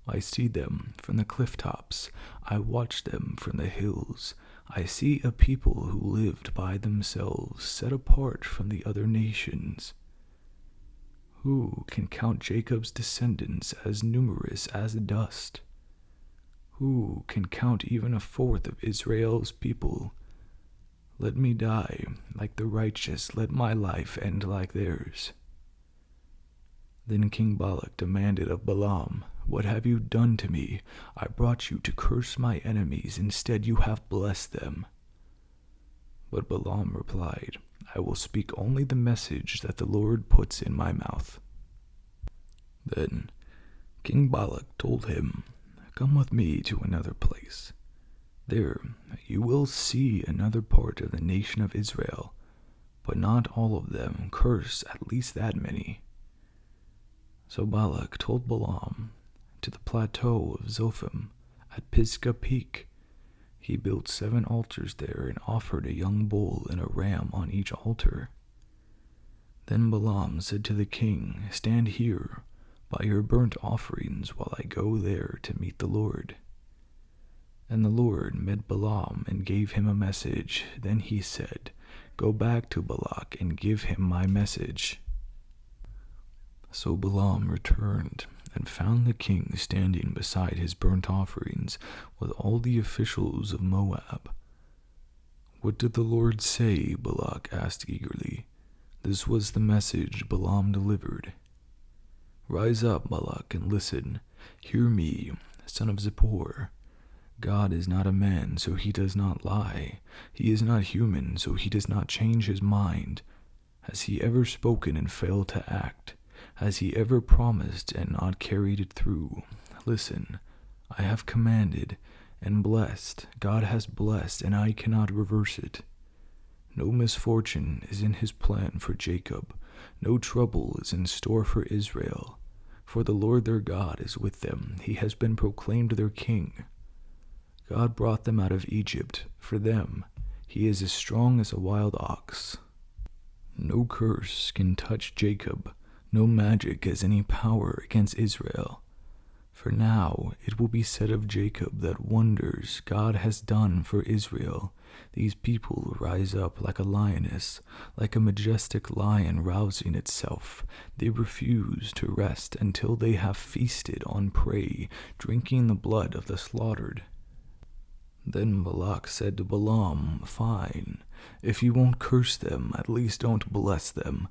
I see them from the cliff tops. I watch them from the hills. I see a people who lived by themselves, set apart from the other nations. Who can count Jacob's descendants as numerous as dust? Who can count even 1/4 of Israel's people? Let me die like the righteous, let my life end like theirs." Then King Balak demanded of Balaam, "What have you done to me? I brought you to curse my enemies. Instead, you have blessed them." But Balaam replied, "I will speak only the message that the Lord puts in my mouth." Then King Balak told him, "Come with me to another place. There you will see another part of the nation of Israel, but not all of them. Curse at least that many." So Balak told Balaam to the plateau of Zophim at Pisgah Peak. He built 7 altars there and offered a young bull and a ram on each altar. Then Balaam said to the king, "Stand here by your burnt offerings while I go there to meet the Lord." And the Lord met Balaam and gave him a message. Then he said, "Go back to Balak and give him my message." So Balaam returned and found the king standing beside his burnt offerings with all the officials of Moab. "What did the Lord say?" Balak asked eagerly. This was the message Balaam delivered. "Rise up, Balak, and listen. Hear me, son of Zippor. God is not a man, so he does not lie. He is not human, so he does not change his mind. Has he ever spoken and failed to act? Has he ever promised and not carried it through? Listen, I have commanded and blessed. God has blessed, and I cannot reverse it. No misfortune is in his plan for Jacob. No trouble is in store for Israel. For the Lord their God is with them. He has been proclaimed their king. God brought them out of Egypt. For them, he is as strong as a wild ox. No curse can touch Jacob. No magic has any power against Israel. For now it will be said of Jacob that wonders God has done for Israel. These people rise up like a lioness, like a majestic lion rousing itself. They refuse to rest until they have feasted on prey, drinking the blood of the slaughtered." Then Balak said to Balaam, "Fine, if you won't curse them, at least don't bless them."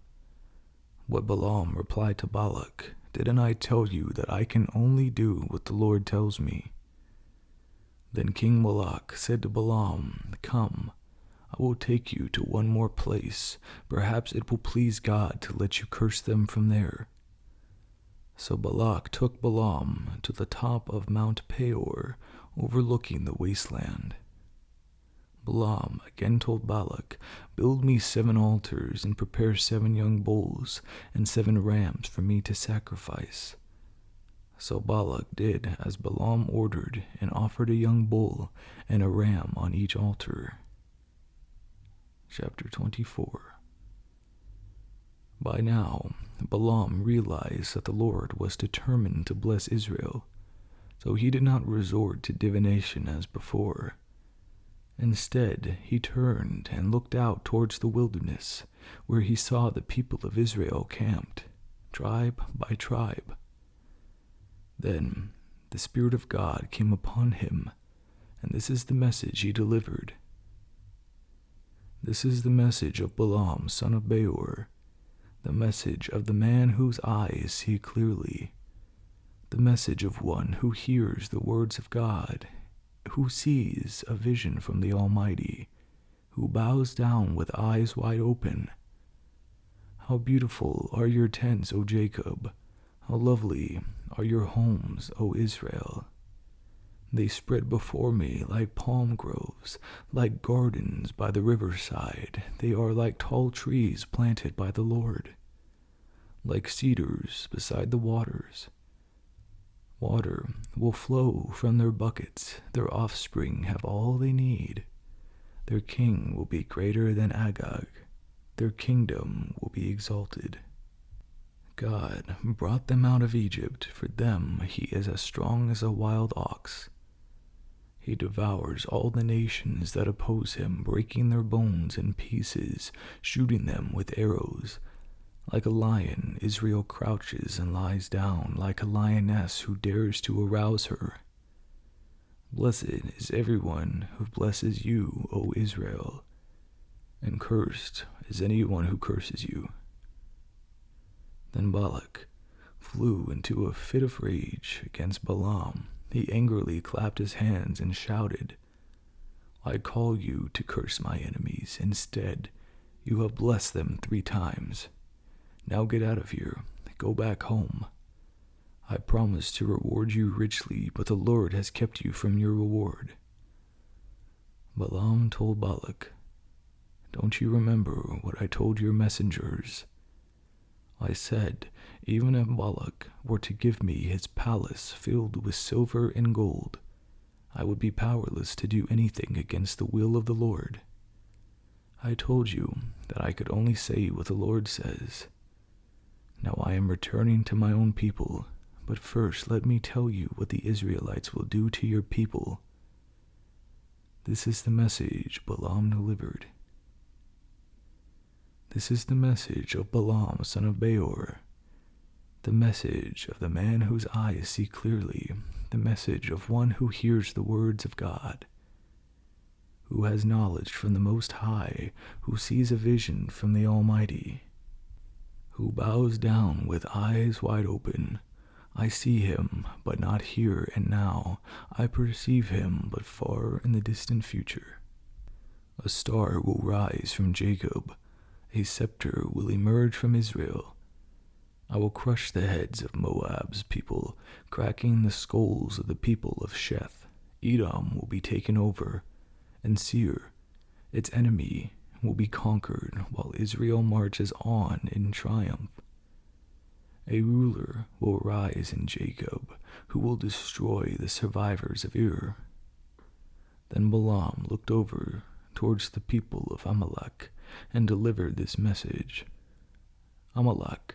But Balaam replied to Balak, "Didn't I tell you that I can only do what the Lord tells me?" Then King Balak said to Balaam, "Come, I will take you to one more place. Perhaps it will please God to let you curse them from there." So Balak took Balaam to the top of Mount Peor, overlooking the wasteland. Balaam again told Balak, "Build me 7 altars and prepare 7 young bulls and 7 rams for me to sacrifice." So Balak did as Balaam ordered and offered a young bull and a ram on each altar. Chapter 24. By now, Balaam realized that the Lord was determined to bless Israel, so he did not resort to divination as before. Instead, he turned and looked out towards the wilderness, where he saw the people of Israel camped, tribe by tribe. Then the Spirit of God came upon him, and this is the message he delivered. This is the message of Balaam, son of Beor, the message of the man whose eyes see clearly, the message of one who hears the words of God, who sees a vision from the Almighty, who bows down with eyes wide open. How beautiful are your tents, O Jacob! How lovely are your homes, O Israel! They spread before me like palm groves, like gardens by the riverside. They are like tall trees planted by the Lord, like cedars beside the waters. Water will flow from their buckets. Their offspring have all they need. Their king will be greater than Agag. Their kingdom will be exalted. God brought them out of Egypt. For them he is as strong as a wild ox. He devours all the nations that oppose him, breaking their bones in pieces, shooting them with arrows. Like a lion, Israel crouches and lies down, like a lioness who dares to arouse her. Blessed is everyone who blesses you, O Israel, and cursed is anyone who curses you. Then Balak flew into a fit of rage against Balaam. He angrily clapped his hands and shouted, I call you to curse my enemies. Instead, you have blessed them 3 times. Now get out of here. Go back home. I promised to reward you richly, but the Lord has kept you from your reward. Balaam told Balak, Don't you remember what I told your messengers? I said, even if Balak were to give me his palace filled with silver and gold, I would be powerless to do anything against the will of the Lord. I told you that I could only say what the Lord says. Now I am returning to my own people, but first let me tell you what the Israelites will do to your people. This is the message Balaam delivered. This is the message of Balaam, son of Beor, the message of the man whose eyes see clearly, the message of one who hears the words of God, who has knowledge from the Most High, who sees a vision from the Almighty, who bows down with eyes wide open. I see him, but not here and now. I perceive him, but far in the distant future. A star will rise from Jacob. A scepter will emerge from Israel. I will crush the heads of Moab's people, cracking the skulls of the people of Sheth. Edom will be taken over, and Seir, its enemy, will be conquered while Israel marches on in triumph. A ruler will rise in Jacob, who will destroy the survivors of Ir. Then Balaam looked over towards the people of Amalek and delivered this message. Amalek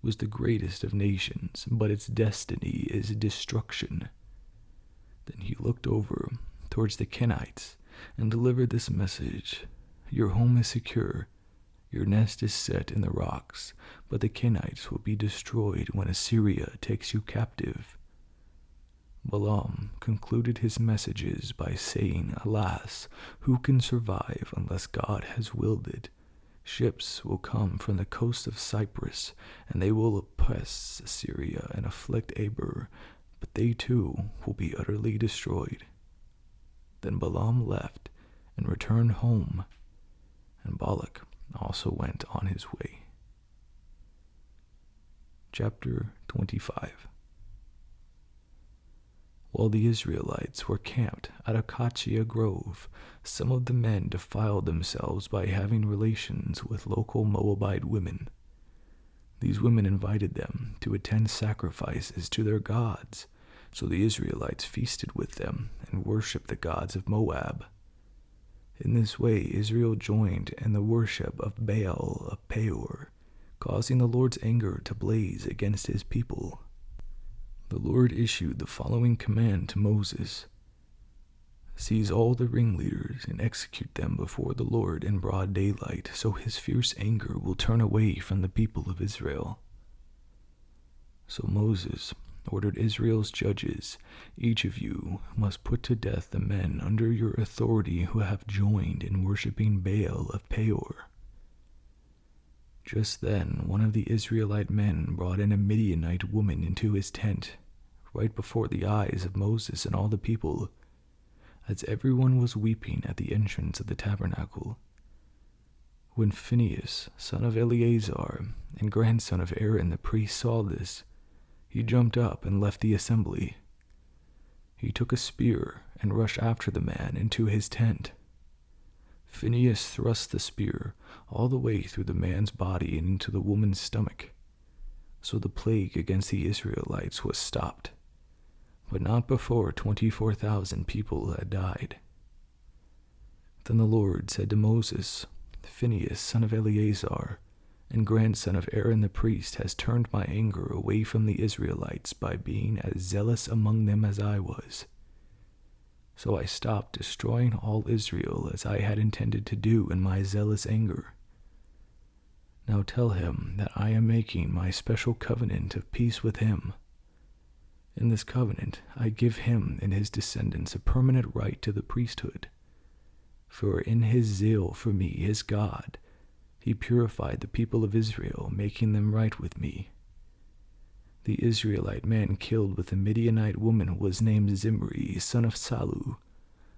was the greatest of nations, but its destiny is destruction. Then he looked over towards the Canaanites and delivered this message. Your home is secure. Your nest is set in the rocks, but the Canaanites will be destroyed when Assyria takes you captive. Balaam concluded his messages by saying, Alas, who can survive unless God has willed it? Ships will come from the coast of Cyprus, and they will oppress Assyria and afflict Eber, but they too will be utterly destroyed. Then Balaam left and returned home, and Balak also went on his way. Chapter 25. While the Israelites were camped at Acacia Grove, some of the men defiled themselves by having relations with local Moabite women. These women invited them to attend sacrifices to their gods, so the Israelites feasted with them and worshipped the gods of Moab. In this way, Israel joined in the worship of Baal of Peor, causing the Lord's anger to blaze against his people. The Lord issued the following command to Moses. Seize all the ringleaders and execute them before the Lord in broad daylight, so his fierce anger will turn away from the people of Israel." So Moses ordered Israel's judges, "Each of you must put to death the men under your authority who have joined in worshiping Baal of Peor." Just then one of the Israelite men brought in a Midianite woman into his tent, right before the eyes of Moses and all the people, as everyone was weeping at the entrance of the tabernacle. When Phinehas, son of Eleazar, and grandson of Aaron the priest, saw this, he jumped up and left the assembly. He took a spear and rushed after the man into his tent. Phinehas thrust the spear all the way through the man's body and into the woman's stomach. So the plague against the Israelites was stopped, but not before 24,000 people had died. Then the Lord said to Moses, "Phinehas, son of Eleazar, and grandson of Aaron the priest, has turned my anger away from the Israelites by being as zealous among them as I was. So I stopped destroying all Israel as I had intended to do in my zealous anger. Now tell him that I am making my special covenant of peace with him. In this covenant I give him and his descendants a permanent right to the priesthood. For in his zeal for me, his God, he purified the people of Israel, making them right with me. The Israelite man killed with the Midianite woman was named Zimri, son of Salu,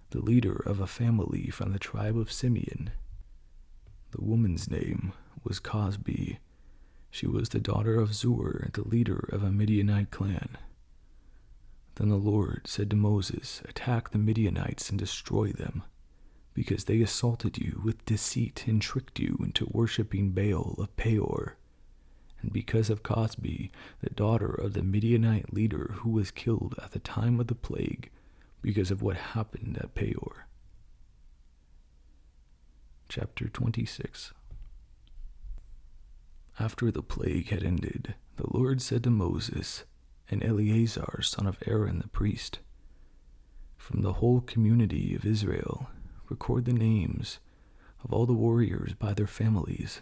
the leader of a family from the tribe of Simeon. The woman's name was Cosbi. She was the daughter of Zur, the leader of a Midianite clan. Then the Lord said to Moses, "Attack the Midianites and destroy them, because they assaulted you with deceit and tricked you into worshiping Baal of Peor, and because of Cosbi, the daughter of the Midianite leader who was killed at the time of the plague because of what happened at Peor." Chapter 26. After the plague had ended, the Lord said to Moses and Eleazar, son of Aaron the priest, "From the whole community of Israel, record the names of all the warriors by their families.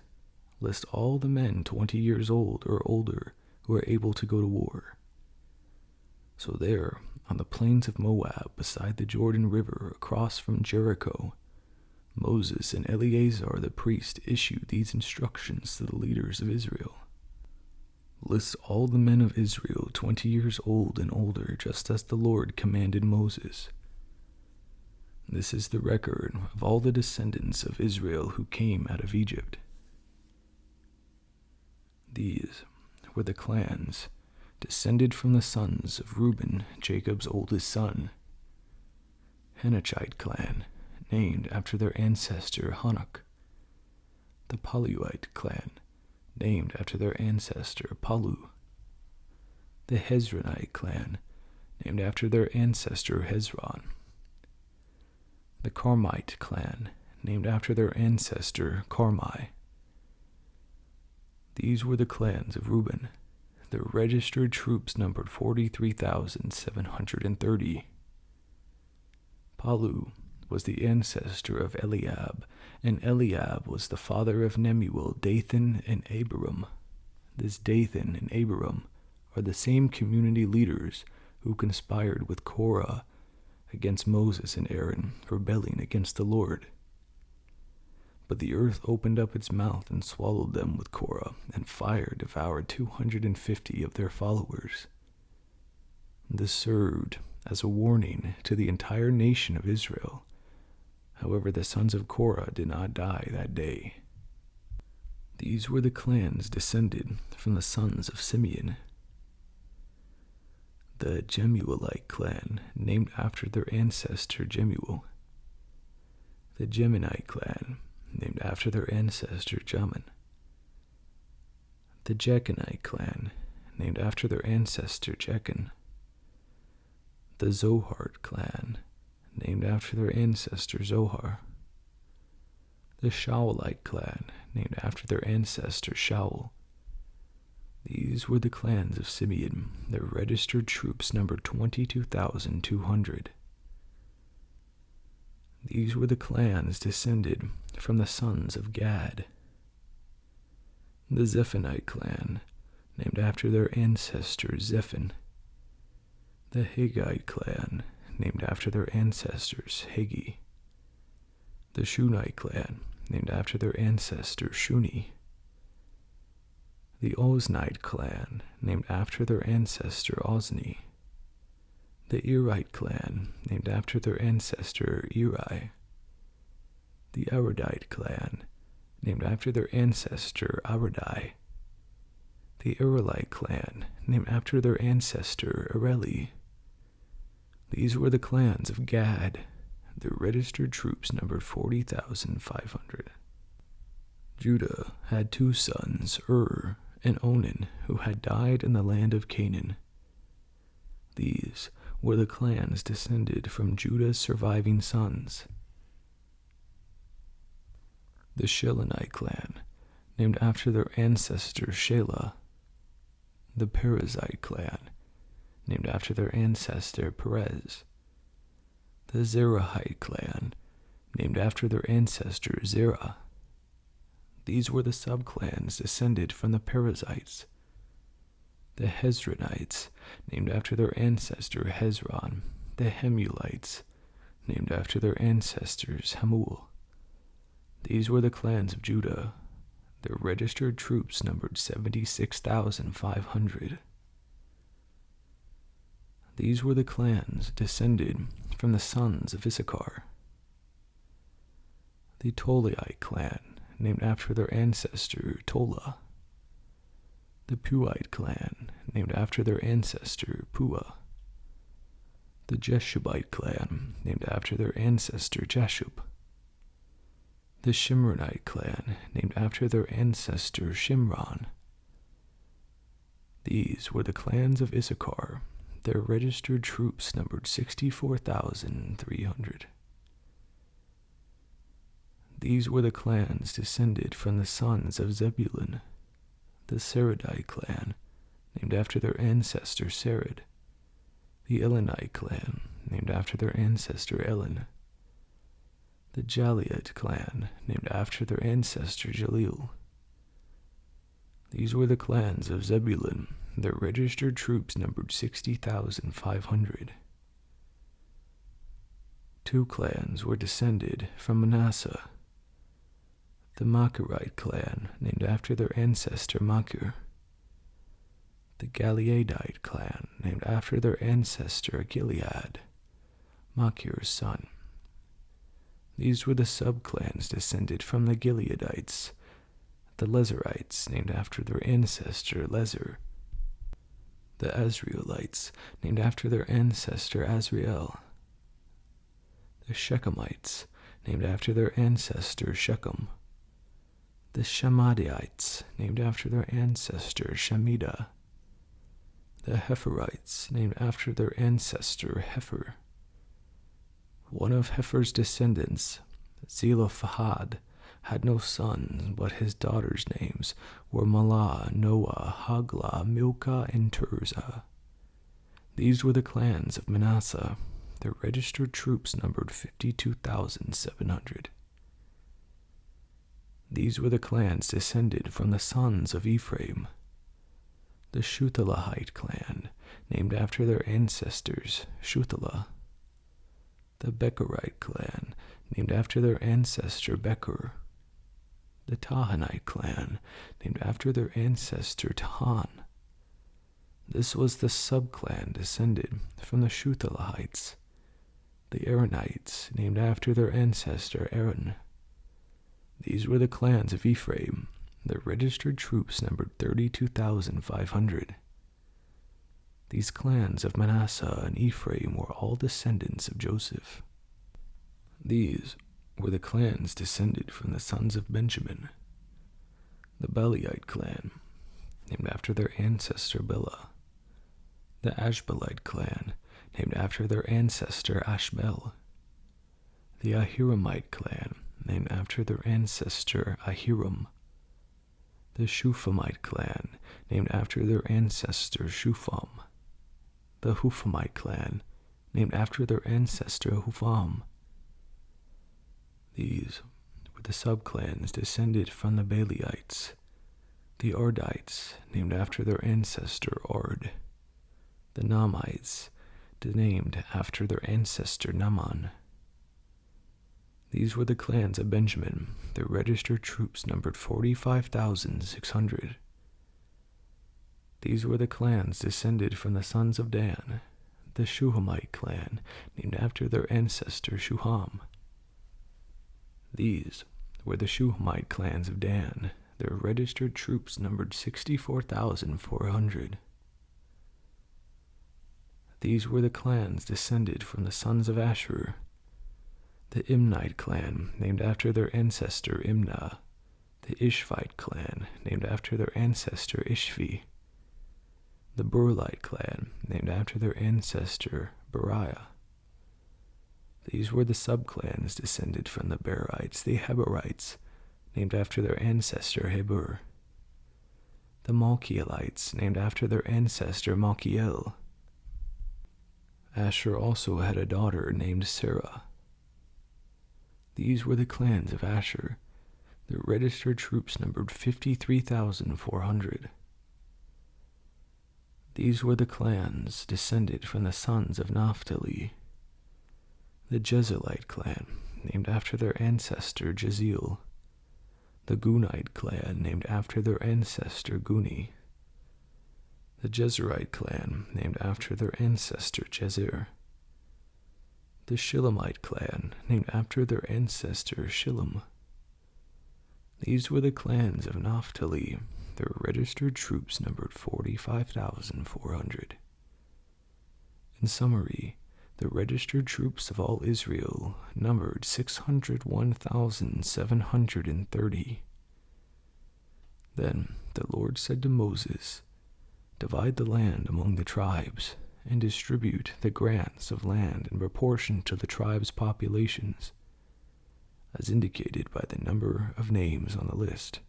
List all the men 20 years old or older who are able to go to war." So there, on the plains of Moab, beside the Jordan River, across from Jericho, Moses and Eleazar the priest issued these instructions to the leaders of Israel. "List all the men of Israel 20 years old and older, just as the Lord commanded Moses. This is the record of all the descendants of Israel who came out of Egypt." These were the clans descended from the sons of Reuben, Jacob's oldest son. Hanachite clan, named after their ancestor Hanok. The Paluite clan, named after their ancestor Palu. The Hezronite clan, named after their ancestor Hezron. The Carmite clan, named after their ancestor Carmi. These were the clans of Reuben. Their registered troops numbered 43,730. Palu was the ancestor of Eliab, and Eliab was the father of Nemuel, Dathan, and Abiram. This Dathan and Abiram are the same community leaders who conspired with Korah against Moses and Aaron, rebelling against the Lord. But the earth opened up its mouth and swallowed them with Korah, and fire devoured 250 of their followers. This served as a warning to the entire nation of Israel. However, the sons of Korah did not die that day. These were the clans descended from the sons of Simeon. The Jemuelite clan, named after their ancestor Jemuel. The Geminite clan, named after their ancestor Jamin. The Jechanite clan, named after their ancestor Jechan. The Zohar clan, named after their ancestor Zohar. The Shaulite clan, named after their ancestor Shaul. These were the clans of Simeon. Their registered troops numbered 22,200. These were the clans descended from the sons of Gad. The Zephonite clan, named after their ancestor Zephon. The Haggite clan, named after their ancestors Haggi. The Shunite clan, named after their ancestor Shuni. The Oznite clan, named after their ancestor Ozni. The Erite clan, named after their ancestor Eri. The Aradite clan, named after their ancestor Aradai. The Israelite clan, named after their ancestor Areli. These were the clans of Gad. Their registered troops numbered 40,500. Judah had 2 sons, and Onan, who had died in the land of Canaan. These were the clans descended from Judah's surviving sons. The Shilonite clan, named after their ancestor Shelah. The Perizzite clan, named after their ancestor Perez. The Zerahite clan, named after their ancestor Zerah. These were the subclans descended from the Perizzites. The Hezronites, named after their ancestor Hezron. The Hemulites, named after their ancestors Hamul. These were the clans of Judah. Their registered troops numbered 76,500. These were the clans descended from the sons of Issachar. The Tolaite clan, named after their ancestor Tola. The Puite clan, named after their ancestor Pua. The Jeshubite clan, named after their ancestor Jashub. The Shimronite clan, named after their ancestor Shimron. These were the clans of Issachar. Their registered troops numbered 64,300. These were the clans descended from the sons of Zebulun. The Saradite clan, named after their ancestor Sarad. The Elonite clan, named after their ancestor Elon. The Jaliite clan, named after their ancestor Jalil. These were the clans of Zebulun. Their registered troops numbered 60,500. 2 clans were descended from Manasseh. The Machirite clan, named after their ancestor Machir. The Gileadite clan, named after their ancestor Gilead, Machir's son. These were the subclans descended from the Gileadites. The Lezerites, named after their ancestor Lezer. The Azraelites, named after their ancestor Azrael. The Shechemites, named after their ancestor Shechem. The Shammadites, named after their ancestor Shemida. The Hepherites, named after their ancestor Hepher. One of Hepher's descendants, Zelophehad, had no sons, but his daughters' names were Mahlah, Noah, Haglah, Milcah, and Tirzah. These were the clans of Manasseh. Their registered troops numbered 52,700. These were the clans descended from the sons of Ephraim. The Shuthelahite clan, named after their ancestors Shuthelah. The Becherite clan, named after their ancestor Becher. The Tahanite clan, named after their ancestor Tahan. This was the subclan descended from the Shuthelahites. The Aaronites, named after their ancestor Aaron. These were the clans of Ephraim. Their registered troops numbered 32,500. These clans of Manasseh and Ephraim were all descendants of Joseph. These were the clans descended from the sons of Benjamin. The Beliite clan, named after their ancestor Bela. The Ashbelite clan, named after their ancestor Ashbel. The Ahiramite clan, named after their ancestor Ahiram. The Shuphamite clan, named after their ancestor Shupham. The Huphamite clan, named after their ancestor Hupham. These were the subclans descended from the Baalites, the Ardites, named after their ancestor Arad, the Namites, named after their ancestor Naaman. These were the clans of Benjamin. Their registered troops numbered 45,600. These were the clans descended from the sons of Dan, the Shuhamite clan, named after their ancestor Shuham. These were the Shuhamite clans of Dan. Their registered troops numbered 64,400. These were the clans descended from the sons of Asher, the Imnite clan, named after their ancestor Imnah, the Ishvite clan, named after their ancestor Ishvi, the Burlite clan, named after their ancestor Beriah. These were the subclans descended from the Berites, the Heberites, named after their ancestor Heber, the Malchielites, named after their ancestor Malchiel. Asher also had a daughter named Sarah. These were the clans of Asher. Their registered troops numbered 53,400. These were the clans descended from the sons of Naphtali. The Jezreelite clan, named after their ancestor Jeziel. The Gunite clan, named after their ancestor Guni. The Jezerite clan, named after their ancestor Jezer. The Shilamite clan, named after their ancestor Shillam. These were the clans of Naphtali. Their registered troops numbered 45,400. In summary, the registered troops of all Israel numbered 601,730. Then the Lord said to Moses, "Divide the land among the tribes, and distribute the grants of land in proportion to the tribes' populations, as indicated by the number of names on the list.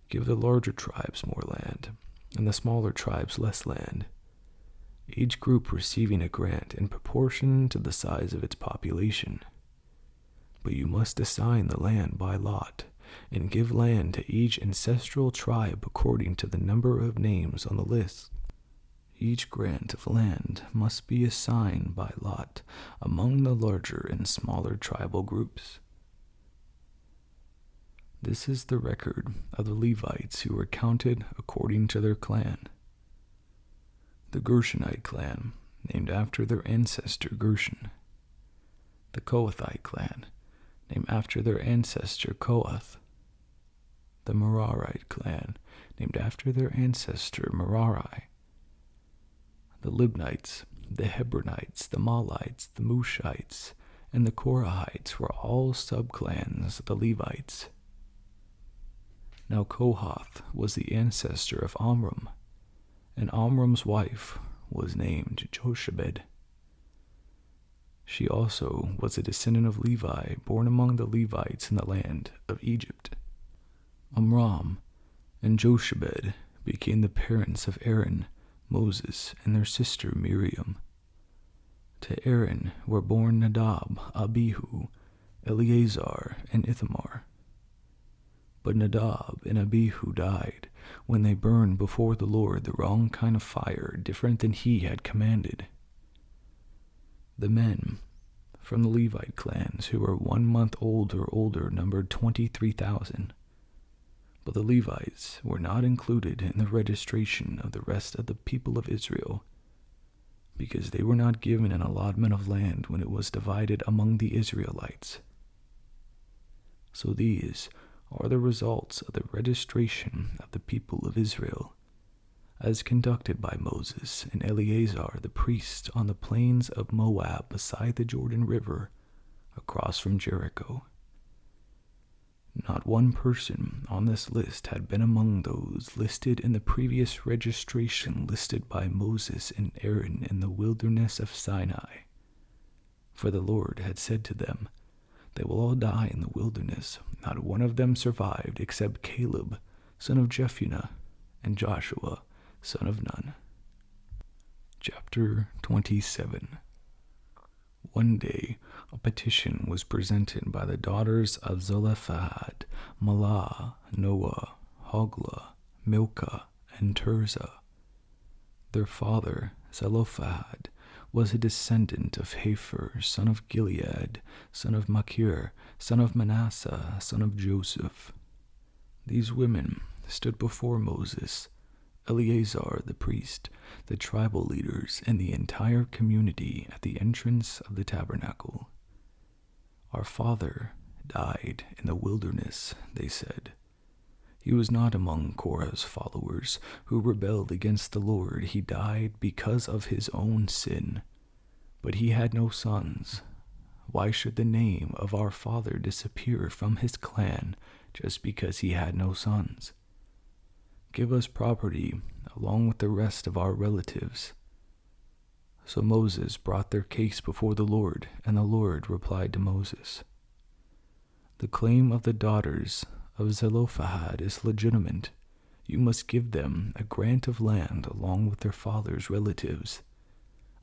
Give the larger tribes more land, and the smaller tribes less land, each group receiving a grant in proportion to the size of its population. But you must assign the land by lot, and give land to each ancestral tribe according to the number of names on the list. Each grant of land must be assigned by lot among the larger and smaller tribal groups." This is the record of the Levites who were counted according to their clan. The Gershonite clan, named after their ancestor Gershon. The Kohathite clan, named after their ancestor Kohath. The Merarite clan, named after their ancestor Merari. The Libnites, the Hebronites, the Malites, the Mushites, and the Korahites were all subclans of the Levites. Now Kohath was the ancestor of Amram, and Amram's wife was named Jochebed. She also was a descendant of Levi, born among the Levites in the land of Egypt. Amram and Jochebed became the parents of Aaron, Moses, and their sister Miriam. To Aaron were born Nadab, Abihu, Eleazar, and Ithamar. But Nadab and Abihu died when they burned before the Lord the wrong kind of fire, different than he had commanded. The men from the Levite clans who were 1 month old or older numbered 23,000. But the Levites were not included in the registration of the rest of the people of Israel, because they were not given an allotment of land when it was divided among the Israelites. So these are the results of the registration of the people of Israel, as conducted by Moses and Eleazar the priest on the plains of Moab beside the Jordan River, across from Jericho. Not one person on this list had been among those listed in the previous registration listed by Moses and Aaron in the wilderness of Sinai. For the Lord had said to them, "They will all die in the wilderness. Not one of them survived except Caleb, son of Jephunneh, and Joshua, son of Nun." Chapter 27. One day, a petition was presented by the daughters of Zelophehad, Malah, Noah, Hoglah, Milcah, and Tirzah. Their father, Zelophehad, was a descendant of Hepher, son of Gilead, son of Machir, son of Manasseh, son of Joseph. These women stood before Moses, Eleazar the priest, the tribal leaders, and the entire community at the entrance of the tabernacle. Our father died in the wilderness, they said. He was not among Korah's followers who rebelled against the Lord. He died because of his own sin. But he had no sons. Why should the name of our father disappear from his clan just because he had no sons? Give us property along with the rest of our relatives. So Moses brought their case before the Lord, and the Lord replied to Moses, "The claim of the daughters of Zelophehad is legitimate. You must give them a grant of land along with their father's relatives.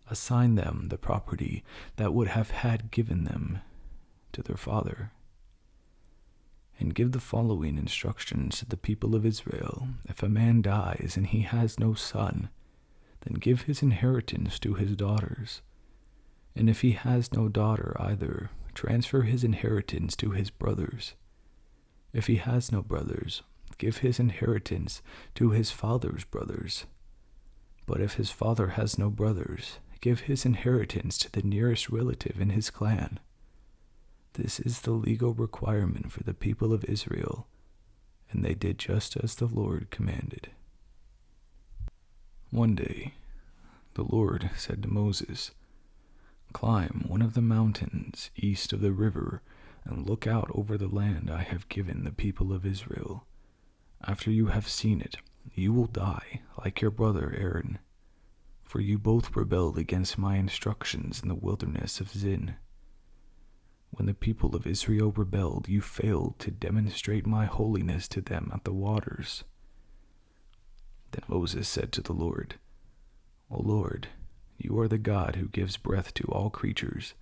Assign them the property that would have had given them to their father. And give the following instructions to the people of Israel. If a man dies and he has no son, then give his inheritance to his daughters. And if he has no daughter either, transfer his inheritance to his brothers. If he has no brothers, give his inheritance to his father's brothers. But if his father has no brothers, give his inheritance to the nearest relative in his clan. This is the legal requirement for the people of Israel, and they did just as the Lord commanded." One day, the Lord said to Moses, "Climb one of the mountains east of the river and look out over the land I have given the people of Israel. After you have seen it, you will die like your brother Aaron, for you both rebelled against my instructions in the wilderness of Zin. When the people of Israel rebelled, you failed to demonstrate my holiness to them at the waters." Then Moses said to the Lord, "O Lord, you are the God who gives breath to all creatures.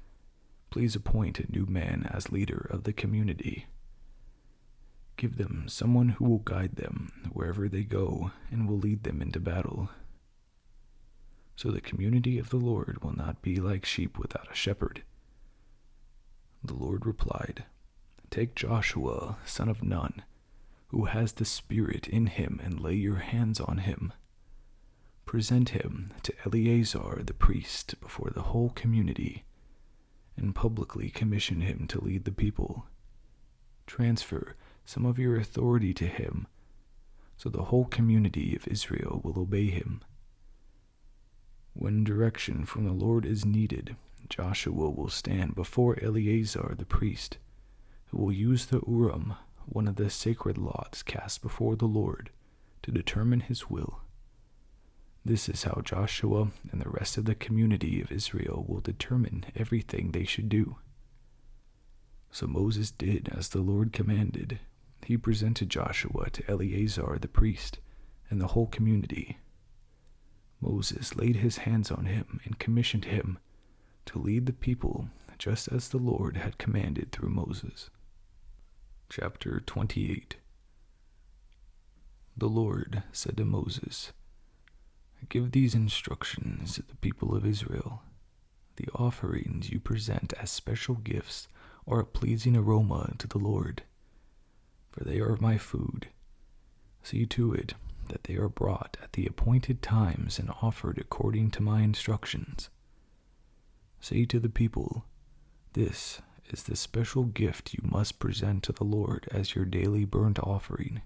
Please appoint a new man as leader of the community. Give them someone who will guide them wherever they go and will lead them into battle. So the community of the Lord will not be like sheep without a shepherd." The Lord replied, "Take Joshua, son of Nun, who has the Spirit in him, and lay your hands on him. Present him to Eleazar the priest before the whole community, and publicly commission him to lead the people. Transfer some of your authority to him, so the whole community of Israel will obey him. When direction from the Lord is needed, Joshua will stand before Eleazar the priest, who will use the Urim, one of the sacred lots cast before the Lord, to determine his will. This is how Joshua and the rest of the community of Israel will determine everything they should do." So Moses did as the Lord commanded. He presented Joshua to Eleazar the priest and the whole community. Moses laid his hands on him and commissioned him to lead the people just as the Lord had commanded through Moses. Chapter 28. The Lord said to Moses, "Give these instructions to the people of Israel. The offerings you present as special gifts are a pleasing aroma to the Lord, for they are my food. See to it that they are brought at the appointed times and offered according to my instructions. Say to the people, this is the special gift you must present to the Lord as your daily burnt offering.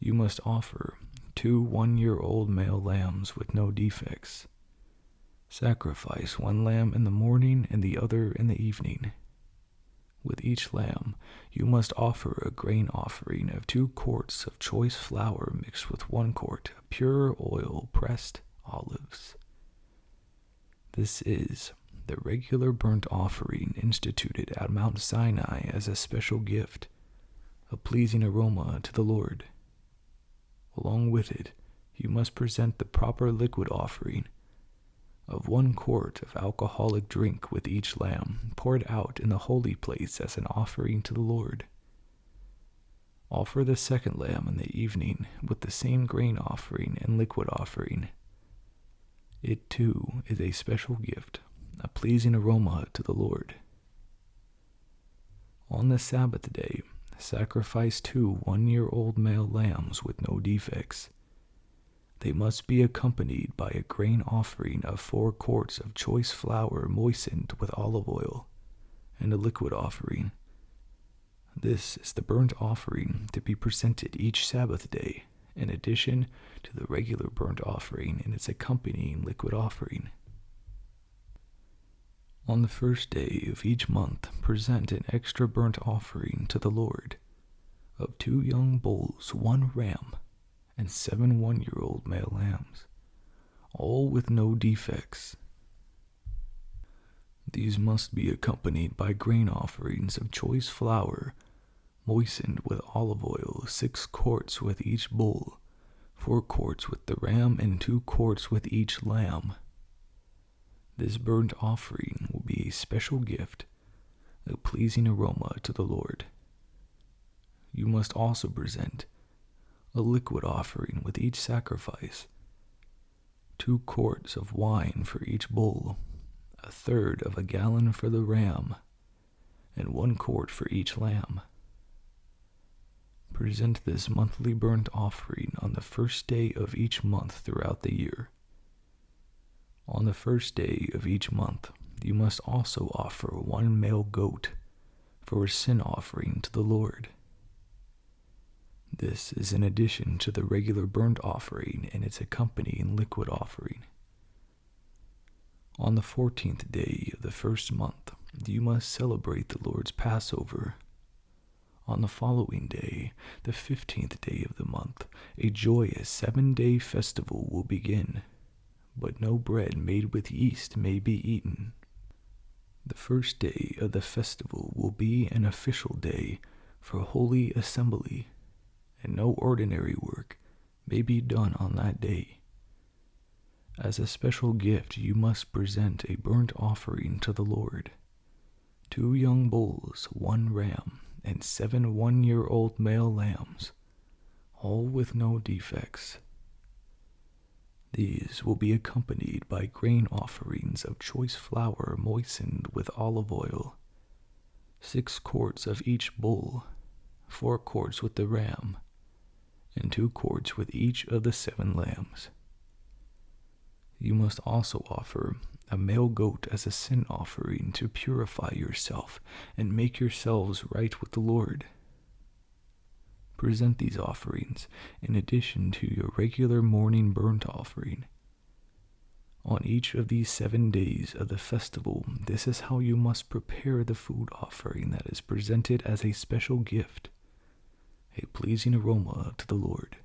You must offer 2 one-year-old male lambs with no defects. Sacrifice 1 lamb in the morning and the other in the evening. With each lamb, you must offer a grain offering of 2 quarts of choice flour mixed with 1 quart of pure oil pressed olives. This is the regular burnt offering instituted at Mount Sinai as a special gift, a pleasing aroma to the Lord. Along with it, you must present the proper liquid offering, of 1 quart of alcoholic drink with each lamb, poured out in the holy place as an offering to the Lord. Offer the second lamb in the evening with the same grain offering and liquid offering. It too is a special gift, a pleasing aroma to the Lord. On the Sabbath day, sacrifice 2 one-year-old male lambs with no defects. They must be accompanied by a grain offering of 4 quarts of choice flour moistened with olive oil, and a liquid offering. This is the burnt offering to be presented each Sabbath day, in addition to the regular burnt offering and its accompanying liquid offering. On the first day of each month, present an extra burnt offering to the Lord of 2 young bulls, 1 ram, and 7 one-year-old male lambs, all with no defects. These must be accompanied by grain offerings of choice flour, moistened with olive oil, 6 quarts with each bull, 4 quarts with the ram, and 2 quarts with each lamb. This burnt offering will be a special gift, a pleasing aroma to the Lord. You must also present a liquid offering with each sacrifice, 2 quarts of wine for each bull, 1/3 of a gallon for the ram, and 1 quart for each lamb. Present this monthly burnt offering on the first day of each month throughout the year. On the first day of each month, you must also offer 1 male goat for a sin offering to the Lord. This is in addition to the regular burnt offering and its accompanying liquid offering. On the 14th day of the first month, you must celebrate the Lord's Passover. On the following day, the 15th day of the month, a joyous 7-day festival will begin, but no bread made with yeast may be eaten. The first day of the festival will be an official day for holy assembly, and no ordinary work may be done on that day. As a special gift, you must present a burnt offering to the Lord: 2 young bulls, 1 ram, and 7 one-year-old male lambs, all with no defects. These will be accompanied by grain offerings of choice flour moistened with olive oil, 6 quarts of each bull, 4 quarts with the ram, and 2 quarts with each of the 7 lambs. You must also offer a male goat as a sin offering to purify yourself and make yourselves right with the Lord. Present these offerings in addition to your regular morning burnt offering. On each of these 7 days of the festival, this is how you must prepare the food offering that is presented as a special gift, a pleasing aroma to the Lord.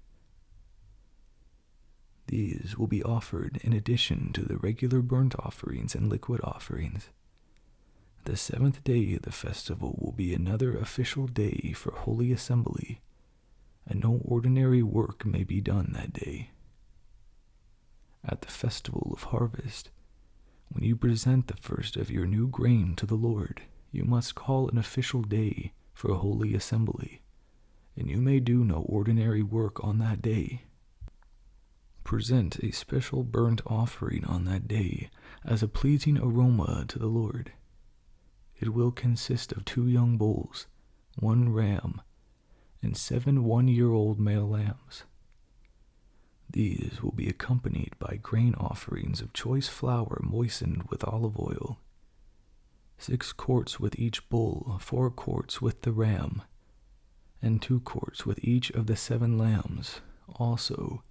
These will be offered in addition to the regular burnt offerings and liquid offerings. The 7th day of the festival will be another official day for holy assembly, and no ordinary work may be done that day. At the festival of harvest, when you present the first of your new grain to the Lord, you must call an official day for holy assembly, and you may do no ordinary work on that day. Present a special burnt offering on that day as a pleasing aroma to the Lord. It will consist of 2 young bulls, 1 ram, and 7 one-year-old male lambs. These will be accompanied by grain offerings of choice flour moistened with olive oil, 6 quarts with each bull, 4 quarts with the ram, and 2 quarts with each of the 7 lambs. Also,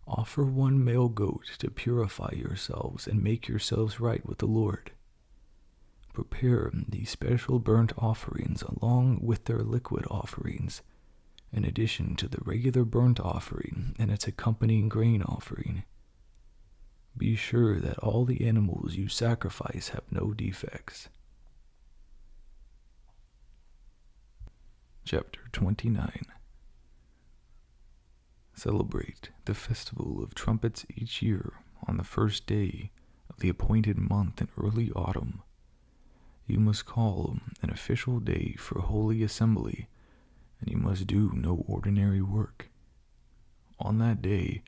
offer 1 male goat to purify yourselves and make yourselves right with the Lord. Prepare these special burnt offerings along with their liquid offerings, in addition to the regular burnt offering and its accompanying grain offering. Be sure that all the animals you sacrifice have no defects. Chapter 29. Celebrate the festival of trumpets each year on the first day of the appointed month in early autumn, you must call an official day for holy assembly, and you must do no ordinary work. On that day,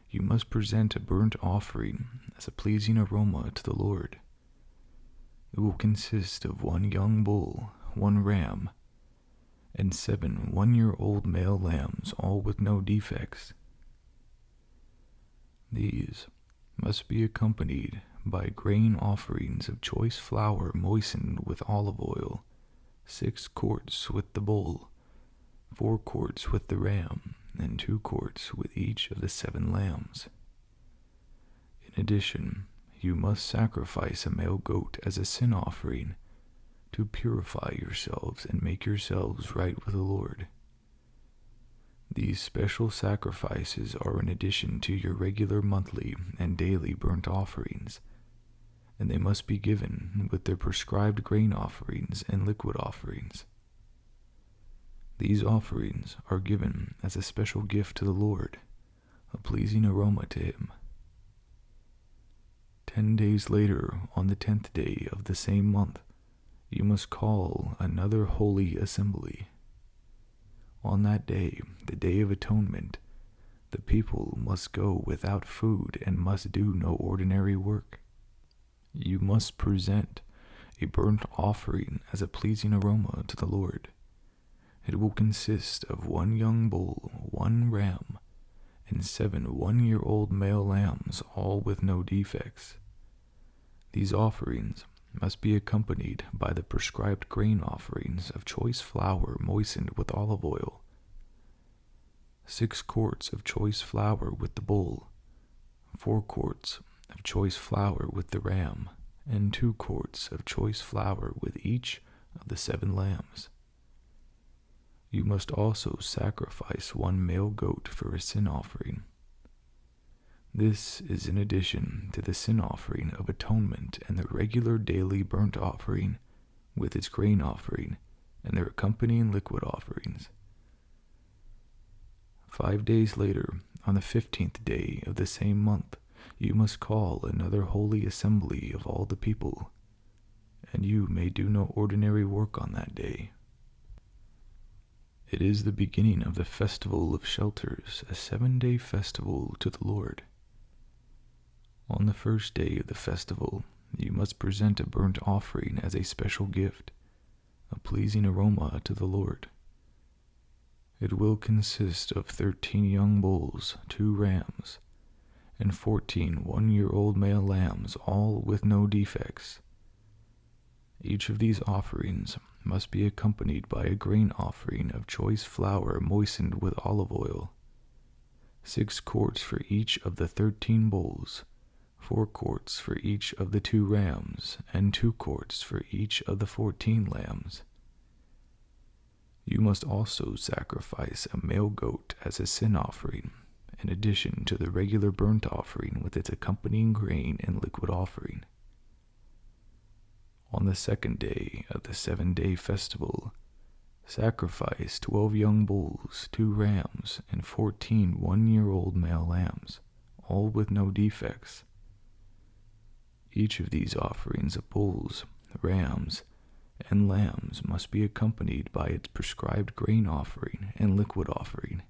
you must present a burnt offering as a pleasing aroma to the Lord. It will consist of 1 young bull, 1 ram, and 7 one-year-old male lambs, all with no defects. These must be accompanied by grain offerings of choice flour moistened with olive oil, 6 quarts with the bull, 4 quarts with the ram, and 2 quarts with each of the 7 lambs. In addition, you must sacrifice a male goat as a sin offering to purify yourselves and make yourselves right with the Lord. These special sacrifices are in addition to your regular monthly and daily burnt offerings, and they must be given with their prescribed grain offerings and liquid offerings. These offerings are given as a special gift to the Lord, a pleasing aroma to him. 10 days later, on the 10th day of the same month, you must call another holy assembly. On that day, the Day of Atonement, the people must go without food and must do no ordinary work. You must present a burnt offering as a pleasing aroma to the Lord. It will consist of 1 young bull, 1 ram, and 7 one-year-old male lambs, all with no defects. These offerings must be accompanied by the prescribed grain offerings of choice flour moistened with olive oil, 6 quarts of choice flour with the bull, 4 quarts of choice flour with the ram, and 2 quarts of choice flour with each of the 7 lambs. You must also sacrifice 1 male goat for a sin offering. This is in addition to the sin offering of atonement and the regular daily burnt offering with its grain offering and their accompanying liquid offerings. 5 days later, on the 15th day of the same month, you must call another holy assembly of all the people, and you may do no ordinary work on that day. It is the beginning of the Festival of Shelters, a 7-day festival to the Lord. On the first day of the festival, you must present a burnt offering as a special gift, a pleasing aroma to the Lord. It will consist of 13 young bulls, 2 rams, and 14 one-year-old male lambs, all with no defects. Each of these offerings must be accompanied by a grain offering of choice flour moistened with olive oil, 6 quarts for each of the 13 bulls, 4 quarts for each of the 2 rams, and 2 quarts for each of the 14 lambs. You must also sacrifice a male goat as a sin offering, in addition to the regular burnt offering with its accompanying grain and liquid offering. On the 2nd day of the 7-day festival, sacrifice 12 young bulls, 2 rams, and 14 one-year-old male lambs, all with no defects. Each of these offerings of bulls, rams, and lambs must be accompanied by its prescribed grain offering and liquid offering.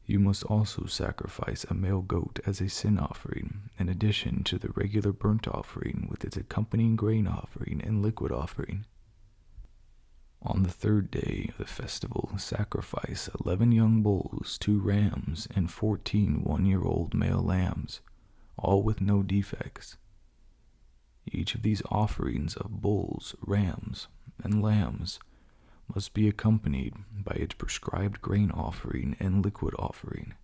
You must also sacrifice a male goat as a sin offering, in addition to the regular burnt offering with its accompanying grain offering and liquid offering. On the 3rd day of the festival, sacrifice 11 young bulls, 2 rams, and 14 one-year-old male lambs, all with no defects. Each of these offerings of bulls, rams, and lambs must be accompanied by its prescribed grain offering and liquid offering.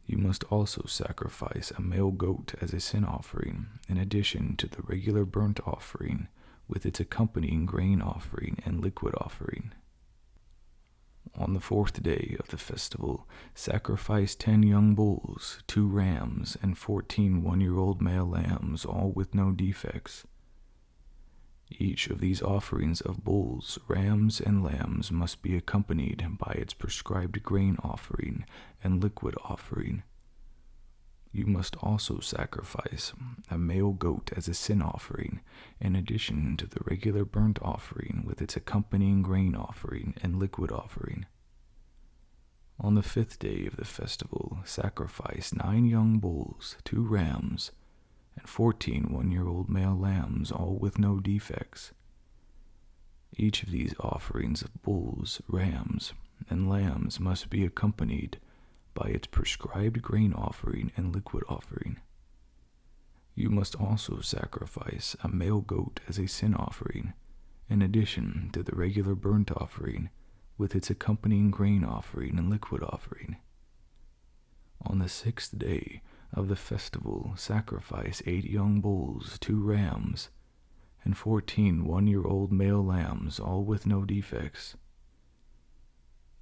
You must also sacrifice a male goat as a sin offering, in addition to the regular burnt offering with its accompanying grain offering and liquid offering. On the 4th day of the festival, sacrifice 10 young bulls, 2 rams, and 14 one-year-old male lambs, all with no defects. Each of these offerings of bulls, rams, and lambs must be accompanied by its prescribed grain offering and liquid offering. You must also sacrifice a male goat as a sin offering, in addition to the regular burnt offering with its accompanying grain offering and liquid offering. On the 5th day of the festival, sacrifice 9 young bulls, 2 rams, and 14 one-year-old male lambs, all with no defects. Each of these offerings of bulls, rams, and lambs must be accompanied by its prescribed grain offering and liquid offering. You must also sacrifice a male goat as a sin offering, in addition to the regular burnt offering with its accompanying grain offering and liquid offering. On the 6th day of the festival, sacrifice 8 young bulls, 2 rams, and 14 one-year-old male lambs, all with no defects.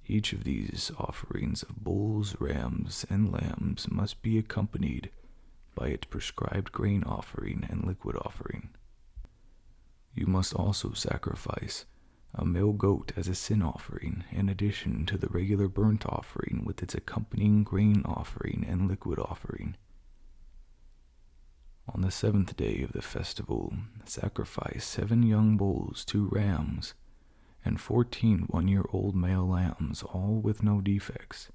Each of these offerings of bulls, rams, and lambs must be accompanied by its prescribed grain offering and liquid offering. You must also sacrifice a male goat as a sin offering, in addition to the regular burnt offering with its accompanying grain offering and liquid offering. On the 7th day of the festival, sacrifice 7 young bulls, 2 rams, and 14 one-year-old male lambs, all with no defects.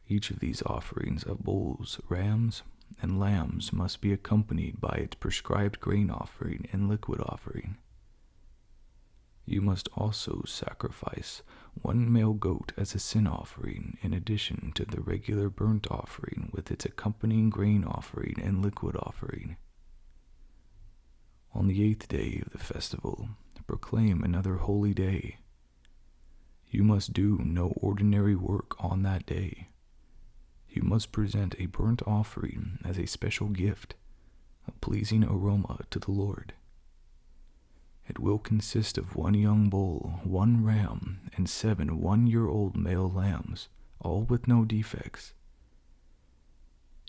Each of these offerings of bulls, rams, and lambs must be accompanied by its prescribed grain offering and liquid offering. You must also sacrifice 1 male goat as a sin offering, in addition to the regular burnt offering with its accompanying grain offering and liquid offering. On the 8th day of the festival, proclaim another holy day. You must do no ordinary work on that day. You must present a burnt offering as a special gift, a pleasing aroma to the Lord. It will consist of 1 young bull, 1 ram, and 7 one-year-old male lambs, all with no defects.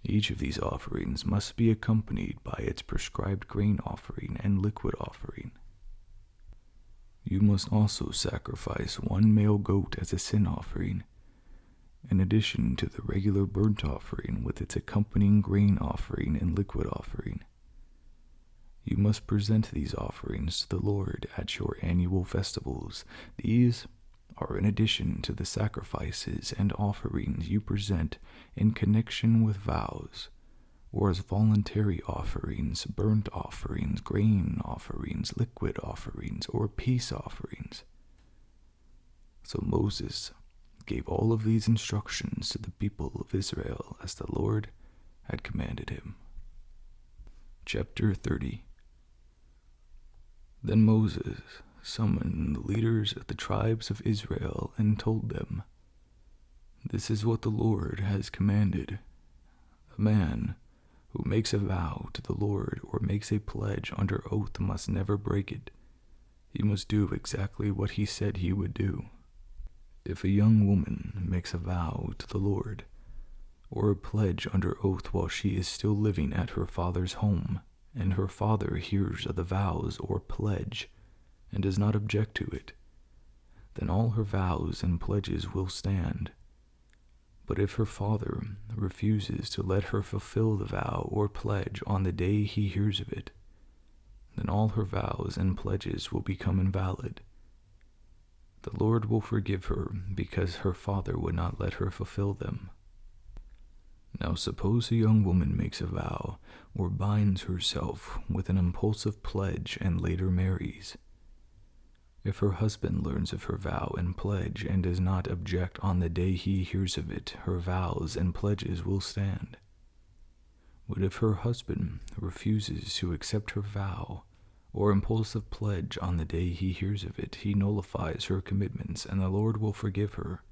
Each of these offerings must be accompanied by its prescribed grain offering and liquid offering. You must also sacrifice 1 male goat as a sin offering, in addition to the regular burnt offering with its accompanying grain offering and liquid offering. You must present these offerings to the Lord at your annual festivals. These are in addition to the sacrifices and offerings you present in connection with vows, or as voluntary offerings, burnt offerings, grain offerings, liquid offerings, or peace offerings. So Moses gave all of these instructions to the people of Israel as the Lord had commanded him. Chapter 30. Then Moses summoned the leaders of the tribes of Israel and told them, "This is what the Lord has commanded. A man who makes a vow to the Lord or makes a pledge under oath must never break it. He must do exactly what he said he would do. If a young woman makes a vow to the Lord or a pledge under oath while she is still living at her father's home, and her father hears of the vows or pledge and does not object to it, then all her vows and pledges will stand. But if her father refuses to let her fulfill the vow or pledge on the day he hears of it, then all her vows and pledges will become invalid. The Lord will forgive her because her father would not let her fulfill them. Now suppose a young woman makes a vow or binds herself with an impulsive pledge and later marries. If her husband learns of her vow and pledge and does not object on the day he hears of it, her vows and pledges will stand. But if her husband refuses to accept her vow or impulsive pledge on the day he hears of it, he nullifies her commitments, and the Lord will forgive her.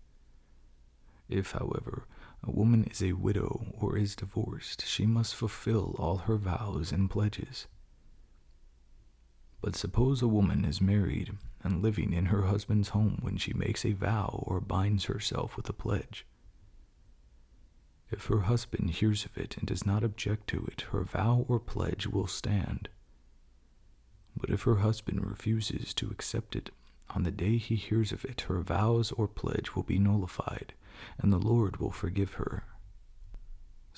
If, however, a woman is a widow or is divorced, she must fulfill all her vows and pledges. But suppose a woman is married and living in her husband's home when she makes a vow or binds herself with a pledge. If her husband hears of it and does not object to it, her vow or pledge will stand. But if her husband refuses to accept it on the day he hears of it, her vows or pledge will be nullified, and the Lord will forgive her.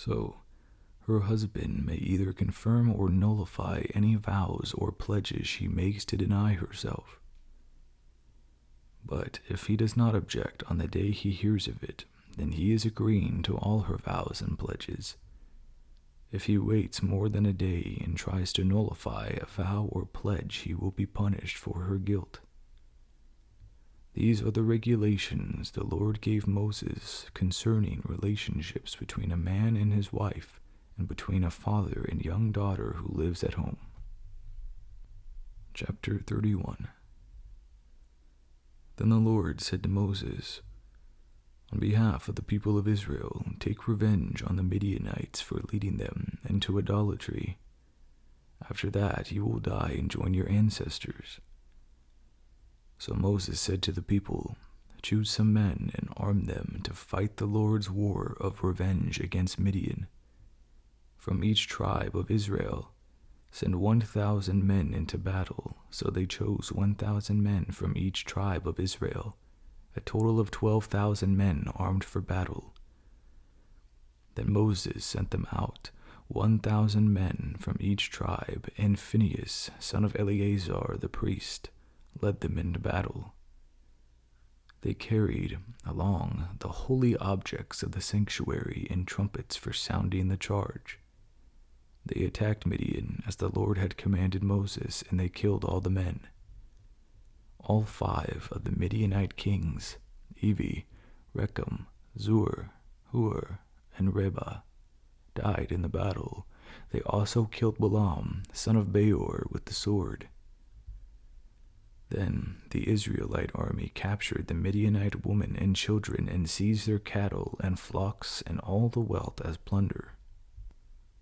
So her husband may either confirm or nullify any vows or pledges she makes to deny herself. But if he does not object on the day he hears of it, then he is agreeing to all her vows and pledges. If he waits more than a day and tries to nullify a vow or pledge, he will be punished for her guilt. These are the regulations the Lord gave Moses concerning relationships between a man and his wife, and between a father and young daughter who lives at home. Chapter 31. Then the Lord said to Moses, "On behalf of the people of Israel, take revenge on the Midianites for leading them into idolatry. After that you will die and join your ancestors." So Moses said to the people, "Choose some men and arm them to fight the Lord's war of revenge against Midian. From each tribe of Israel, send 1,000 men into battle." So they chose 1,000 men from each tribe of Israel, a total of 12,000 men armed for battle. Then Moses sent them out, 1,000 men from each tribe, and Phinehas, son of Eleazar the priest, led them into battle. They carried along the holy objects of the sanctuary and trumpets for sounding the charge. They attacked Midian as the Lord had commanded Moses, and they killed all the men. All 5 of the Midianite kings, Evi, Rechem, Zur, Hur, and Reba, died in the battle. They also killed Balaam, son of Beor, with the sword. Then the Israelite army captured the Midianite women and children and seized their cattle and flocks and all the wealth as plunder.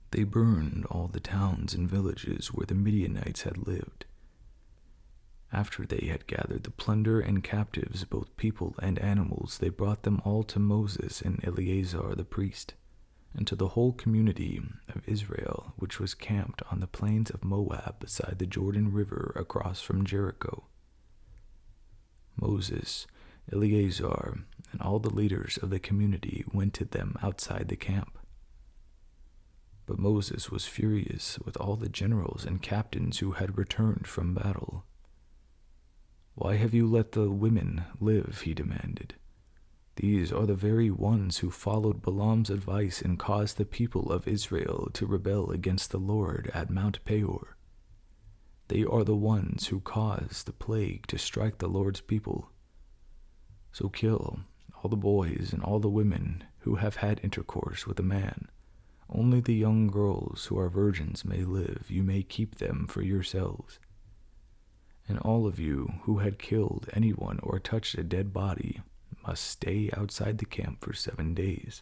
They burned all the towns and villages where the Midianites had lived. After they had gathered the plunder and captives, both people and animals, they brought them all to Moses and Eleazar the priest, and to the whole community of Israel, which was camped on the plains of Moab beside the Jordan River across from Jericho. Moses, Eleazar, and all the leaders of the community went to them outside the camp. But Moses was furious with all the generals and captains who had returned from battle. "Why have you let the women live?" he demanded. "These are the very ones who followed Balaam's advice and caused the people of Israel to rebel against the Lord at Mount Peor. They are the ones who caused the plague to strike the Lord's people. So kill all the boys and all the women who have had intercourse with a man. Only the young girls who are virgins may live. You may keep them for yourselves. And all of you who had killed anyone or touched a dead body must stay outside the camp for 7 days.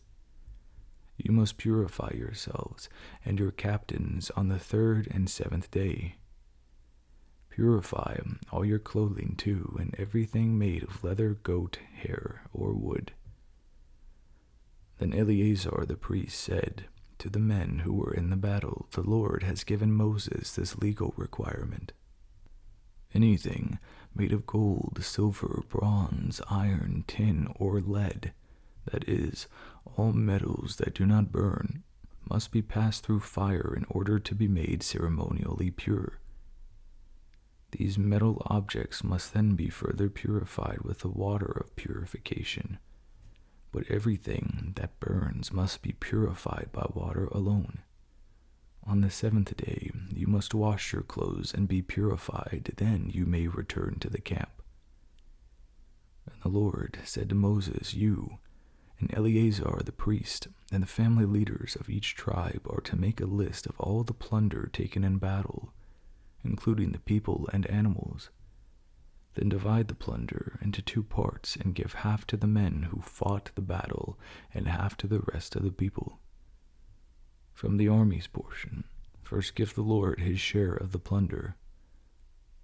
You must purify yourselves and your captains on the 3rd and 7th day. Purify all your clothing too, and everything made of leather, goat hair, or wood." Then Eleazar the priest said to the men who were in the battle, "The Lord has given Moses this legal requirement. Anything made of gold, silver, bronze, iron, tin, or lead, that is, all metals that do not burn, must be passed through fire in order to be made ceremonially pure. These metal objects must then be further purified with the water of purification. But everything that burns must be purified by water alone. On the 7th day you must wash your clothes and be purified, then you may return to the camp." And the Lord said to Moses, "You and Eleazar the priest and the family leaders of each tribe are to make a list of all the plunder taken in battle, including the people and animals. Then divide the plunder into 2 parts and give half to the men who fought the battle and half to the rest of the people. From the army's portion, first give the Lord his share of the plunder.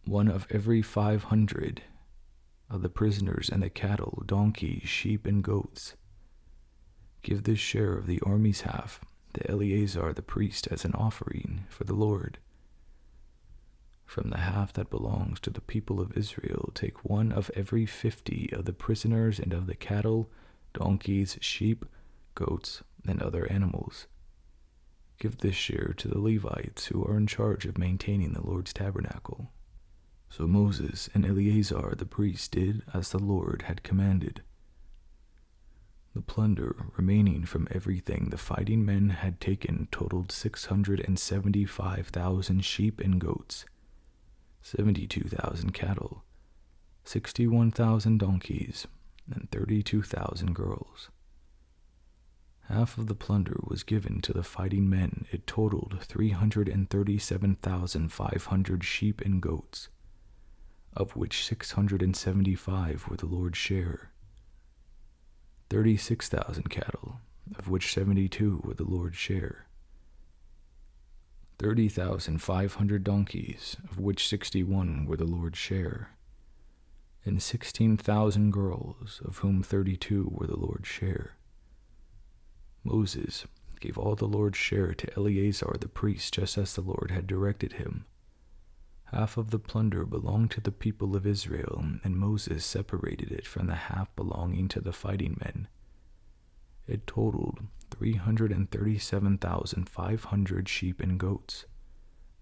1 of every 500 of the prisoners and the cattle, donkeys, sheep, and goats. Give this share of the army's half to Eleazar the priest as an offering for the Lord. From the half that belongs to the people of Israel, take 1 of every 50 of the prisoners and of the cattle, donkeys, sheep, goats, and other animals. Give this share to the Levites who are in charge of maintaining the Lord's tabernacle." So Moses and Eleazar the priest did as the Lord had commanded. The plunder remaining from everything the fighting men had taken totaled 675,000 sheep and goats, 72,000 cattle, 61,000 donkeys, and 32,000 girls. Half of the plunder was given to the fighting men. It totaled 337,500 sheep and goats, of which 675 were the Lord's share, 36,000 cattle, of which 72 were the Lord's share, 30,500 donkeys, of which 61 were the Lord's share, and 16,000 girls, of whom 32 were the Lord's share. Moses gave all the Lord's share to Eleazar the priest, just as the Lord had directed him. Half of the plunder belonged to the people of Israel, and Moses separated it from the half belonging to the fighting men. It totaled 337,500 sheep and goats,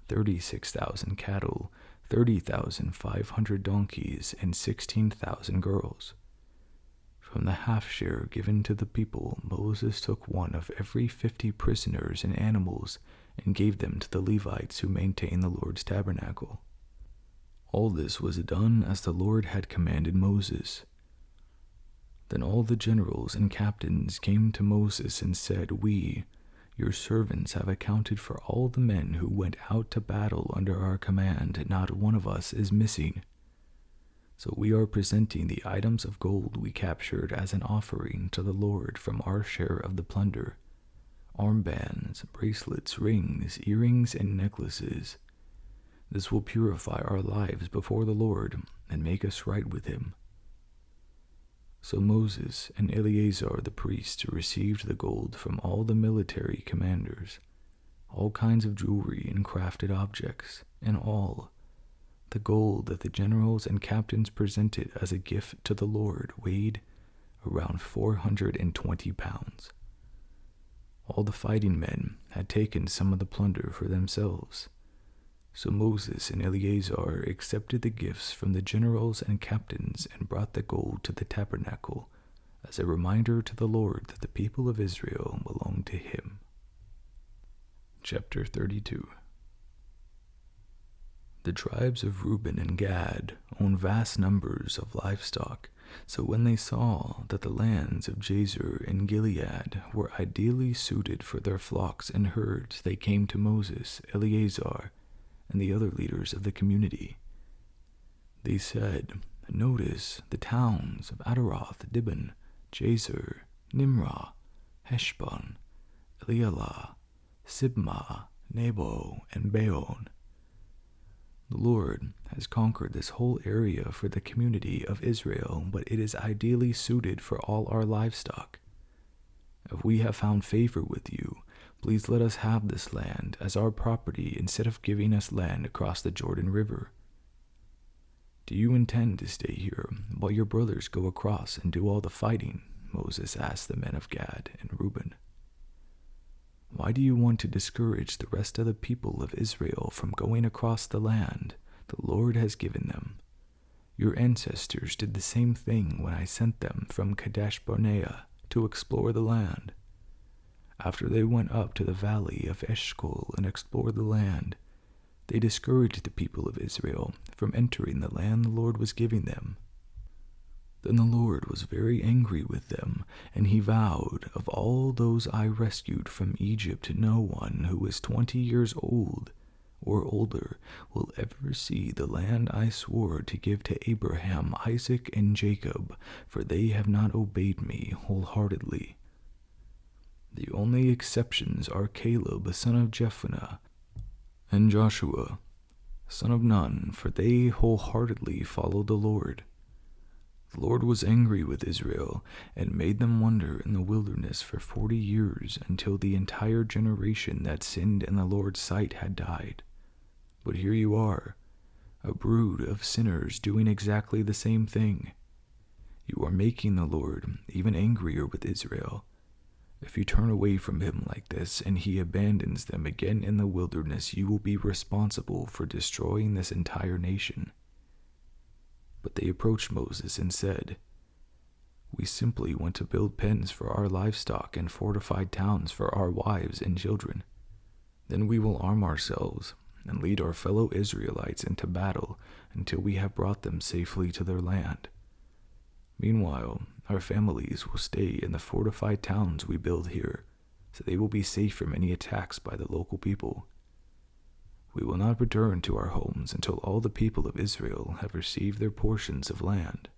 36,000 cattle, 30,500 donkeys, and 16,000 girls. From the half share given to the people, Moses took one of every 50 prisoners and animals and gave them to the Levites who maintain the Lord's tabernacle. All this was done as the Lord had commanded Moses. Then all the generals and captains came to Moses and said, "We, your servants, have accounted for all the men who went out to battle under our command. Not one of us is missing. So we are presenting the items of gold we captured as an offering to the Lord from our share of the plunder: armbands, bracelets, rings, earrings, and necklaces. This will purify our lives before the Lord and make us right with him." So Moses and Eleazar the priest received the gold from all the military commanders, all kinds of jewelry and crafted objects, and all the gold that the generals and captains presented as a gift to the Lord weighed around 420 pounds. All the fighting men had taken some of the plunder for themselves. So Moses and Eleazar accepted the gifts from the generals and captains and brought the gold to the tabernacle as a reminder to the Lord that the people of Israel belonged to him. Chapter 32. The tribes of Reuben and Gad owned vast numbers of livestock, so when they saw that the lands of Jazer and Gilead were ideally suited for their flocks and herds, they came to Moses, Eleazar, and the other leaders of the community. They said, "Notice the towns of Adaroth, Dibon, Jazer, Nimrah, Heshbon, Elealah, Sibmah, Nebo, and Beon. The Lord has conquered this whole area for the community of Israel, but it is ideally suited for all our livestock. If we have found favor with you, please let us have this land as our property instead of giving us land across the Jordan River. Do you intend to stay here while your brothers go across and do all the fighting?" Moses asked the men of Gad and Reuben. "Why do you want to discourage the rest of the people of Israel from going across the land the Lord has given them? Your ancestors did the same thing when I sent them from Kadesh Barnea to explore the land. After they went up to the valley of Eshcol and explored the land, they discouraged the people of Israel from entering the land the Lord was giving them. Then the Lord was very angry with them, and he vowed, 'Of all those I rescued from Egypt, no one who is 20 years old or older will ever see the land I swore to give to Abraham, Isaac, and Jacob, for they have not obeyed me wholeheartedly.' The only exceptions are Caleb, son of Jephunneh, and Joshua, son of Nun, for they wholeheartedly followed the Lord. The Lord was angry with Israel and made them wander in the wilderness for 40 years until the entire generation that sinned in the Lord's sight had died. But here you are, a brood of sinners doing exactly the same thing. You are making the Lord even angrier with Israel, If you turn away from him like this and he abandons them again in the wilderness, you will be responsible for destroying this entire nation." But they approached Moses and said, "We simply want to build pens for our livestock and fortified towns for our wives and children. Then we will arm ourselves and lead our fellow Israelites into battle until we have brought them safely to their land. Meanwhile, our families will stay in the fortified towns we build here, so they will be safe from any attacks by the local people. We will not return to our homes until all the people of Israel have received their portions of land.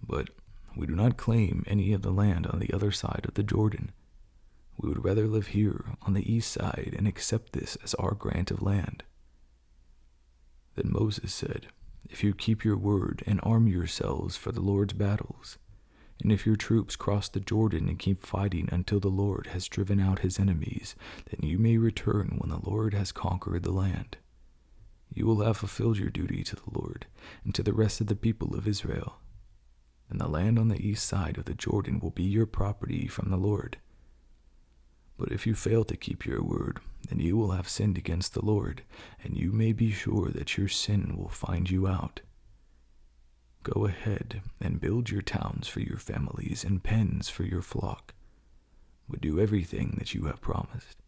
But we do not claim any of the land on the other side of the Jordan. We would rather live here on the east side and accept this as our grant of land." Then Moses said, "If you keep your word and arm yourselves for the Lord's battles, and if your troops cross the Jordan and keep fighting until the Lord has driven out his enemies, then you may return when the Lord has conquered the land. You will have fulfilled your duty to the Lord and to the rest of the people of Israel. And the land on the east side of the Jordan will be your property from the Lord. But if you fail to keep your word, then you will have sinned against the Lord, and you may be sure that your sin will find you out. Go ahead and build your towns for your families and pens for your flock, but do everything that you have promised."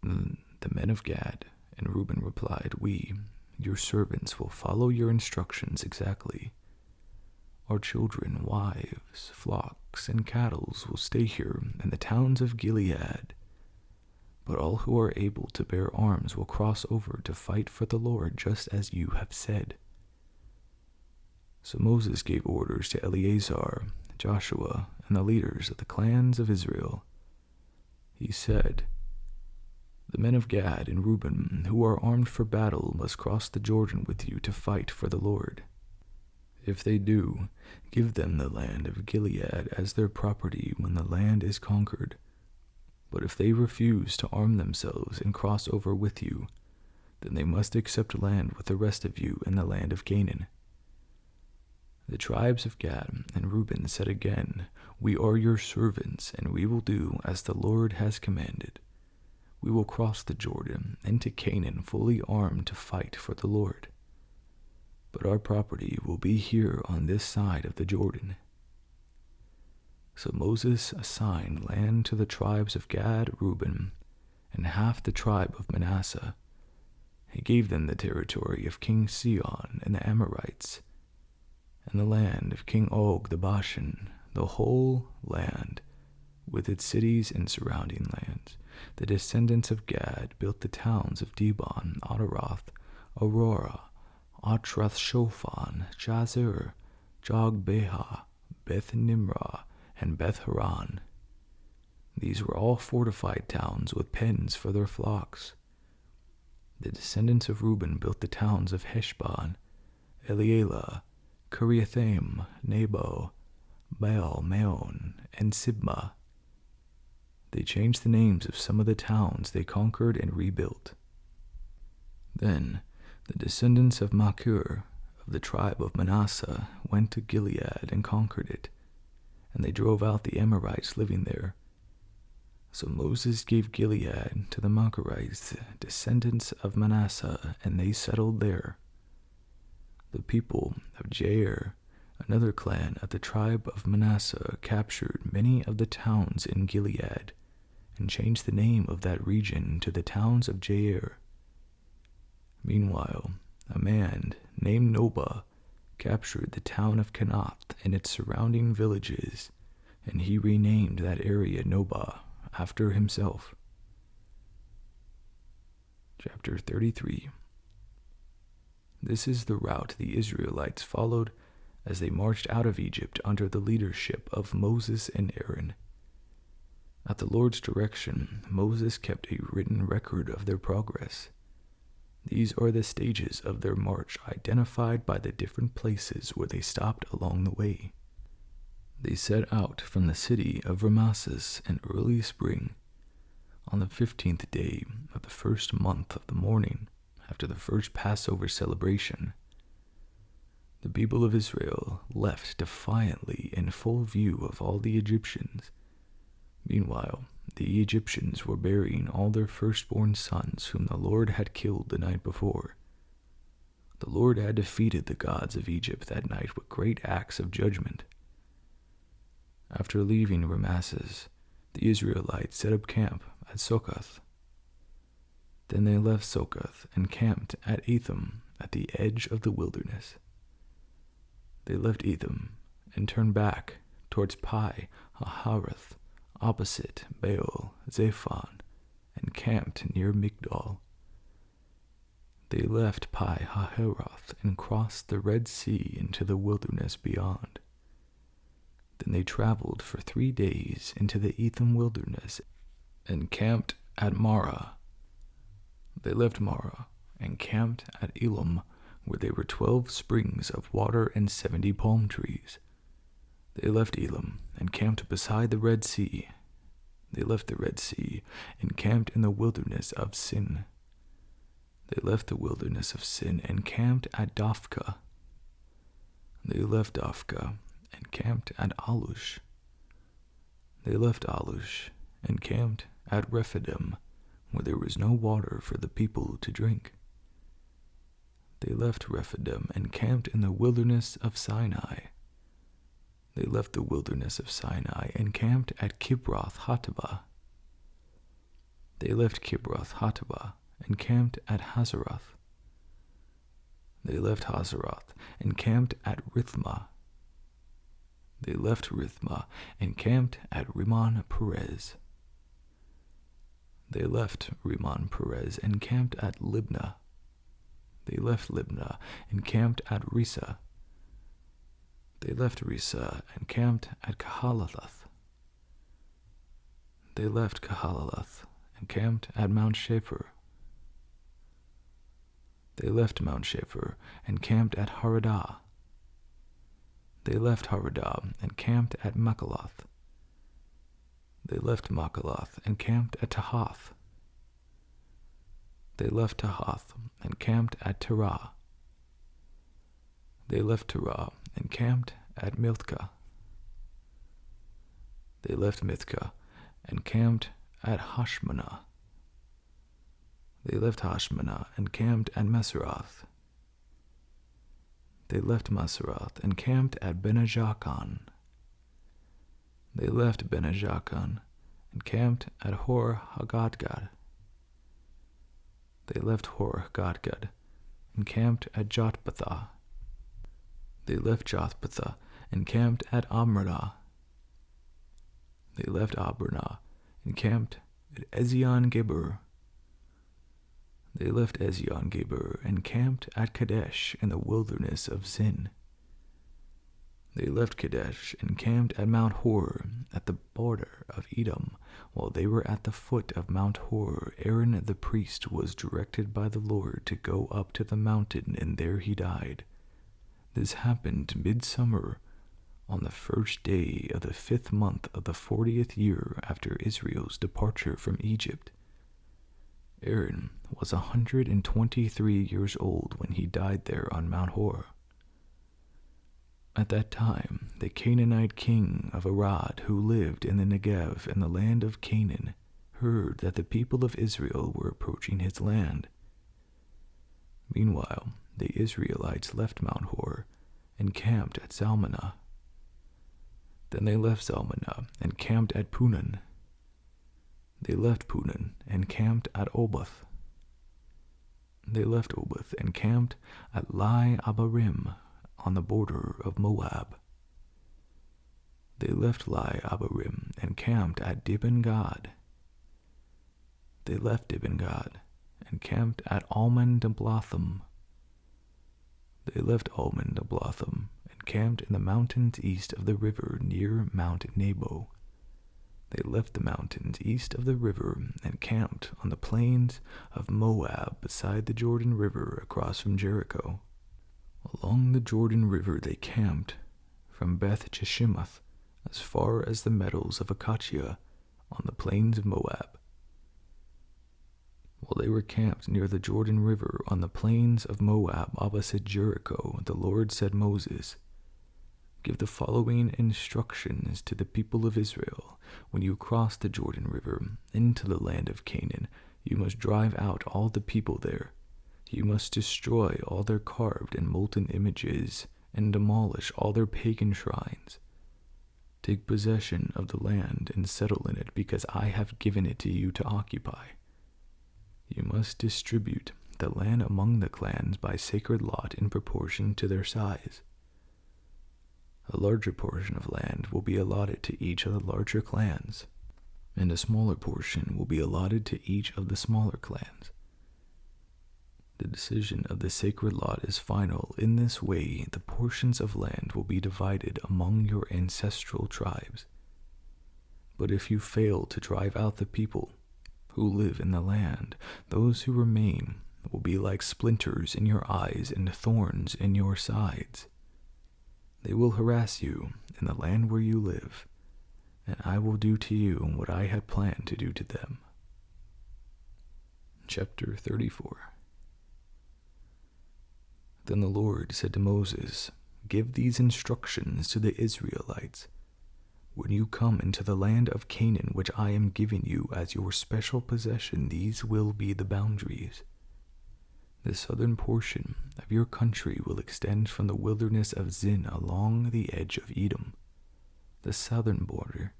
The men of Gad and Reuben replied, "We, your servants, will follow your instructions exactly. Our children, wives, flocks, and cattle will stay here in the towns of Gilead. But all who are able to bear arms will cross over to fight for the Lord, just as you have said." So Moses gave orders to Eleazar, Joshua, and the leaders of the clans of Israel. He said, "The men of Gad and Reuben who are armed for battle must cross the Jordan with you to fight for the Lord. If they do, give them the land of Gilead as their property when the land is conquered. But if they refuse to arm themselves and cross over with you, then they must accept land with the rest of you in the land of Canaan." The tribes of Gad and Reuben said again, "We are your servants, and we will do as the Lord has commanded. We will cross the Jordan into Canaan fully armed to fight for the Lord. But our property will be here on this side of the Jordan." So Moses assigned land to the tribes of Gad, Reuben, and half the tribe of Manasseh. He gave them the territory of King Sihon and the Amorites, and the land of King Og the Bashan, the whole land, with its cities and surrounding lands. The descendants of Gad built the towns of Dibon, Ataroth, Aurora, Atrath-Shofan, Jazer, Jogbeha, Beth-Nimrah, and Beth-Haran. These were all fortified towns with pens for their flocks. The descendants of Reuben built the towns of Heshbon, Elealeh, Kiriathaim, Nebo, Baal-Meon, and Sibmah. They changed the names of some of the towns they conquered and rebuilt. Then the descendants of Machir, of the tribe of Manasseh, went to Gilead and conquered it, and they drove out the Amorites living there. So Moses gave Gilead to the Machirites, descendants of Manasseh, and they settled there. The people of Jair, another clan of the tribe of Manasseh, captured many of the towns in Gilead, and changed the name of that region to the towns of Jair. Meanwhile, a man named Nobah captured the town of Kenath and its surrounding villages, and he renamed that area Nobah after himself. Chapter 33. This is the route the Israelites followed as they marched out of Egypt under the leadership of Moses and Aaron. At the Lord's direction, Moses kept a written record of their progress. These are the stages of their march identified by the different places where they stopped along the way. They set out from the city of Ramesses in early spring, on the 15th day of the first month of the morning after the first Passover celebration. The people of Israel left defiantly in full view of all the Egyptians. Meanwhile, the Egyptians were burying all their firstborn sons whom the Lord had killed the night before. The Lord had defeated the gods of Egypt that night with great acts of judgment. After leaving Ramesses, the Israelites set up camp at Succoth. Then they left Succoth and camped at Etham at the edge of the wilderness. They left Etham and turned back towards Pi Hahiroth, opposite Baal Zephon, and camped near Migdol. They left Pi Hahiroth and crossed the Red Sea into the wilderness beyond. Then they traveled for 3 days into the Etham wilderness and camped at Marah. They left Marah and camped at Elam, where there were 12 springs of water and 70 palm trees. They left Elam and camped beside the Red Sea. They left the Red Sea and camped in the wilderness of Sin. They left the wilderness of Sin and camped at Dophkah. They left Dophkah and camped at Alush. They left Alush and camped at Rephidim, where there was no water for the people to drink. They left Rephidim and camped in the wilderness of Sinai. They left the wilderness of Sinai and camped at Kibroth Hattaavah. They left Kibroth Hattaavah and camped at Hazeroth. They left Hazeroth and camped at Rithmah. They left Rithmah and camped at Rimmon Perez. They left Rimmon Perez and camped at Libnah. They left Libnah and camped at Risa. They left Risa and camped at Kahalath. They left Kahalath and camped at Mount Shapher. They left Mount Shapher and camped at Haradah. They left Haradah and camped at Makaloth. They left Makaloth and camped at Tahath. They left Tahath and camped at Terah. They left Terah and camped at Mithkah. They left Mithkah and camped at Hashmanah. They left Hashmanah and camped at Meseroth. They left Meseroth and camped at Benajakan. They left Benajakan and camped at Hor Hagadgad. They left Hor Hagadgad and camped at Jotbathah. They left Jotbathah and camped at Amranah. They left Amranah and camped at Ezion-Geber. They left Ezion-Geber and camped at Kadesh in the wilderness of Zin. They left Kadesh and camped at Mount Hor at the border of Edom. While they were at the foot of Mount Hor, Aaron the priest was directed by the Lord to go up to the mountain, and there he died. This happened midsummer, on the first day of the 5th month of the 40th year after Israel's departure from Egypt. Aaron was 123 years old when he died there on Mount Hor. At that time, the Canaanite king of Arad, who lived in the Negev in the land of Canaan, heard that the people of Israel were approaching his land. Meanwhile, the Israelites left Mount Hor and camped at Zalmanah. Then they left Zalmanah and camped at Punan. They left Punan and camped at Oboth. They left Oboth and camped at Lai Abarim on the border of Moab. They left Lai Abarim and camped at Dibon-Gad. They left Dibon-Gad and camped at Almon-Diblatham. They left Almon-Diblatham and camped in the mountains east of the river near Mount Nebo. They left the mountains east of the river and camped on the plains of Moab beside the Jordan River across from Jericho. Along the Jordan River they camped from Beth Jeshimoth as far as the meadows of Acacia on the plains of Moab. While they were camped near the Jordan River on the plains of Moab opposite Jericho, the Lord said to Moses, "Give the following instructions to the people of Israel. When you cross the Jordan River into the land of Canaan, you must drive out all the people there. You must destroy all their carved and molten images and demolish all their pagan shrines. Take possession of the land and settle in it, because I have given it to you to occupy. You must distribute the land among the clans by sacred lot in proportion to their size. A larger portion of land will be allotted to each of the larger clans, and a smaller portion will be allotted to each of the smaller clans. The decision of the sacred lot is final. In this way, the portions of land will be divided among your ancestral tribes. But if you fail to drive out the people who live in the land, those who remain will be like splinters in your eyes and thorns in your sides. They will harass you in the land where you live, and I will do to you what I had planned to do to them." Chapter 34. Then the Lord said to Moses, "Give these instructions to the Israelites. When you come into the land of Canaan, which I am giving you as your special possession, these will be the boundaries. The southern portion of your country will extend from the wilderness of Zin along the edge of Edom. The southern border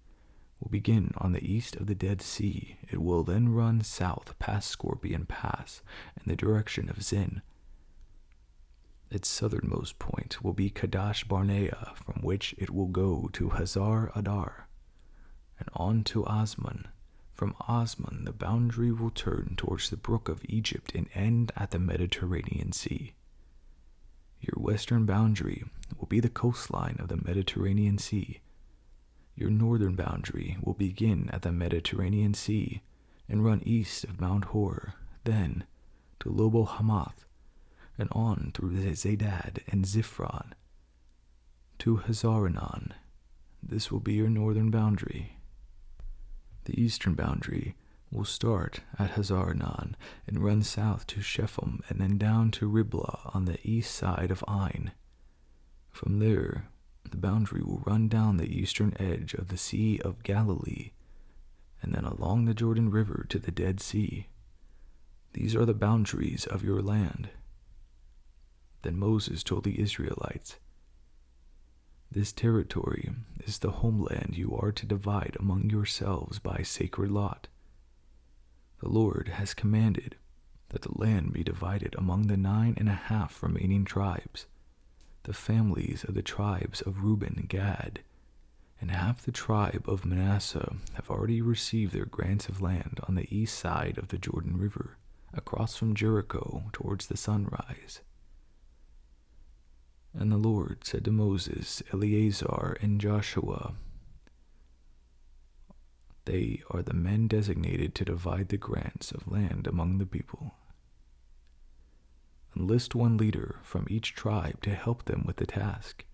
will begin on the east of the Dead Sea. It will then run south past Scorpion Pass in the direction of Zin. Its southernmost point will be Kadesh Barnea, from which it will go to Hazar Adar, and on to Asman. From Asman, the boundary will turn towards the brook of Egypt and end at the Mediterranean Sea. Your western boundary will be the coastline of the Mediterranean Sea. Your northern boundary will begin at the Mediterranean Sea and run east of Mount Hor, then to Lobo Hamath, and on through Zedad and Ziphron to Hazaranan. This will be your northern boundary. The eastern boundary will start at Hazaranan and run south to Shepham and then down to Riblah on the east side of Ain. From there, the boundary will run down the eastern edge of the Sea of Galilee and then along the Jordan River to the Dead Sea. These are the boundaries of your land." Then Moses told the Israelites, "This territory is the homeland you are to divide among yourselves by sacred lot. The Lord has commanded that the land be divided among the 9.5 remaining tribes. The families of the tribes of Reuben, Gad, and half the tribe of Manasseh have already received their grants of land on the east side of the Jordan River, across from Jericho towards the sunrise." And the Lord said to Moses, Eleazar, and Joshua, "They are the men designated to divide the grants of land among the people. Enlist one leader from each tribe to help them with the task.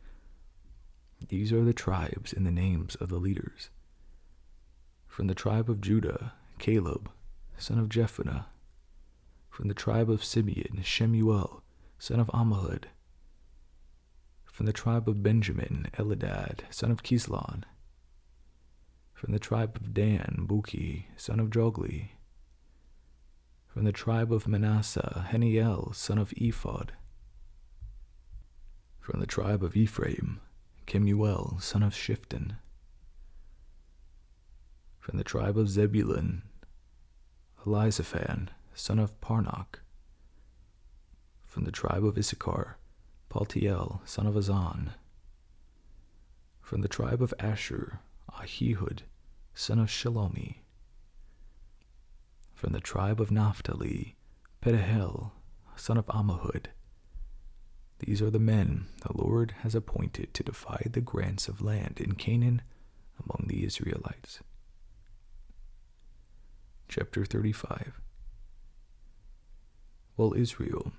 These are the tribes and the names of the leaders. From the tribe of Judah, Caleb, son of Jephunneh. From the tribe of Simeon, Shemuel, son of Ammihud. From the tribe of Benjamin, Elidad, son of Kislon. From the tribe of Dan, Buki, son of Jogli. From the tribe of Manasseh, Heniel, son of Ephod. From the tribe of Ephraim, Kemuel, son of Shifton. From the tribe of Zebulun, Elizaphan, son of Parnach. From the tribe of Issachar, Paltiel, son of Azan. From the tribe of Asher, Ahihud, son of Shelomi. From the tribe of Naphtali, Pedahel, son of Ammihud. These are the men the Lord has appointed to divide the grants of land in Canaan among the Israelites. Chapter 35. While Israel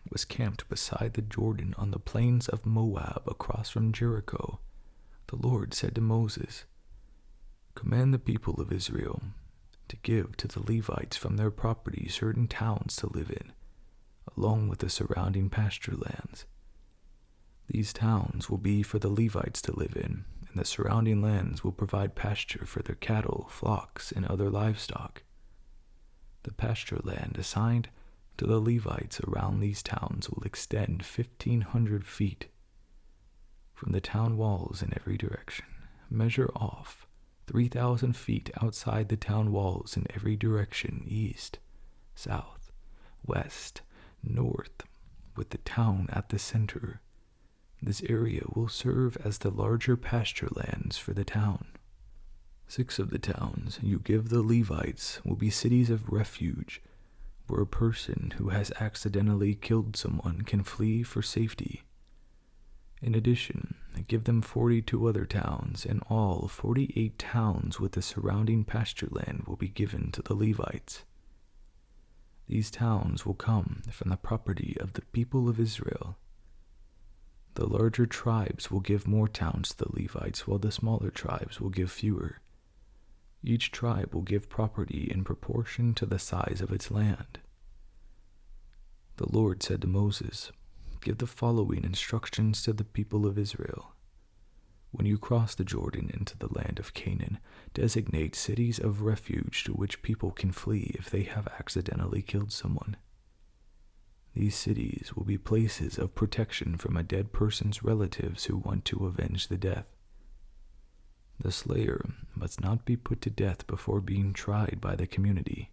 was camped beside the Jordan on the plains of Moab across from Jericho, the Lord said to Moses, "Command the people of Israel to give to the Levites from their property certain towns to live in, along with the surrounding pasture lands. These towns will be for the Levites to live in, and the surrounding lands will provide pasture for their cattle, flocks, and other livestock. The pasture land assigned to the Levites around these towns will extend 1,500 feet from the town walls in every direction. Measure off 3,000 feet outside the town walls in every direction, east, south, west, north, with the town at the center. This area will serve as the larger pasture lands for the town. 6 of the towns you give the Levites will be cities of refuge, where a person who has accidentally killed someone can flee for safety. In addition, give them 42 other towns, and all 48 towns with the surrounding pasture land will be given to the Levites. These towns will come from the property of the people of Israel. The larger tribes will give more towns to the Levites, while the smaller tribes will give fewer. Each tribe will give property in proportion to the size of its land. The Lord said to Moses, "Give the following instructions to the people of Israel. When you cross the Jordan into the land of Canaan, designate cities of refuge to which people can flee if they have accidentally killed someone. These cities will be places of protection from a dead person's relatives who want to avenge the death. The slayer must not be put to death before being tried by the community.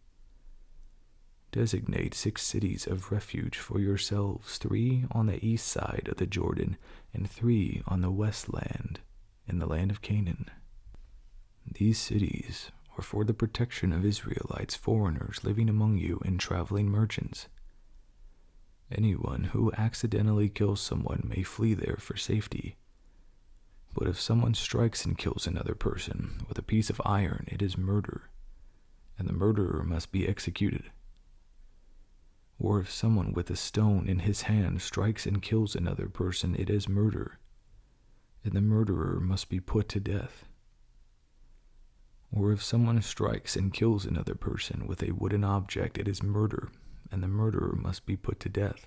Designate 6 cities of refuge for yourselves, 3 on the east side of the Jordan, and 3 on the west land, in the land of Canaan. These cities are for the protection of Israelites, foreigners living among you, and traveling merchants. Anyone who accidentally kills someone may flee there for safety. But if someone strikes and kills another person with a piece of iron, it is murder, and the murderer must be executed. Or if someone with a stone in his hand strikes and kills another person, it is murder, and the murderer must be put to death. Or if someone strikes and kills another person with a wooden object, it is murder, and the murderer must be put to death.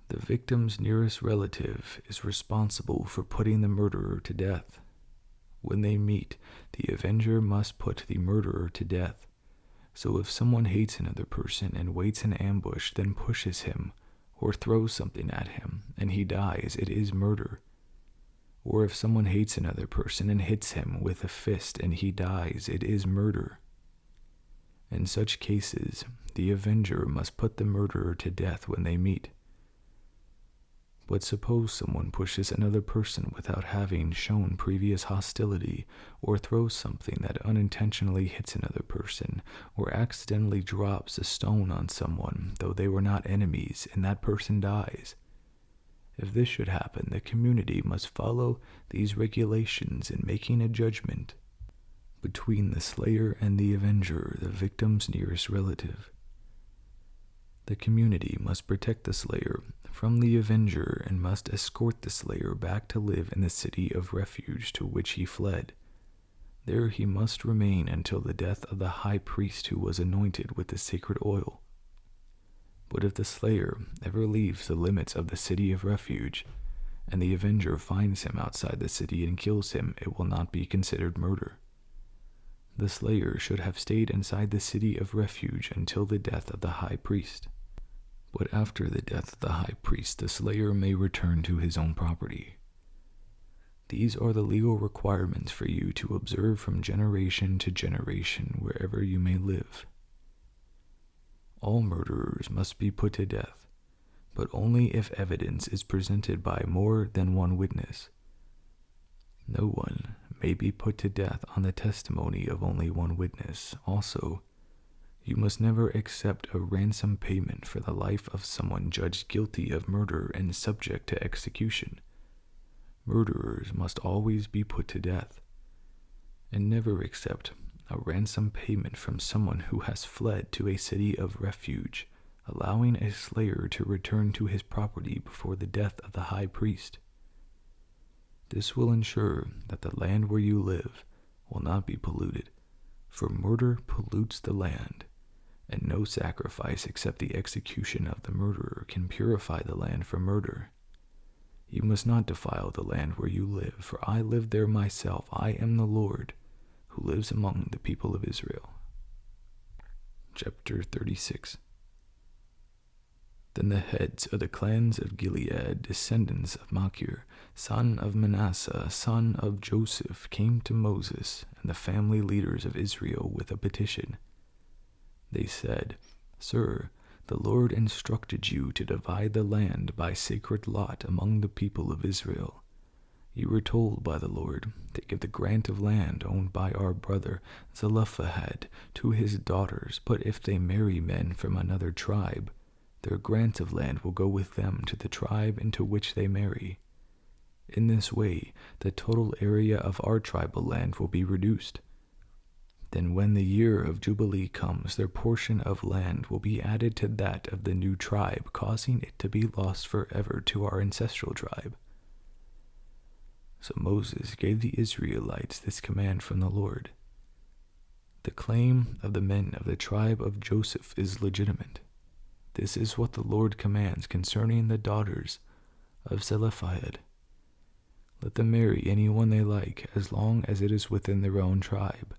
The victim's nearest relative is responsible for putting the murderer to death. When they meet, the avenger must put the murderer to death. So if someone hates another person and waits in ambush, then pushes him, or throws something at him, and he dies, it is murder. Or if someone hates another person and hits him with a fist and he dies, it is murder. In such cases, the avenger must put the murderer to death when they meet. But suppose someone pushes another person without having shown previous hostility, or throws something that unintentionally hits another person, or accidentally drops a stone on someone, though they were not enemies, and that person dies. If this should happen, the community must follow these regulations in making a judgment between the slayer and the avenger, the victim's nearest relative. The community must protect the slayer from the avenger and must escort the slayer back to live in the city of refuge to which he fled. There he must remain until the death of the high priest who was anointed with the sacred oil. But if the slayer ever leaves the limits of the city of refuge, and the avenger finds him outside the city and kills him, it will not be considered murder. The slayer should have stayed inside the city of refuge until the death of the high priest. But after the death of the high priest, the slayer may return to his own property. These are the legal requirements for you to observe from generation to generation wherever you may live. All murderers must be put to death, but only if evidence is presented by more than one witness. No one may be put to death on the testimony of only one witness. Also, you must never accept a ransom payment for the life of someone judged guilty of murder and subject to execution. Murderers must always be put to death, and never accept a ransom payment from someone who has fled to a city of refuge, allowing a slayer to return to his property before the death of the high priest. This will ensure that the land where you live will not be polluted, For murder pollutes the land, and no sacrifice except the execution of the murderer can purify the land from murder. You must not defile the land where you live, for I live there myself. I am the Lord, who lives among the people of Israel. Chapter 36. Then the heads of the clans of Gilead, descendants of Machir, son of Manasseh, son of Joseph, came to Moses and the family leaders of Israel with a petition. They said, Sir, the Lord instructed you to divide the land by sacred lot among the people of Israel. You were told by the Lord to give the grant of land owned by our brother Zelophehad to his daughters, but if they marry men from another tribe, their grant of land will go with them to the tribe into which they marry. In this way, the total area of our tribal land will be reduced. Then when the year of Jubilee comes, their portion of land will be added to that of the new tribe, causing it to be lost forever to our ancestral tribe. So Moses gave the Israelites this command from the Lord. The claim of the men of the tribe of Joseph is legitimate. This is what the Lord commands concerning the daughters of Zelophehad. Let them marry anyone they like, as long as it is within their own tribe.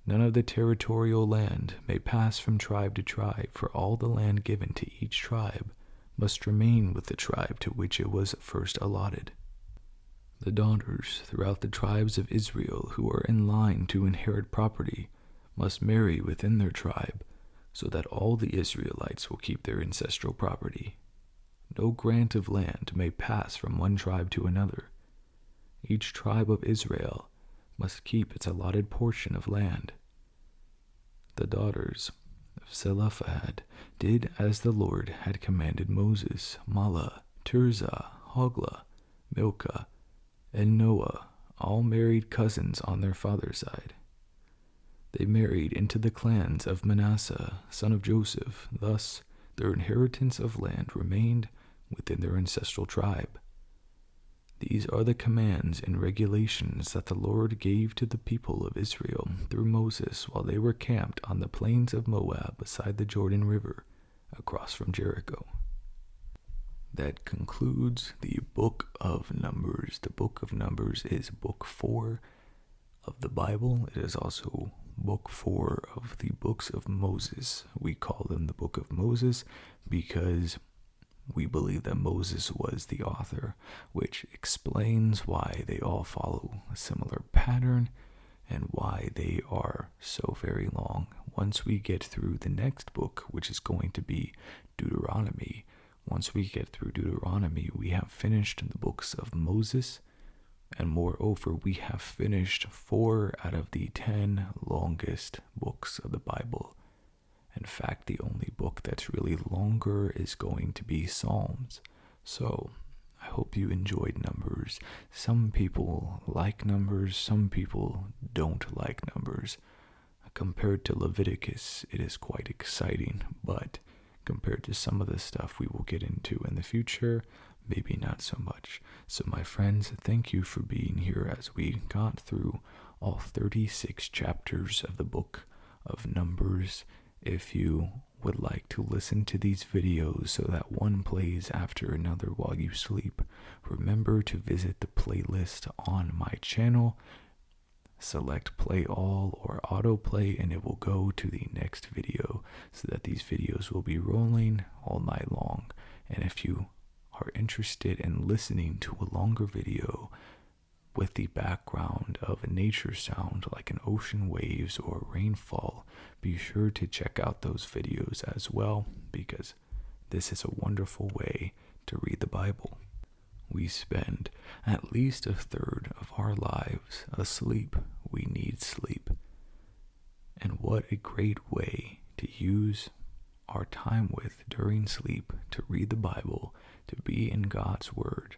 None of the territorial land may pass from tribe to tribe, for all the land given to each tribe must remain with the tribe to which it was first allotted. The daughters throughout the tribes of Israel who are in line to inherit property must marry within their tribe, so that all the Israelites will keep their ancestral property. No grant of land may pass from one tribe to another. Each tribe of Israel must keep its allotted portion of land. The daughters of Zelophehad did as the Lord had commanded Moses. Mahlah, Tirzah, Hoglah, Milcah, and Noah all married cousins on their father's side. They married into the clans of Manasseh, son of Joseph. Thus, their inheritance of land remained within their ancestral tribe. These are the commands and regulations that the Lord gave to the people of Israel through Moses while they were camped on the plains of Moab beside the Jordan River, across from Jericho. That concludes the book of Numbers. The book of Numbers is book 4 of the Bible. It is also book 4 of the books of Moses. We call them the book of Moses because we believe that Moses was the author, which explains why they all follow a similar pattern and why they are so very long. Once we get through the next book, which is going to be Deuteronomy, once we get through Deuteronomy, we have finished the books of Moses, and moreover, we have finished 4 out of the 10 longest books of the Bible. In fact, the only book that's really longer is going to be Psalms. So, I hope you enjoyed Numbers. Some people like Numbers, some people don't like Numbers. Compared to Leviticus, it is quite exciting, but compared to some of the stuff we will get into in the future, maybe not so much. So my friends, thank you for being here as we got through all 36 chapters of the book of Numbers. If you would like to listen to these videos so that one plays after another while you sleep, remember to visit the playlist on my channel. Select play all or autoplay and it will go to the next video so that these videos will be rolling all night long. And if you are interested in listening to a longer video with the background of a nature sound like an ocean waves or rainfall, be sure to check out those videos as well, because this is a wonderful way to read the Bible. We spend at least a third of our lives asleep. We need sleep. And what a great way to use our time with during sleep to read the Bible, to be in God's Word,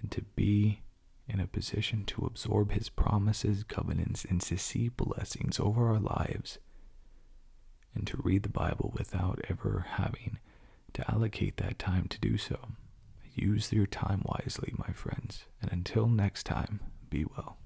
and to be in a position to absorb His promises, covenants, and to see blessings over our lives, and to read the Bible without ever having to allocate that time to do so. Use your time wisely, my friends, and until next time, be well.